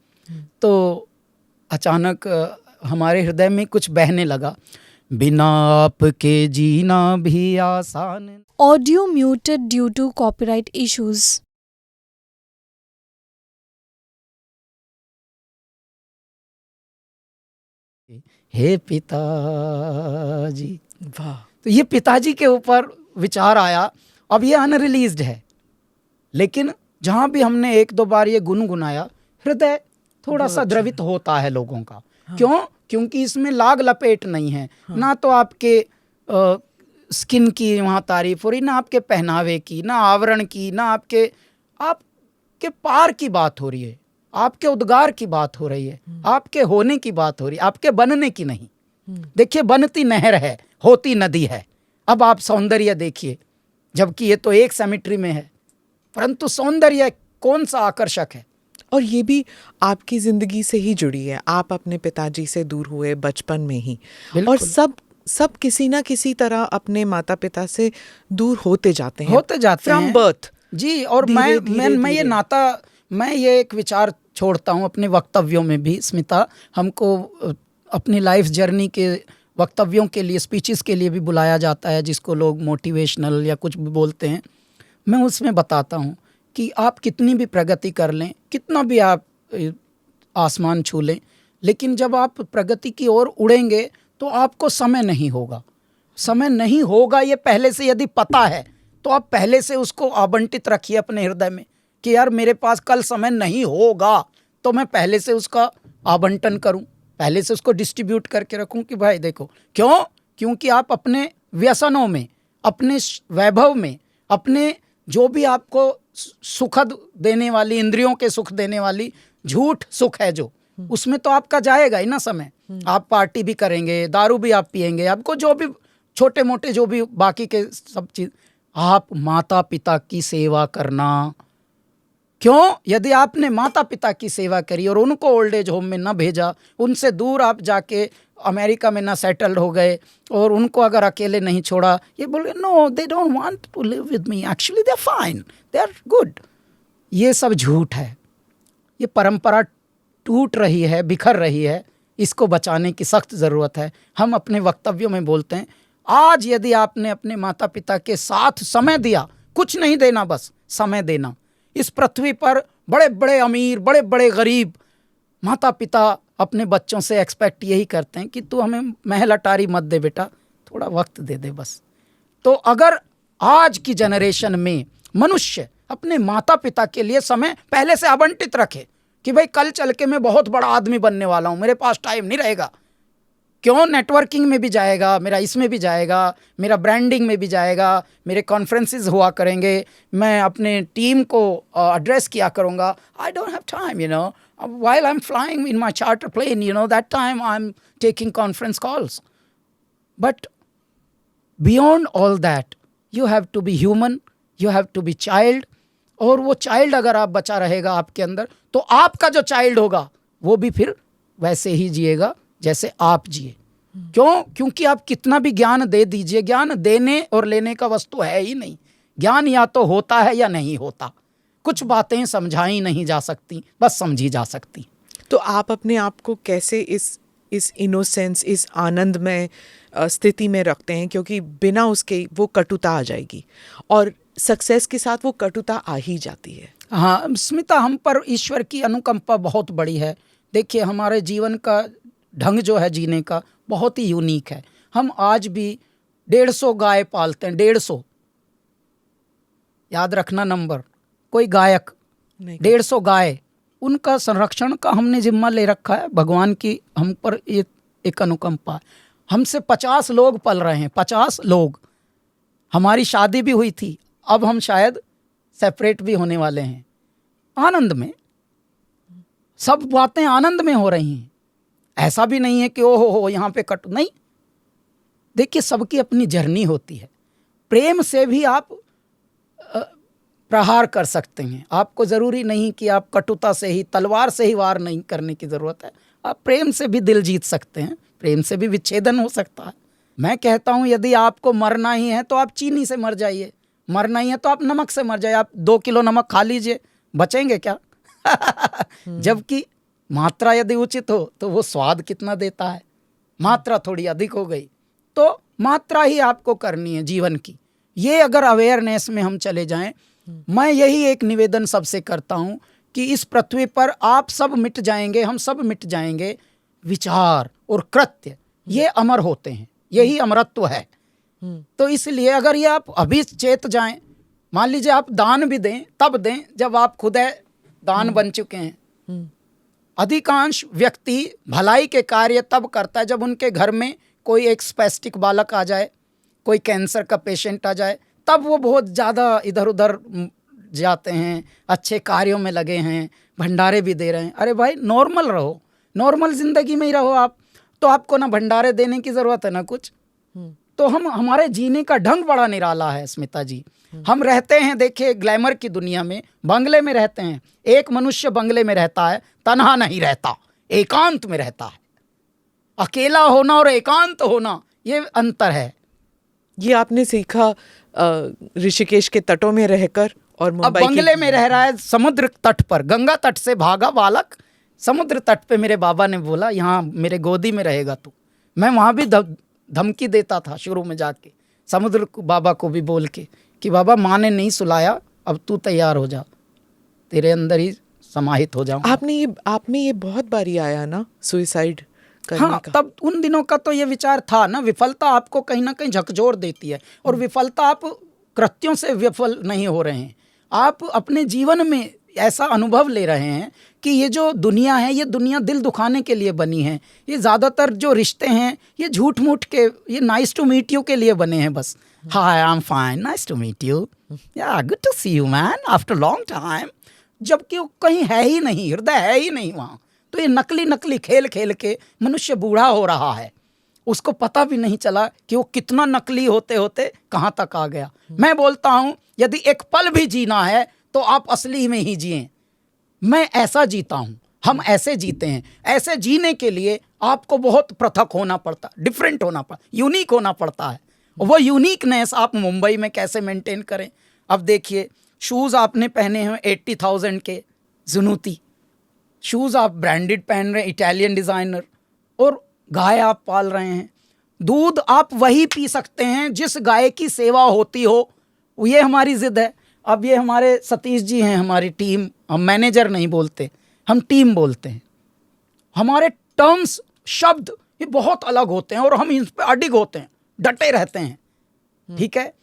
तो अचानक हमारे हृदय में कुछ बहने लगा, बिना आपके जीना भी आसान। Audio muted due to copyright issues. हे पिताजी, वाह। तो ये पिताजी के ऊपर विचार आया। अब ये अनरिलीज्ड है, लेकिन जहाँ भी हमने एक दो बार ये गुनगुनाया, हृदय थोड़ा सा द्रवित होता है लोगों का। क्यों? क्योंकि इसमें लाग लपेट नहीं है, ना तो आपके स्किन की वहाँ तारीफ हो रही, ना आपके पहनावे की, ना आवरण की, ना आपके पार की बात हो रही है, आपके उद्गार की बात हो रही है, आपके होने की बात हो रही है, आपके बनने की नहीं। देखिए, बनती नहर है, होती नदी है। अब आप सौंदर्य देखिए, जबकि ये तो एक सेमेट्री में है, परंतु सौंदर्य कौन सा आकर्षक है। और ये भी आपकी जिंदगी से ही जुड़ी है। आप अपने पिताजी से दूर हुए बचपन में ही, और सब किसी ना किसी तरह अपने माता पिता से दूर होते जाते हैं फ्रॉम बर्थ जी। और मैं ये नाता, मैं ये एक विचार छोड़ता हूँ अपने वक्तव्यों में भी। स्मिता, हमको अपनी लाइफ जर्नी के वक्तव्यों के लिए, स्पीचेस के लिए भी बुलाया जाता है, जिसको लोग मोटिवेशनल या कुछ भी बोलते हैं। मैं उसमें बताता हूँ कि आप कितनी भी प्रगति कर लें, कितना भी आप आसमान छू लें, लेकिन जब आप प्रगति की ओर उड़ेंगे तो आपको समय नहीं होगा। समय नहीं होगा ये पहले से यदि पता है तो आप पहले से उसको आवंटित रखिए अपने हृदय में कि यार मेरे पास कल समय नहीं होगा, तो मैं पहले से उसका आवंटन करूं, पहले से उसको डिस्ट्रीब्यूट करके रखूं कि भाई देखो। क्यों? क्योंकि आप अपने व्यसनों में, अपने वैभव में, अपने जो भी आपको सुखद देने वाली, इंद्रियों के सुख देने वाली झूठ सुख है जो, उसमें तो आपका जाएगा ही ना समय। आप पार्टी भी करेंगे, दारू भी आप पिएंगे, आपको जो भी छोटे मोटे जो भी बाकी के सब चीज, आप माता पिता की सेवा करना, क्यों? यदि आपने माता पिता की सेवा करी और उनको ओल्ड एज होम में न भेजा, उनसे दूर आप जाके अमेरिका में ना सेटल हो गए और उनको अगर अकेले नहीं छोड़ा, ये बोले no they don't want to live with me, actually they are fine, they are good, ये सब झूठ है। ये परंपरा टूट रही है, बिखर रही है, इसको बचाने की सख्त ज़रूरत है। हम अपने वक्तव्यों में बोलते हैं, आज यदि आपने अपने माता पिता के साथ समय दिया, कुछ नहीं देना, बस समय देना। इस पृथ्वी पर बड़े बड़े अमीर, बड़े बड़े गरीब माता पिता अपने बच्चों से एक्सपेक्ट यही करते हैं कि तू हमें महल अटारी मत दे बेटा, थोड़ा वक्त दे दे बस। तो अगर आज की जनरेशन में मनुष्य अपने माता पिता के लिए समय पहले से आवंटित रखे कि भाई कल चल के मैं बहुत बड़ा आदमी बनने वाला हूँ, मेरे पास टाइम नहीं रहेगा, क्यों? नेटवर्किंग में भी जाएगा मेरा, इसमें भी जाएगा मेरा, ब्रांडिंग में भी जाएगा, मेरे कॉन्फ्रेंसेस हुआ करेंगे, मैं अपने टीम को एड्रेस किया करूँगा। I don't have time, you know, while I'm flying in my charter plane, you know, that time I'm taking conference calls. But beyond all that, you have to be human, you have to be child. और वो child अगर आप बचा रहेगा आपके अंदर, तो आपका जो चाइल्ड होगा वो भी फिर वैसे ही जिएगा जैसे आप जिए। क्यों? क्योंकि आप कितना भी ज्ञान दे दीजिए, ज्ञान देने और लेने का वस्तु है ही नहीं। ज्ञान या तो होता है या नहीं होता। कुछ बातें समझाई नहीं जा सकती, बस समझी जा सकती। तो आप अपने आप को कैसे इस इनोसेंस, इस आनंद में स्थिति में रखते हैं? क्योंकि बिना उसके वो कटुता आ जाएगी और सक्सेस के साथ वो कटुता आ ही जाती है। हाँ स्मिता, हम पर ईश्वर की अनुकंपा बहुत बड़ी है। देखिए हमारे जीवन का ढंग जो है जीने का बहुत ही यूनिक है। हम आज भी 150 गाय पालते हैं, 150, याद रखना नंबर। कोई गायक 150 गाय, उनका संरक्षण का हमने जिम्मा ले रखा है। भगवान की हम पर ये एक अनुकंपा है। हमसे 50 लोग पल रहे हैं, 50 लोग। हमारी शादी भी हुई थी, अब हम शायद सेपरेट भी होने वाले हैं। आनंद में, सब बातें आनंद में हो रही हैं। ऐसा भी नहीं है कि ओ हो यहाँ पे कट, नहीं। देखिए सबकी अपनी जर्नी होती है। प्रेम से भी आप प्रहार कर सकते हैं। आपको ज़रूरी नहीं कि आप कटुता से ही, तलवार से ही वार नहीं करने की ज़रूरत है। आप प्रेम से भी दिल जीत सकते हैं, प्रेम से भी विच्छेदन हो सकता है। मैं कहता हूँ यदि आपको मरना ही है तो आप चीनी से मर जाइए, मरना ही है तो आप नमक से मर जाइए। आप 2 किलो नमक खा लीजिए, बचेंगे क्या? जबकि मात्रा यदि उचित हो तो वो स्वाद कितना देता है। मात्रा थोड़ी अधिक हो गई तो मात्रा ही आपको करनी है जीवन की। ये अगर अवेयरनेस में हम चले जाएं, मैं यही एक निवेदन सबसे करता हूँ कि इस पृथ्वी पर आप सब मिट जाएंगे, हम सब मिट जाएंगे। विचार और कृत्य ये अमर होते हैं, यही अमरत्व है। तो इसलिए अगर ये आप अभी चेत जाएं, मान लीजिए आप दान भी दें, तब दें जब आप खुद दान बन चुके हैं। अधिकांश व्यक्ति भलाई के कार्य तब करता है जब उनके घर में कोई एक स्पेस्टिक बालक आ जाए, कोई कैंसर का पेशेंट आ जाए, तब वो बहुत ज़्यादा इधर उधर जाते हैं, अच्छे कार्यों में लगे हैं, भंडारे भी दे रहे हैं। अरे भाई नॉर्मल रहो, नॉर्मल ज़िंदगी में ही रहो आप, तो आपको ना भंडारे देने की ज़रूरत है ना कुछ। तो हमारे जीने का ढंग बड़ा निराला है स्मिता जी। हम रहते हैं, देखिए ग्लैमर की दुनिया में, बंगले में रहते हैं। एक मनुष्य बंगले में रहता है, तन्हा नहीं रहता, एकांत में रहता है। अकेला होना और एकांत होना, ये अंतर है। ये आपने सीखा ऋषिकेश के तटों में रहकर और अब बंगले में रह रहा है, समुद्र तट पर, गंगा तट से भागा बालक, समुद्र तट पे मेरे बाबा ने बोला यहाँ मेरे गोदी में रहेगा तू। मैं वहाँ भी धमकी देता था शुरू में जाके, समुद्र बाबा को भी बोल के कि बाबा माँ ने नहीं सुलाया, अब तू तैयार हो जा, तेरे अंदर ही समाहित हो जाऊँ। आप में ये बहुत बारी आया ना सुसाइड करने हाँ, का? तब उन दिनों का तो ये विचार था ना। विफलता आपको कहीं ना कहीं झकझोर देती है, और विफलता आप कृत्यों से विफल नहीं हो रहे हैं, आप अपने जीवन में ऐसा अनुभव ले रहे हैं कि ये जो दुनिया है, ये दुनिया दिल दुखाने के लिए बनी है। ये ज़्यादातर जो रिश्ते हैं ये झूठ मूठ के, ये नाइस टू मीट यू के लिए बने हैं बस। Hi I am fine, nice to meet you, या good to see you man after long time. जबकि वो कहीं है ही नहीं, हृदय है ही नहीं वहाँ। तो ये नकली नकली खेल खेल के मनुष्य बूढ़ा हो रहा है, उसको पता भी नहीं चला कि वो कितना नकली होते होते कहाँ तक आ गया। मैं बोलता हूँ यदि एक पल भी जीना है तो आप असली में ही जिएं। मैं ऐसा जीता हूं, हम ऐसे जीते हैं। ऐसे जीने के लिए आपको बहुत पृथक होना पड़ता, डिफरेंट होना पड़ता, यूनिक होना पड़ता है। वो यूनिकनेस आप मुंबई में कैसे मेंटेन करें? अब देखिए, शूज़ आपने पहने हैं 80,000 के ज़ुनूती शूज़, आप ब्रांडेड पहन रहे हैं, इटालियन डिज़ाइनर, और गाय आप पाल रहे हैं। दूध आप वही पी सकते हैं जिस गाय की सेवा होती हो। ये हमारी ज़िद है। अब ये हमारे सतीश जी हैं, हमारी टीम, हम मैनेजर नहीं बोलते, हम टीम बोलते हैं। हमारे टर्म्स, शब्द ये बहुत अलग होते हैं और हम इन पर अडिग होते हैं, डटे रहते हैं, ठीक है।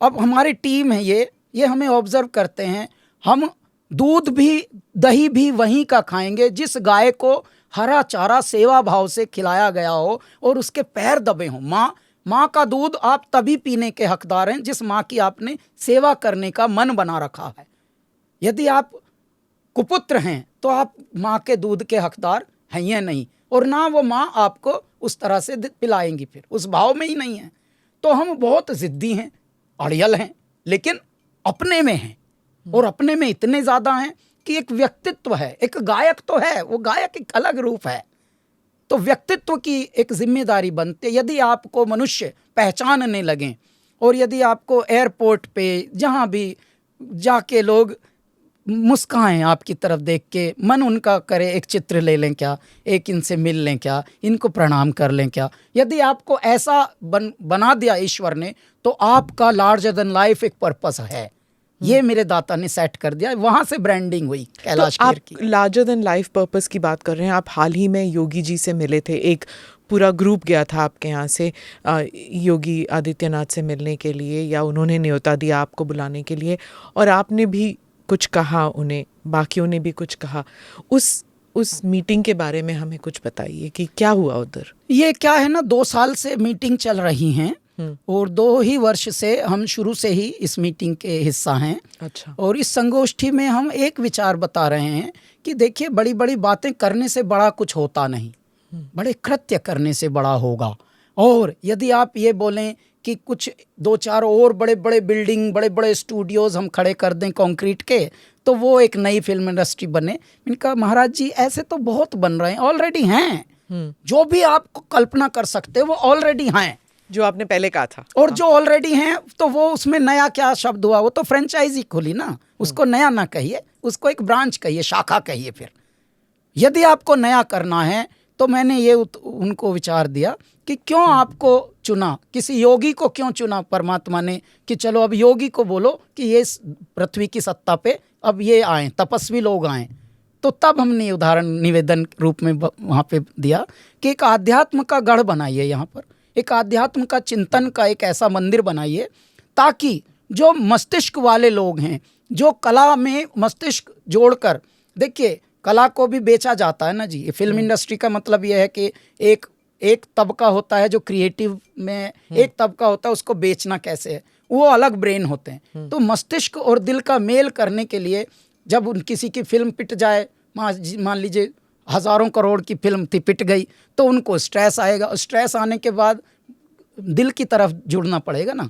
अब हमारी टीम है ये हमें ऑब्जर्व करते हैं। हम दूध भी दही भी वहीं का खाएंगे जिस गाय को हरा चारा सेवा भाव से खिलाया गया हो और उसके पैर दबे हों। माँ का दूध आप तभी पीने के हकदार हैं जिस माँ की आपने सेवा करने का मन बना रखा है। यदि आप कुपुत्र हैं तो आप माँ के दूध के हकदार हैं या नहीं, और ना वो माँ आपको उस तरह से पिलाएंगी, फिर उस भाव में ही नहीं है। तो हम बहुत ज़िद्दी हैं, अड़ियल हैं, लेकिन अपने में हैं, और अपने में इतने ज़्यादा हैं कि एक व्यक्तित्व है। एक गायक तो है, वो गायक एक अलग रूप है। तो व्यक्तित्व की एक जिम्मेदारी बनती है। यदि आपको मनुष्य पहचानने लगें, और यदि आपको एयरपोर्ट पे जहाँ भी जाके लोग मुस्काएं आपकी तरफ देख के, मन उनका करे एक चित्र ले लें क्या, एक इनसे मिल लें क्या, इनको प्रणाम कर लें क्या, यदि आपको ऐसा बना दिया ईश्वर ने, तो आपका लार्जर देन लाइफ एक पर्पस है। ये मेरे दाता ने सेट कर दिया। वहां से ब्रांडिंग हुई कैलाश खेर की। लार्जर देन लाइफ पर्पस की बात कर रहे हैं। आप हाल ही में योगी जी से मिले थे, एक पूरा ग्रुप गया था आपके यहाँ से योगी आदित्यनाथ से मिलने के लिए, या उन्होंने न्योता दिया आपको बुलाने के लिए, और आपने भी कुछ कहा उन्हें, बाकियों ने भी कुछ कहा। उस मीटिंग के बारे में हमें कुछ बताइए कि क्या हुआ उधर। ये क्या है ना, 2 साल से मीटिंग चल रही हैं, और 2 ही वर्ष से हम शुरू से ही इस मीटिंग के हिस्सा हैं। अच्छा। और इस संगोष्ठी में हम एक विचार बता रहे हैं कि देखिए, बड़ी बड़ी बातें करने से बड़ा कुछ होता नहीं, बड़े कृत्य करने से बड़ा होगा। और यदि आप ये बोलें कि कुछ 2-4 और बड़े बड़े बिल्डिंग, बड़े बड़े स्टूडियोज हम खड़े कर दें कंक्रीट के, तो वो एक नई फिल्म इंडस्ट्री बने। इनका महाराज जी ऐसे तो बहुत बन रहे हैं, ऑलरेडी हैं। जो भी आप कल्पना कर सकते हो वो ऑलरेडी हैं, जो आपने पहले कहा था। और जो ऑलरेडी हैं, तो वो उसमें नया क्या शब्द हुआ, वो तो फ्रेंचाइजी खुली ना, उसको नया ना कहिए, उसको एक ब्रांच कहिए, शाखा कहिए। फिर यदि आपको नया करना है, तो मैंने ये उनको विचार दिया कि क्यों आपको चुना, किसी योगी को क्यों चुना परमात्मा ने, कि चलो अब योगी को बोलो कि ये पृथ्वी की सत्ता पे अब ये आए, तपस्वी लोग आए। तो तब हमने ये उदाहरण निवेदन रूप में वहाँ पे दिया कि एक आध्यात्म का गढ़ बनाइए, यहाँ पर एक आध्यात्म का चिंतन का एक ऐसा मंदिर बनाइए, ताकि जो मस्तिष्क वाले लोग हैं, जो कला में मस्तिष्क जोड़कर, देखिए कला को भी बेचा जाता है ना जी। ये फिल्म इंडस्ट्री का मतलब ये है कि एक तबका होता है जो क्रिएटिव में, एक तबका होता है उसको बेचना कैसे है, वो अलग ब्रेन होते हैं। तो मस्तिष्क और दिल का मेल करने के लिए, जब किसी की फिल्म पिट जाए, मान लीजिए हज़ारों करोड़ की फिल्म थी, पिट गई, तो उनको स्ट्रेस आएगा। स्ट्रेस आने के बाद दिल की तरफ जुड़ना पड़ेगा ना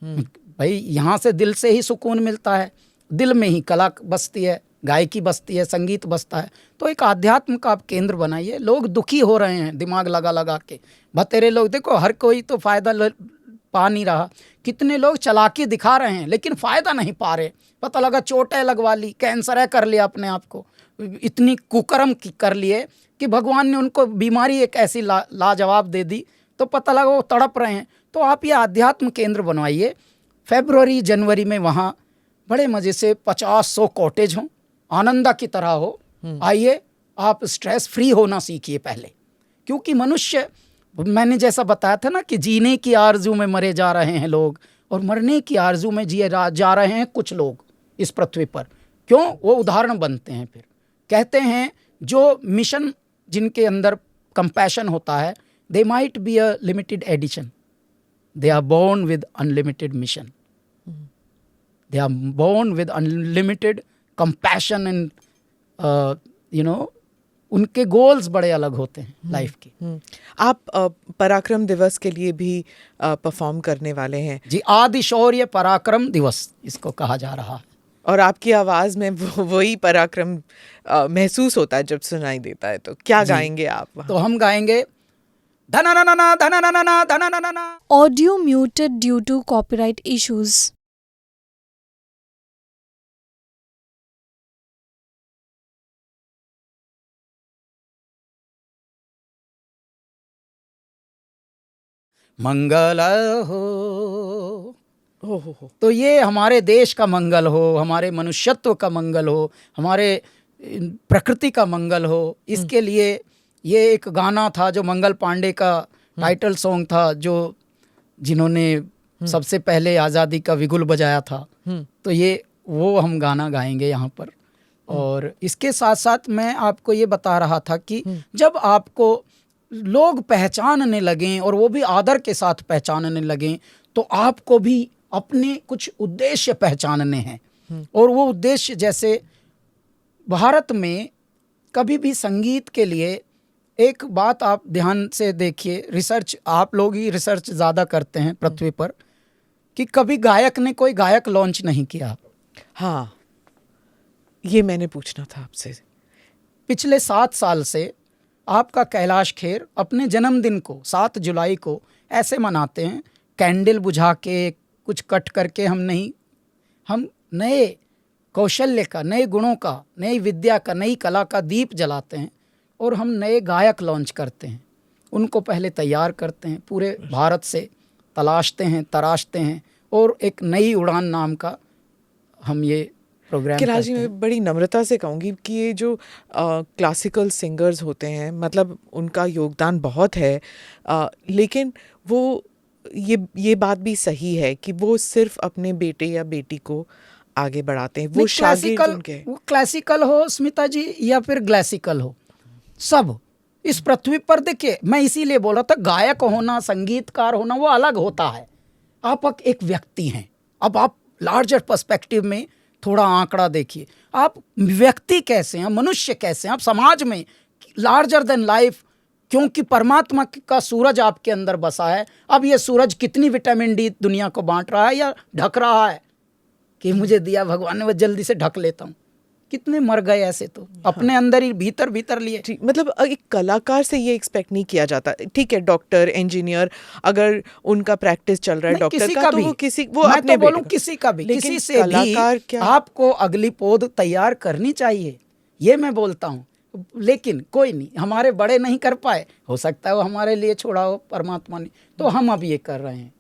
भाई, यहाँ से दिल से ही सुकून मिलता है, दिल में ही कला बसती है, गायकी बसती है, संगीत बसता है। तो एक आध्यात्म का आप केंद्र बनाइए। लोग दुखी हो रहे हैं दिमाग लगा लगा के, बतेरे लोग, देखो हर कोई तो फ़ायदा पा नहीं रहा। कितने लोग चालाकी दिखा रहे हैं लेकिन फ़ायदा नहीं पा रहे। पता लगा चोट है लगवा ली, कैंसर है कर लिया अपने आप को, इतनी कुकर्म कर लिए कि भगवान ने उनको बीमारी एक ऐसी लाजवाब दे दी, तो पता लगा वो तड़प रहे हैं। तो आप ये आध्यात्म केंद्र बनवाइए। फरवरी जनवरी में वहाँ बड़े मज़े से 50-100 कॉटेज हों, आनंदा की तरह हो। आइए, आप स्ट्रेस फ्री होना सीखिए पहले, क्योंकि मनुष्य, मैंने जैसा बताया था ना कि जीने की आरजू में मरे जा रहे हैं लोग, और मरने की आरजू में जिए जा रहे हैं कुछ लोग इस पृथ्वी पर। क्यों? वो उदाहरण बनते हैं। फिर कहते हैं जो मिशन जिनके अंदर कंपैशन होता है, they might be a limited edition, they are born with unlimited mission, they are born with unlimited compassion and उनके गोल्स बड़े अलग होते हैं लाइफ के। आप पराक्रम दिवस के लिए भी परफॉर्म करने वाले हैं जी। आदि शौर्य पराक्रम दिवस इसको कहा जा रहा है। और आपकी आवाज में वही पराक्रम महसूस होता है जब सुनाई देता है। तो क्या गाएंगे आप वहाँ? तो हम गाएंगे धना ना ना ना धना ना ना ना धना ना ना ना। Audio muted due to copyright issues. मंगल हो। हो। तो ये हमारे देश का मंगल हो, हमारे मनुष्यत्व का मंगल हो, हमारे प्रकृति का मंगल हो, इसके लिए ये एक गाना था जो मंगल पांडे का टाइटल सॉन्ग था, जो जिन्होंने सबसे पहले आज़ादी का विगुल बजाया था। तो ये वो हम गाना गाएंगे यहाँ पर। और इसके साथ साथ मैं आपको ये बता रहा था कि जब आपको लोग पहचानने लगें और वो भी आदर के साथ पहचानने लगें, तो आपको भी अपने कुछ उद्देश्य पहचानने हैं। और वो उद्देश्य, जैसे भारत में कभी भी संगीत के लिए एक बात आप ध्यान से देखिए, रिसर्च आप लोग ही रिसर्च ज़्यादा करते हैं पृथ्वी पर, कि कभी गायक ने कोई गायक लॉन्च नहीं किया। हाँ, ये मैंने पूछना था आपसे। पिछले 7 साल से आपका कैलाश खेर अपने जन्मदिन को 7 जुलाई को ऐसे मनाते हैं, कैंडल बुझा के, कुछ कट करके हम नहीं, हम नए कौशल्य का, नए गुणों का, नई विद्या का, नई कला का दीप जलाते हैं और हम नए गायक लॉन्च करते हैं। उनको पहले तैयार करते हैं, पूरे भारत से तलाशते हैं, तराशते हैं, और एक नई उड़ान नाम का हम ये प्रोग्राम कैलाश जी, करते हैं। मैं बड़ी नम्रता से कहूँगी कि ये जो क्लासिकल सिंगर्स होते हैं, मतलब उनका योगदान बहुत है, लेकिन वो ये बात भी सही है कि वो सिर्फ अपने बेटे या बेटी को आगे बढ़ाते हैं। वो शागिर्द उनके, वो क्लासिकल हो स्मिता जी या फिर क्लासिकल हो, सब इस पृथ्वी पर देखिए, मैं इसीलिए बोल रहा था, गायक होना, संगीतकार होना वो अलग होता है। आप एक व्यक्ति हैं। अब आप लार्जर पर्सपेक्टिव में थोड़ा आंकड़ा देखिए, आप व्यक्ति कैसे हैं, मनुष्य कैसे हैं, आप समाज में लार्जर देन लाइफ, क्योंकि परमात्मा का सूरज आपके अंदर बसा है। अब ये सूरज कितनी विटामिन डी दुनिया को बांट रहा है या ढक रहा है कि मुझे दिया भगवान ने, वो जल्दी से ढक लेता हूँ। कितने मर गए ऐसे, तो अपने अंदर ही भीतर लिए। मतलब एक कलाकार से ये एक्सपेक्ट नहीं किया जाता। ठीक है, डॉक्टर, इंजीनियर, अगर उनका प्रैक्टिस चल रहा है डॉक्टर का, तो वो किसी, वो मैं अपने तो बोलूं किसी का भी, किसी से भी आपको अगली पौध तैयार करनी चाहिए, ये मैं बोलता हूँ। लेकिन कोई नहीं, हमारे बड़े नहीं कर पाए, हो सकता है वो हमारे लिए छोड़ा हो परमात्मा ने, तो हम अब ये कर रहे हैं।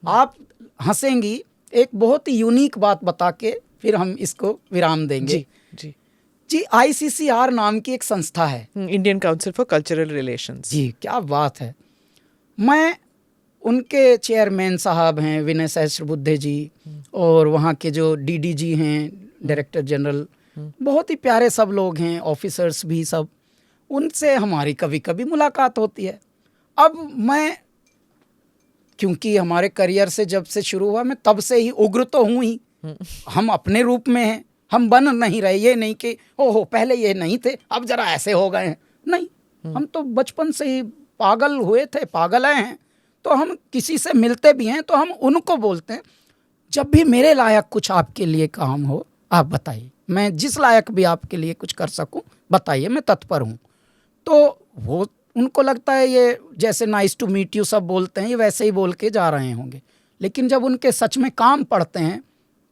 आप हंसेंगी, एक बहुत ही यूनिक बात बता के फिर हम इसको विराम देंगे। जी ICCR नाम की एक संस्था है, Indian Council for Cultural Relations. जी, क्या बात है। मैं उनके चेयरमैन साहब हैं विनय सहस्रबुद्धे जी, और वहाँ के जो DDG हैं, डायरेक्टर जनरल, बहुत ही प्यारे सब लोग हैं, ऑफिसर्स भी सब, उनसे हमारी कभी कभी मुलाकात होती है। अब मैं, क्योंकि हमारे करियर से जब से शुरू हुआ, मैं तब से ही उग्र तो हूँ ही, हम अपने रूप में हैं, हम बन नहीं रहे। ये नहीं कि ओहो पहले ये नहीं थे अब जरा ऐसे हो गए हैं, नहीं, हम तो बचपन से ही पागल हुए थे, पागल आए हैं। तो हम किसी से मिलते भी हैं तो हम उनको बोलते हैं, जब भी मेरे लायक कुछ आपके लिए काम हो आप बताइए, मैं जिस लायक भी आपके लिए कुछ कर सकूं बताइए, मैं तत्पर हूं। तो वो उनको लगता है ये जैसे नाइस टू मीट यू सब बोलते हैं, ये वैसे ही बोल के जा रहे होंगे। लेकिन जब उनके सच में काम पड़ते हैं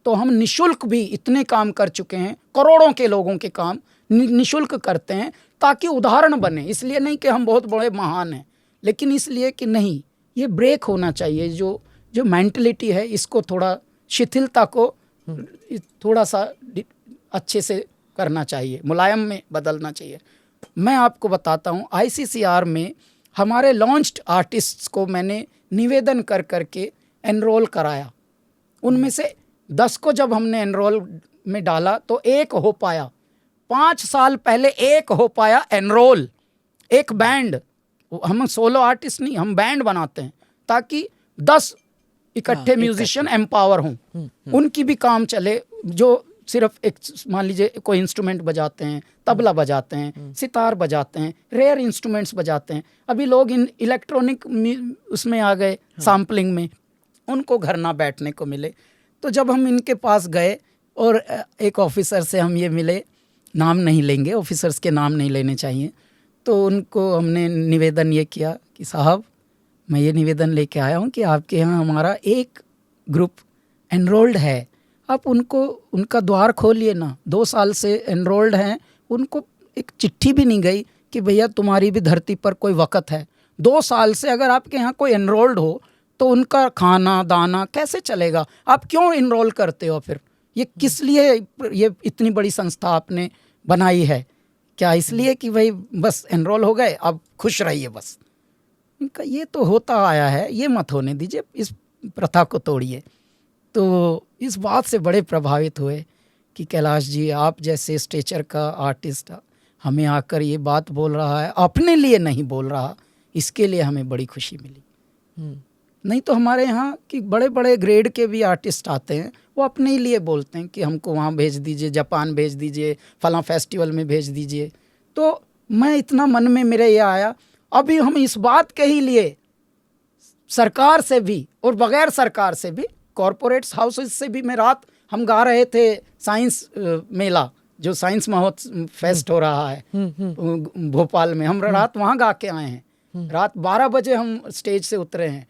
तो हम निशुल्क भी इतने काम कर चुके हैं, करोड़ों के लोगों के काम निशुल्क करते हैं, ताकि उदाहरण बने। इसलिए नहीं कि हम बहुत बड़े महान हैं, लेकिन इसलिए कि नहीं, ये ब्रेक होना चाहिए, जो मेंटलिटी है इसको थोड़ा शिथिलता को थोड़ा सा अच्छे से करना चाहिए, मुलायम में बदलना चाहिए। मैं आपको बताता हूँ, ICCR में हमारे लॉन्च्ड आर्टिस्ट्स को मैंने निवेदन कर करके एनरोल कराया। उनमें से 10 को जब हमने एनरोल में डाला तो एक हो पाया। 5 साल पहले एक हो पाया एनरोल, एक बैंड। हम सोलो आर्टिस्ट नहीं, हम बैंड बनाते हैं ताकि 10 इकट्ठे म्यूजिशियन एम्पावर हों, उनकी भी काम चले। जो सिर्फ एक मान लीजिए कोई इंस्ट्रूमेंट बजाते हैं, तबला बजाते हैं, सितार बजाते हैं, रेयर इंस्ट्रूमेंट्स बजाते हैं। अभी लोग इन इलेक्ट्रॉनिक उसमें आ गए, सैम्पलिंग में, उनको घर ना बैठने को मिले। तो जब हम इनके पास गए और एक ऑफिसर से हम ये मिले, नाम नहीं लेंगे, ऑफिसर्स के नाम नहीं लेने चाहिए, तो उनको हमने निवेदन ये किया कि साहब मैं ये निवेदन लेके आया हूँ कि आपके यहाँ हमारा एक ग्रुप एनरोल्ड है, आप उनको उनका द्वार खोलिए ना। 2 साल से एनरोल्ड हैं, उनको एक चिट्ठी भी नहीं गई कि भैया तुम्हारी भी धरती पर कोई वक़्त है। 2 साल से अगर आपके यहाँ कोई एनरोल्ड हो तो उनका खाना दाना कैसे चलेगा? आप क्यों इनरोल करते हो फिर? ये किस लिए ये इतनी बड़ी संस्था आपने बनाई है? क्या इसलिए कि भाई बस एनरोल हो गए, अब खुश रहिए बस? इनका ये तो होता आया है, ये मत होने दीजिए, इस प्रथा को तोड़िए। तो इस बात से बड़े प्रभावित हुए कि कैलाश जी आप जैसे स्टेचर का आर्टिस्ट हमें आकर ये बात बोल रहा है, अपने लिए नहीं बोल रहा, इसके लिए हमें बड़ी खुशी मिली। नहीं तो हमारे यहाँ कि बड़े बड़े ग्रेड के भी आर्टिस्ट आते हैं, वो अपने ही लिए बोलते हैं कि हमको वहाँ भेज दीजिए, जापान भेज दीजिए, फलां फेस्टिवल में भेज दीजिए। तो मैं इतना मन में मेरे ये आया, अभी हम इस बात के ही लिए सरकार से भी और बगैर सरकार से भी, कॉरपोरेट्स हाउसेस से भी, मैं रात हम गा रहे थे साइंस मेला, जो साइंस महोत्सव फेस्ट हो रहा है भोपाल में, हम रात वहाँ गा के आए हैं। रात 12 बजे हम स्टेज से उतरे हैं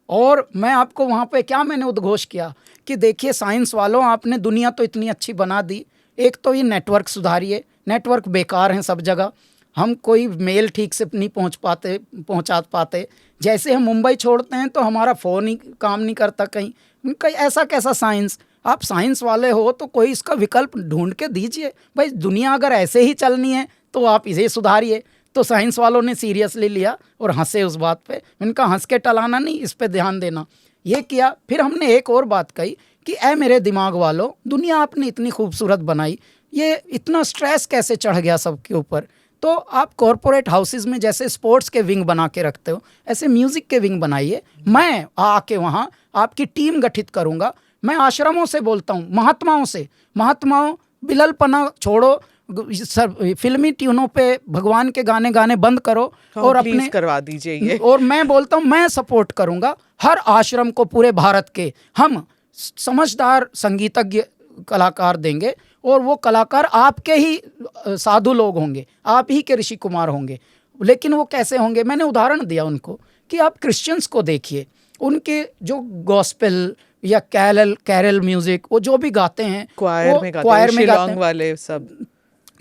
और मैं आपको वहाँ पे क्या मैंने उद्घोष किया कि देखिए साइंस वालों, आपने दुनिया तो इतनी अच्छी बना दी, एक तो ये नेटवर्क सुधारिए, नेटवर्क बेकार हैं सब जगह, हम कोई मेल ठीक से नहीं पहुँचा पाते। जैसे हम मुंबई छोड़ते हैं तो हमारा फ़ोन ही काम नहीं करता कहीं। उनका ऐसा कैसा साइंस? आप साइंस वाले हो तो कोई इसका विकल्प ढूंढ के दीजिए भाई, दुनिया अगर ऐसे ही चलनी है तो आप इसे सुधारिए। तो साइंस वालों ने सीरियसली लिया और हंसे उस बात पे। इनका हंस के टलाना नहीं, इस पे ध्यान देना, ये किया। फिर हमने एक और बात कही कि ऐ मेरे दिमाग वालों, दुनिया आपने इतनी खूबसूरत बनाई, ये इतना स्ट्रेस कैसे चढ़ गया सबके ऊपर? तो आप कॉरपोरेट हाउसेस में जैसे स्पोर्ट्स के विंग बना के रखते हो, ऐसे म्यूज़िक के विंग बनाइए। मैं आके वहाँ आपकी टीम गठित करूँगा। मैं आश्रमों से बोलता हूँ, महात्माओं से, महात्माओं बिललपना छोड़ो, फिल्मी ट्यूनों पे भगवान के गाने गाने बंद करो और अपने करवा दीजिए ये। और मैं बोलता हूँ मैं सपोर्ट करूँगा हर आश्रम को पूरे भारत के। हम समझदार संगीतज्ञ कलाकार देंगे और वो कलाकार आपके ही साधु लोग होंगे, आप ही के ऋषि कुमार होंगे। लेकिन वो कैसे होंगे? मैंने उदाहरण दिया उनको कि आप क्रिश्चियंस को देखिए, उनके जो गॉस्पेल या कैरल म्यूजिक वो जो भी गाते हैं, क्वायर में गाते हैं वाले सब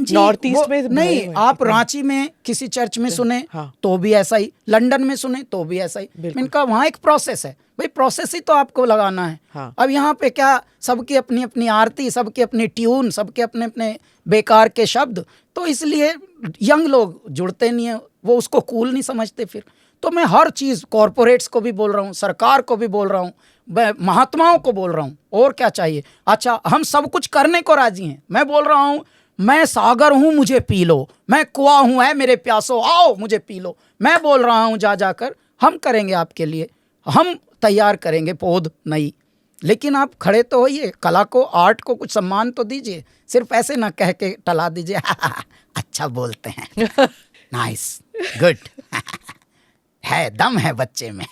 नॉर्थ ईस्ट में नहीं, आप रांची में किसी चर्च में सुने तो भी ऐसा ही, लंदन में सुने तो भी ऐसा ही। इनका वहाँ एक प्रोसेस है भाई, प्रोसेस ही तो आपको लगाना है। अब यहाँ पे क्या, सबकी अपनी अपनी आरती, सबकी अपनी ट्यून, सबके अपने अपने बेकार के शब्द, तो इसलिए यंग लोग जुड़ते नहीं है, वो उसको कूल नहीं समझते फिर। तो मैं हर चीज़ कॉरपोरेट्स को भी बोल रहा हूँ, सरकार को भी बोल रहा हूँ, महात्माओं को बोल रहा हूँ, और क्या चाहिए? अच्छा, हम सब कुछ करने को राजी हैं। मैं बोल रहा हूँ मैं सागर हूँ मुझे पी लो, मैं कुआं हूँ है मेरे प्यासो आओ मुझे पी लो। मैं बोल रहा हूँ जा जाकर हम करेंगे आपके लिए, हम तैयार करेंगे पौध नई। लेकिन आप खड़े तो होइए, कला को, आर्ट को कुछ सम्मान तो दीजिए, सिर्फ ऐसे ना कह के टला दीजिए अच्छा बोलते हैं नाइस गुड है, दम है बच्चे में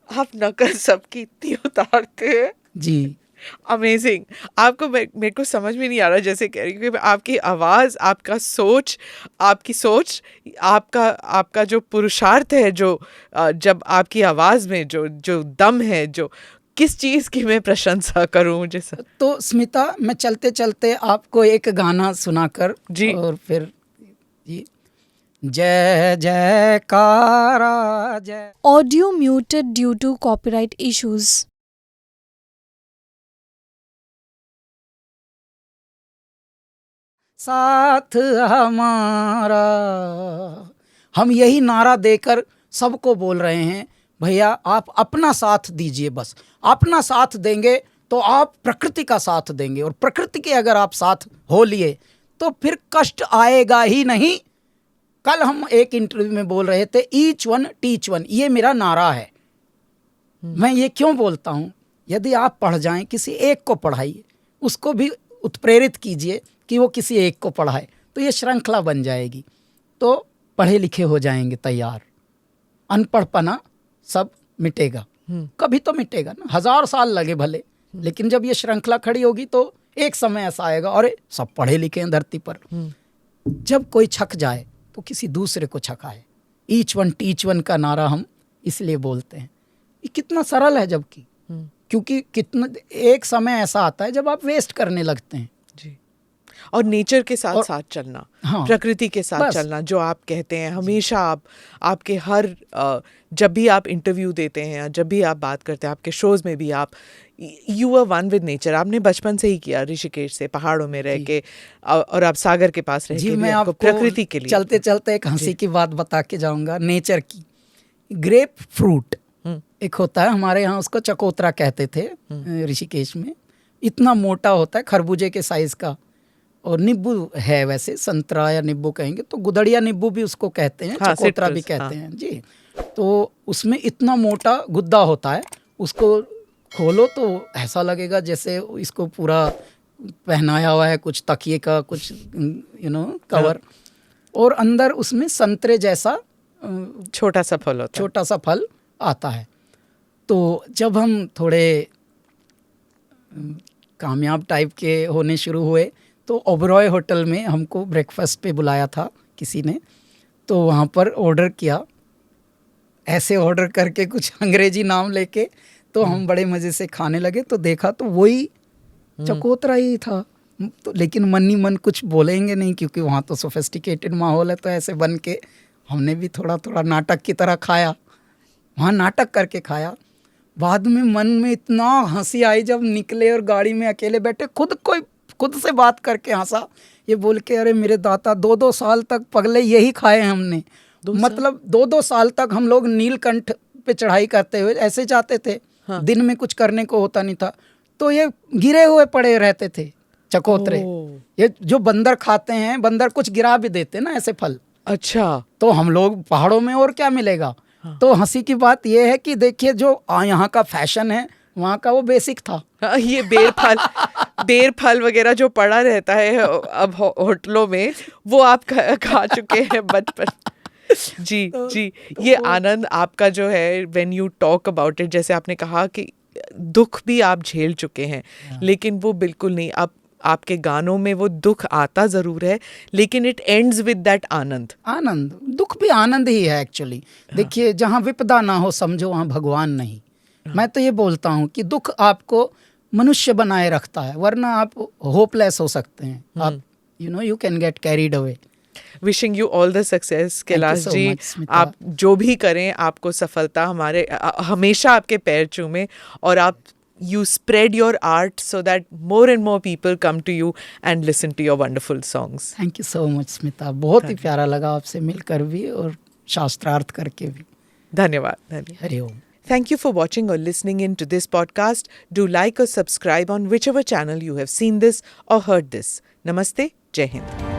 आप नकल सबकी इतनी उतारते हैं जी। अमेजिंग। आपको मेरे को समझ में नहीं आ रहा, जैसे कह रही हूँ, आपकी आवाज़, आपका सोच, आपकी सोच, आपका जो पुरुषार्थ है, जो जब आपकी आवाज़ में जो दम है, जो किस चीज़ की मैं प्रशंसा करूँ मुझे सर। तो स्मिता, मैं चलते चलते आपको एक गाना सुनाकर जी, और फिर जी, जय जयकारा जय। Audio muted due to copyright issues. साथ हमारा, हम यही नारा देकर सबको बोल रहे हैं भैया आप अपना साथ दीजिए। बस अपना साथ देंगे तो आप प्रकृति का साथ देंगे, और प्रकृति के अगर आप साथ हो लिए तो फिर कष्ट आएगा ही नहीं। कल हम एक इंटरव्यू में बोल रहे थे ईच वन टीच वन, ये मेरा नारा है। मैं ये क्यों बोलता हूँ, यदि आप पढ़ जाएं, किसी एक को पढ़ाइए, उसको भी उत्प्रेरित कीजिए कि वो किसी एक को पढ़ाए, तो ये श्रृंखला बन जाएगी, तो पढ़े लिखे हो जाएंगे तैयार। अनपढ़पना सब मिटेगा, कभी तो मिटेगा ना, 1000 साल लगे भले, लेकिन जब ये श्रृंखला खड़ी होगी तो एक समय ऐसा आएगा, और सब पढ़े लिखे हैं धरती पर, जब कोई छक जाए तो किसी दूसरे को छकाए। ईच वन टीच वन का नारा हम इसलिए बोलते हैं। ये कितना सरल है, जबकि क्योंकि कितना एक समय ऐसा आता है जब आप वेस्ट करने लगते हैं। जी, और नेचर के साथ साथ चलना, हाँ, प्रकृति के साथ चलना, जो आप कहते हैं हमेशा आपके हर जब भी आप इंटरव्यू देते हैं या जब भी आप बात करते हैं, आपके शोज में भी आप you are one with nature. आपने बचपन से ही किया, ऋषिकेश से पहाड़ों में रह के, और आप सागर के पास रह के, मैं आपको प्रकृति के लिए चलते चलते एक हंसी की बात बता के जाऊंगा नेचर की। ग्रेप फ्रूट एक होता है हमारे यहाँ, उसको चकोतरा कहते थे ऋषिकेश में। इतना मोटा होता है, खरबूजे के साइज का, और नींबू है, वैसे संतरा या नींबू कहेंगे तो गुदड़िया नींबू भी उसको कहते हैं, हाँ, चकोतरा भी कहते हैं जी। तो उसमें इतना मोटा गुद्दा होता है, उसको खोलो तो ऐसा लगेगा जैसे इसको पूरा पहनाया हुआ है कुछ तकिए का, कुछ कवर, और अंदर उसमें संतरे जैसा छोटा सा फल होता है, छोटा सा फल आता है। तो जब हम थोड़े कामयाब टाइप के होने शुरू हुए तो ओबरॉय होटल में हमको ब्रेकफास्ट पे बुलाया था किसी ने, तो वहाँ पर ऑर्डर किया, ऐसे ऑर्डर करके कुछ अंग्रेजी नाम लेके, तो हम बड़े मज़े से खाने लगे। तो देखा तो वही चकोतरा ही था, तो लेकिन मन ही मन कुछ बोलेंगे नहीं क्योंकि वहाँ तो सोफिस्टिकेटेड माहौल है। तो ऐसे बन के हमने भी थोड़ा थोड़ा नाटक की तरह खाया, वहाँ नाटक करके खाया। बाद में मन में इतना हंसी आई जब निकले और गाड़ी में अकेले बैठे, खुद से बात करके हंसा, ये बोल के अरे मेरे दाता 2-2 साल तक पगले यही खाए हमने। मतलब 2-2 साल तक हम लोग नीलकंठ पे चढ़ाई करते हुए ऐसे जाते थे। हाँ। दिन में कुछ करने को होता नहीं था, तो ये गिरे हुए पड़े रहते थे चकोतरे। ये जो बंदर खाते हैं, बंदर कुछ गिरा भी देते ना ऐसे फल। अच्छा, तो हम लोग पहाड़ों में और क्या मिलेगा। हाँ। तो हंसी की बात यह है कि देखिए जो यहाँ का फैशन है, वहाँ का वो बेसिक था। ये बेर फल वगैरह जो पड़ा रहता है अब होटलों में, वो आप खा चुके हैं बचपन। जी जी, ये आनंद आपका जो है, when you talk about it, जैसे आपने कहा कि दुख भी आप झेल चुके हैं, लेकिन वो बिल्कुल नहीं, आपके गानों में वो दुख आता जरूर है, लेकिन इट एंड्स विद दैट आनंद। दुख भी आनंद ही है एक्चुअली। देखिए, जहाँ विपदा ना हो समझो वहाँ भगवान नहीं। मैं तो ये बोलता हूँ कि दुख आपको मनुष्य बनाए रखता है, वरना आप होपलेस हो सकते हैं। आप you can get carried away. Wishing you all the success Kailash ji. आप जो भी करें, आपको सफलता हमारे हमेशा आपके पैर चूमे, और आप you spread your art so that more and more people come to you and listen to your wonderful songs. Thank you so much Smita, बहुत ही प्यारा लगा आपसे मिलकर भी और शास्त्रार्थ करके भी। धन्यवाद। हरि ओम। Thank you for watching or listening in to this podcast. Do like or subscribe on whichever channel you have seen this or heard this. Namaste. Jai Hind.